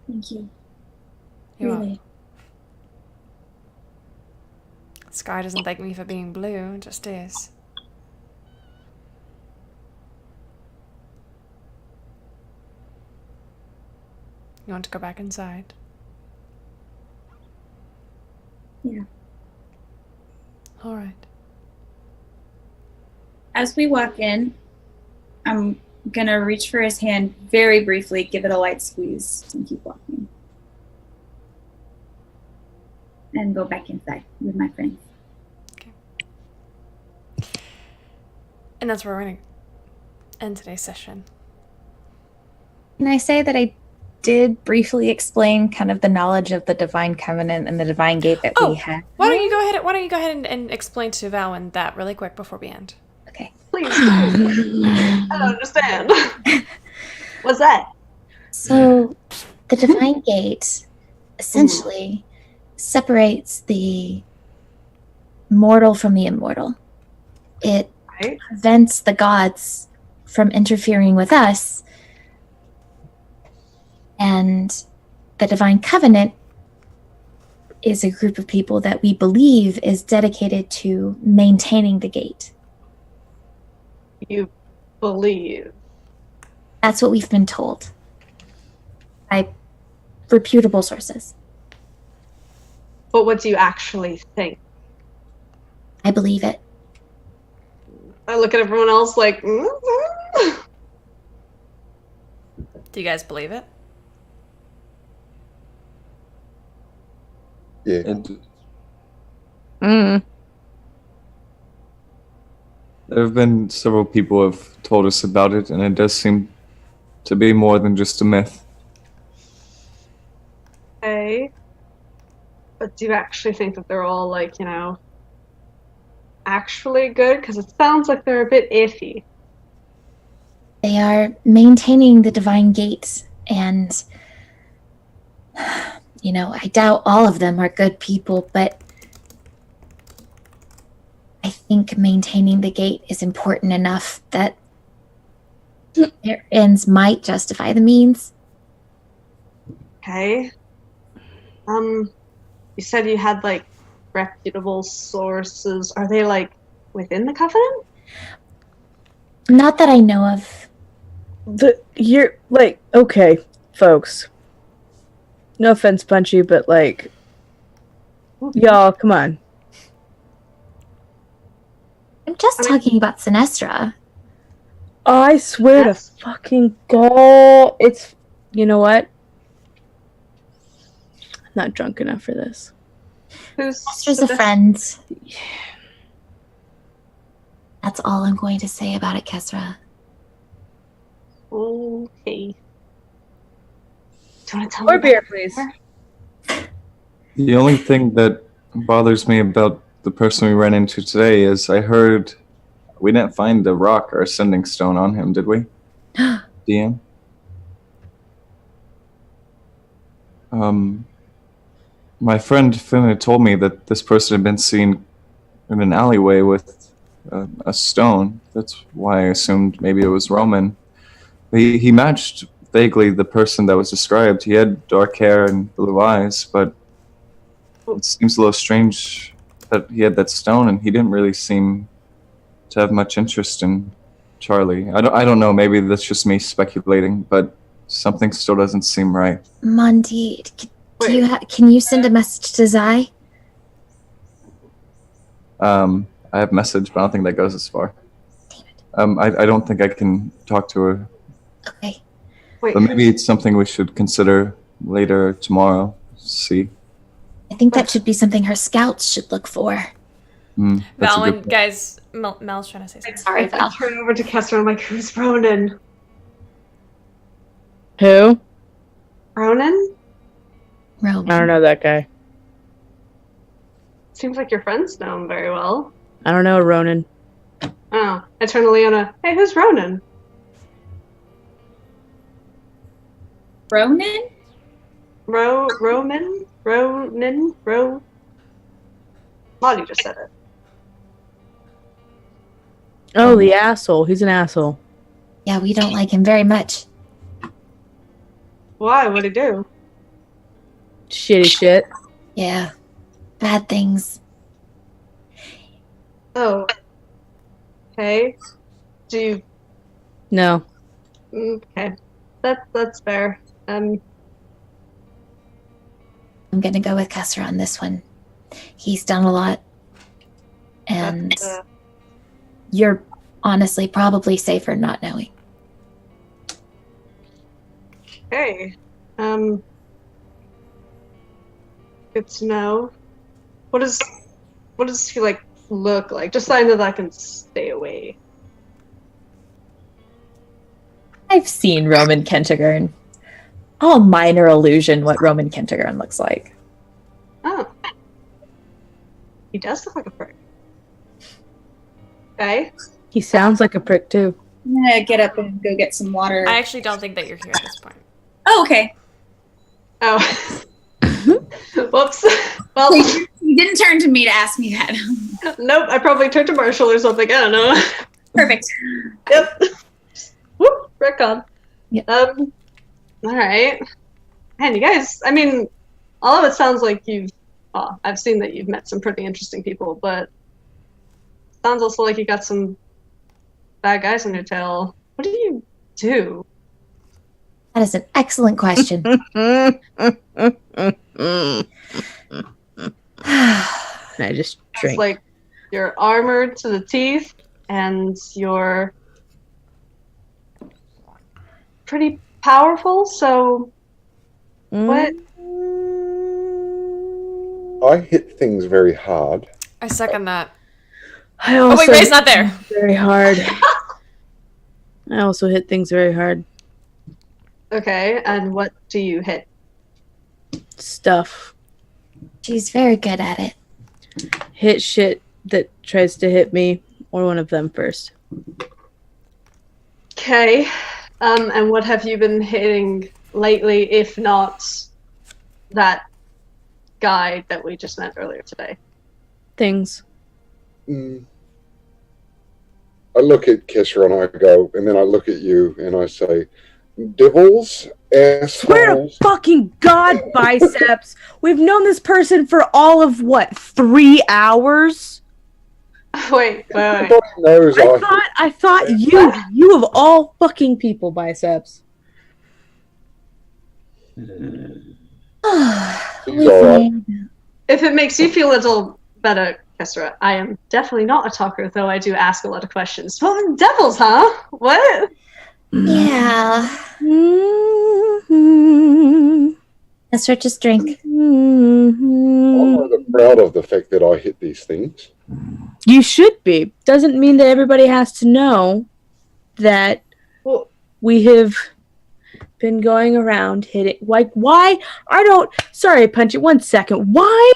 thank you. You're Really. welcome. Sky doesn't thank me for being blue, it just is. You want to go back inside? Yeah. All right. As we walk in, I'm gonna reach for his hand very briefly, give it a light squeeze, and keep walking. And go back inside with my friends. And that's where we're going to end today's session. Can I say that I did briefly explain kind of the knowledge of the Divine Covenant and the Divine Gate that we had? Why don't you go ahead and explain to Valwyn that really quick before we end? Okay. Please. I don't understand. What's that? So, the Divine Gate essentially separates the mortal from the immortal. It prevents the gods from interfering with us. And the Divine Covenant is a group of people that we believe is dedicated to maintaining the gate. You believe? That's what we've been told by reputable sources. But what do you actually think? I believe it. I look at everyone else like, Do you guys believe it? Yeah. There have been several people who have told us about it, and it does seem to be more than just a myth. okay. But do you actually think that they're all like, actually good? Because it sounds like they're a bit iffy. They are maintaining the divine gate, and I doubt all of them are good people, but I think maintaining the gate is important enough that their ends might justify the means. Okay. You said you had like reputable sources. Are they like within the Covenant? Not that I know of. You're like, okay, folks. No offense, Punchy, but like, y'all, come on. I'm just talking about Sinestra. I swear to fucking God, it's. You know what? I'm not drunk enough for this. Sinestra's a friend. That's all I'm going to say about it, Kesra. Okay. Do you want to tell More me beer, about please. The only thing that bothers me about the person we ran into today is I heard we didn't find the rock or ascending stone on him, did we? DM? My friend Finn had told me that this person had been seen in an alleyway with a stone. That's why I assumed maybe it was Roman. He matched vaguely the person that was described. He had dark hair and blue eyes, but it seems a little strange that he had that stone, and he didn't really seem to have much interest in Charlie. I don't know. Maybe that's just me speculating, but something still doesn't seem right. Monty, can you send a message to Zai? I have message, but I don't think that goes as far. I don't think I can talk to her. Okay. Wait, But maybe it's something we should consider later tomorrow. See. I think that should be something her scouts should look for. That's a Val, good and point. guys, Mel's trying to say something. Sorry, I Val. turn over to Kester. I'm like, who's Ronan? Who? Ronan? I don't know that guy. Seems like your friends know him very well. I don't know Ronan. Oh, I turn to Leona. Hey, who's Ronan? Ronan? Ronan? Lottie just said it. Oh, the asshole. He's an asshole. Yeah, we don't like him very much. Why? What'd he do? Shitty shit. Yeah. Bad things. Oh. Okay. Do you... No. Okay. That's fair. I'm gonna go with Custer on this one. He's done a lot. And you're honestly probably safer not knowing. Okay. Good to know. What does he like look like? Just so I know that I can stay away. I've seen Roman Kentigern. All minor illusion what Roman Kentigern looks like. Oh. He does look like a prick. Okay. He sounds like a prick too. I'm gonna get up and go get some water. I actually don't think that you're here at this point. Oh, okay. Oh. Whoops. Well, you didn't turn to me to ask me that. Nope, I probably turned to Marshall or something. I don't know. Perfect. Yep. Whoop, retcon. Yep. All right. Man, you guys, I mean, all of it sounds like I've seen that you've met some pretty interesting people, but sounds also like you got some bad guys on your tail. What do you do? That is an excellent question. I just It's drink. like you're armored to the teeth and you're pretty powerful, so what? I hit things very hard. I second that. I Oh also wait, Ray's not hit there. things very hard. I also hit things very hard. Okay, and what do you hit? Stuff. She's very good at it. Hit shit that tries to hit me or one of them first. Okay, and what have you been hitting lately, if not that guy that we just met earlier today? Things. I look at Kesra and I go, and then I look at you and I say, devils, Swear to assholes. fucking God, Biceps. We've known this person for all of what, 3 hours? Wait. Everybody knows I thought you of all fucking people, Biceps. If it makes you feel a little better, Kesra, I am definitely not a talker, though I do ask a lot of questions. Well, devils, huh? What? Yeah. Let's start just drink. I'm rather proud of the fact that I hit these things. You should be. Doesn't mean that everybody has to know that we have been going around hitting. Like, why? I don't. Sorry, Punch it. 1 second. Why?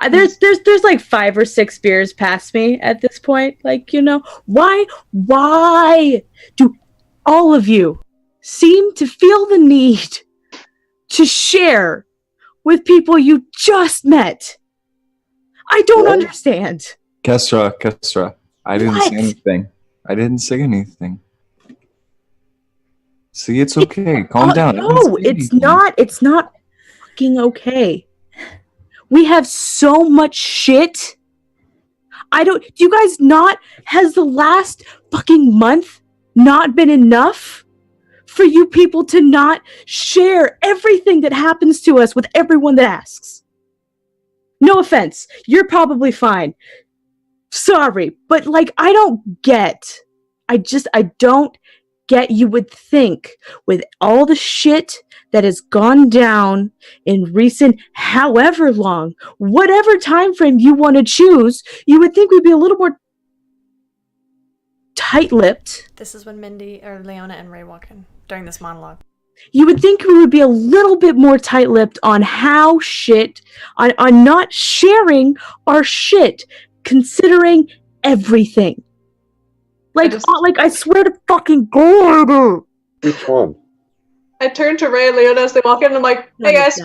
There's like 5 or 6 beers past me at this point. Like, you know, why do all of you seem to feel the need to share with people you just met? I don't understand. Kesra, I didn't What? say anything. I didn't say anything. See, it's okay. Calm down. I didn't No, say it's anything. not. It's not fucking okay. We have so much shit. Do you guys not, has the last fucking month not been enough for you people to not share everything that happens to us with everyone that asks? No offense. You're probably fine. Sorry, but like, I don't get. I don't get. You would think with all the shit that has gone down in recent however long, whatever time frame you want to choose, you would think we'd be a little more tight-lipped. This is when Mindy or Leona and Ray walk in during this monologue. You would think we would be a little bit more tight-lipped on how on not sharing our shit, considering everything. Like I swear to fucking God. Which one? I turn to Ray and Leona as they walk in and I'm like, hey guys.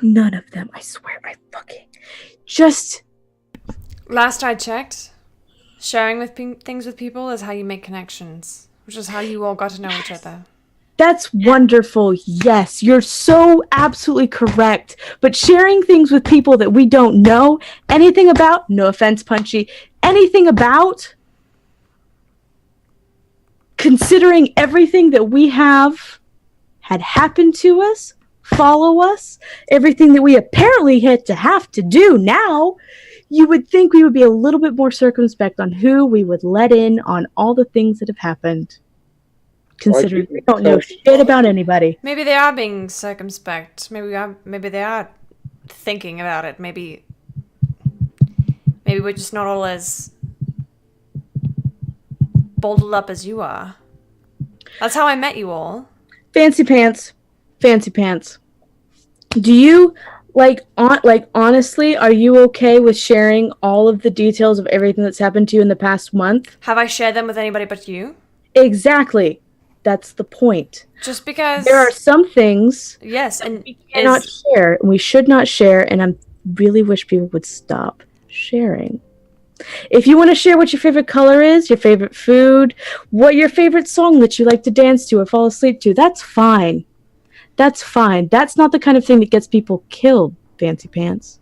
None of them, I swear. I fucking just. Last I checked, sharing with things with people is how you make connections, which is how you all got to know each other. That's wonderful. Yes, you're so absolutely correct. But sharing things with people that we don't know anything about, no offense, Punchy, anything about, considering everything that we have had happened to us, follow us, everything that we apparently had to have to do now, you would think we would be a little bit more circumspect on who we would let in on all the things that have happened. Considering we don't know shit about anybody. Maybe they are being circumspect. Maybe they are thinking about it. Maybe we're just not all as bottled up as you are. That's how I met you all. Fancy pants. Do you honestly, are you okay with sharing all of the details of everything that's happened to you in the past month? Have I shared them with anybody but you? Exactly. That's the point. Just because there are some things yes, and we cannot share, and we should not share, and I really wish people would stop sharing. If you want to share what your favorite color is, your favorite food, what your favorite song that you like to dance to or fall asleep to, that's fine. That's fine. That's not the kind of thing that gets people killed, Fancy Pants.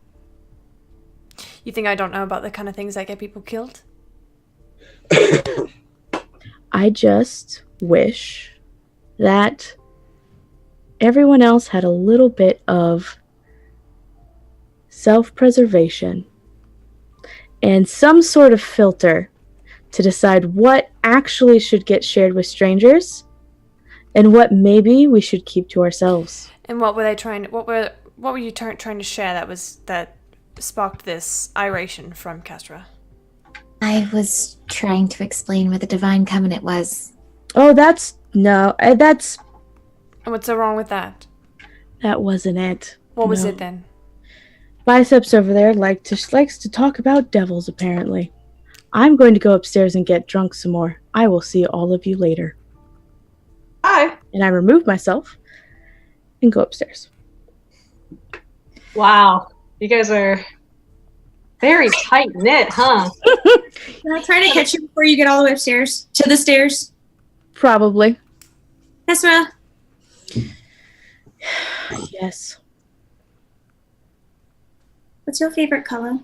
You think I don't know about the kind of things that get people killed? I just wish that everyone else had a little bit of self-preservation and some sort of filter to decide what actually should get shared with strangers and what maybe we should keep to ourselves. And what were they trying? What were you trying to share that sparked this iration from Kestra? I was trying to explain what the Divine Covenant was. Oh, that's And what's so wrong with that? that wasn't it. What was No. it then? Biceps over there likes to talk about devils, apparently. I'm going to go upstairs and get drunk some more. I will see all of you later. Hi. And I remove myself and go upstairs. Wow. You guys are very tight knit, huh? Can I try to catch you before you get all the way upstairs? To the stairs? Probably. Kesra? Yes. What's your favorite color?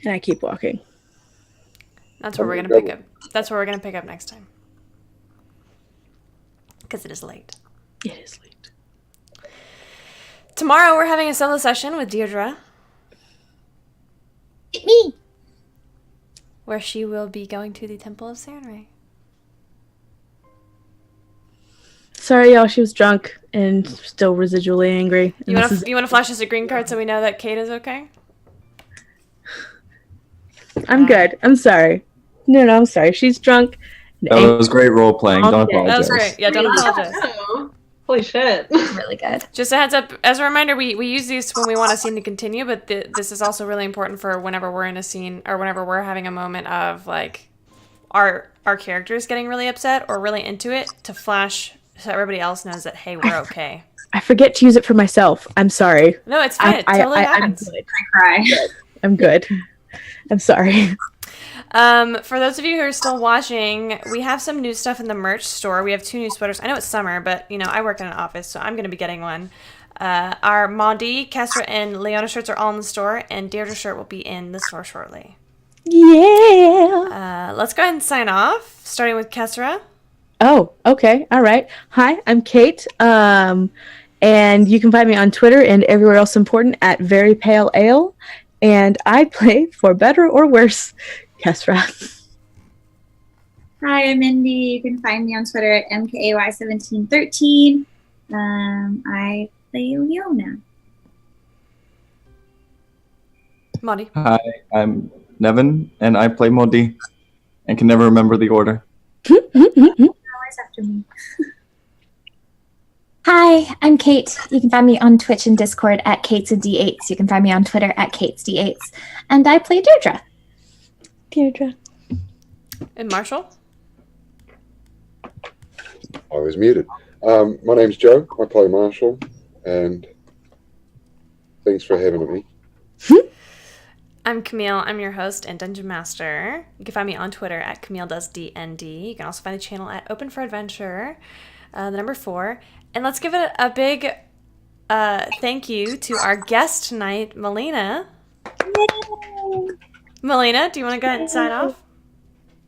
And I keep walking. That's where we're gonna pick up. That's where we're gonna pick up next time. Because it is late. It is late. Tomorrow we're having a solo session with Deirdre. Me. Where she will be going to the Temple of Sarenrae. Sorry, y'all. She was drunk and still residually angry. You want to flash us a green card so we know that Kate is okay? I'm good. I'm sorry. No, I'm sorry. She's drunk. That was great role playing. Don't Okay. apologize. That was great. Yeah, don't apologize. Holy shit. Really good. Just a heads up, as a reminder, we use these when we want a scene to continue, but this is also really important for whenever we're in a scene or whenever we're having a moment of like our characters getting really upset or really into it to flash so everybody else knows that, hey, we're okay. I forget to use it for myself. I'm sorry. No, it's fine. It totally happens. I'm good. Cry. I'm good. I'm sorry. For those of you who are still watching, we have some new stuff in the merch store. We have 2 new sweaters. I know it's summer, but I work in an office, so I'm going to be getting one. Our Maudie, Kestra, and Leona shirts are all in the store, and Deirdre's shirt will be in the store shortly. Yeah. Let's go ahead and sign off, starting with Kestra. Oh, okay. All right. Hi, I'm Kate. And you can find me on Twitter and everywhere else important at Very Pale Ale. And I play, for better or worse, Kestra. Hi, I'm Mindy. You can find me on Twitter at MKAY1713. I play Leona. Maudie. Hi, I'm Nevin, and I play Modi, and can never remember the order. Always after me. Hi, I'm Kate. You can find me on Twitch and Discord at Kate's and D8s. You can find me on Twitter at Kate's D8s. And I play Deirdre. Deirdre. And Marshall? I was muted. My name's Joe. I play Marshall, and thanks for having me. I'm Camille. I'm your host and Dungeon Master. You can find me on Twitter at CamilleDoesDND. You can also find the channel at Open for Adventure, the number 4. And let's give it a big thank you to our guest tonight, Melina. Melina, do you want to go ahead and sign off?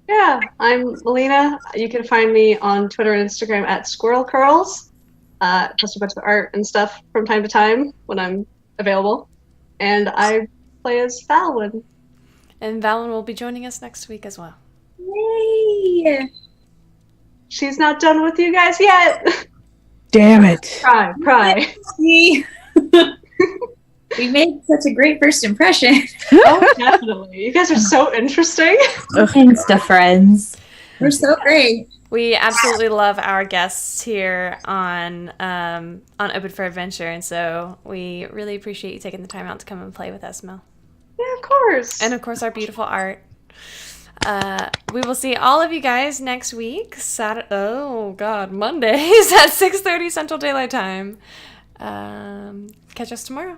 Yeah, I'm Melina. You can find me on Twitter and Instagram at Squirrel Curls. Post a bunch of art and stuff from time to time when I'm available. And I play as Valwyn. And Valwyn will be joining us next week as well. Yay! She's not done with you guys yet. Damn it. Pry. We made such a great first impression. Oh, definitely. You guys are so interesting. Insta friends. We're so great. We absolutely love our guests here on Open for Adventure, and so we really appreciate you taking the time out to come and play with us, Mel. Yeah, of course. And of course, our beautiful art. We will see all of you guys next week, Mondays at 6:30 Central Daylight Time. Catch us tomorrow.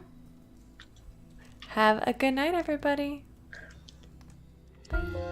Have a good night, everybody. Bye.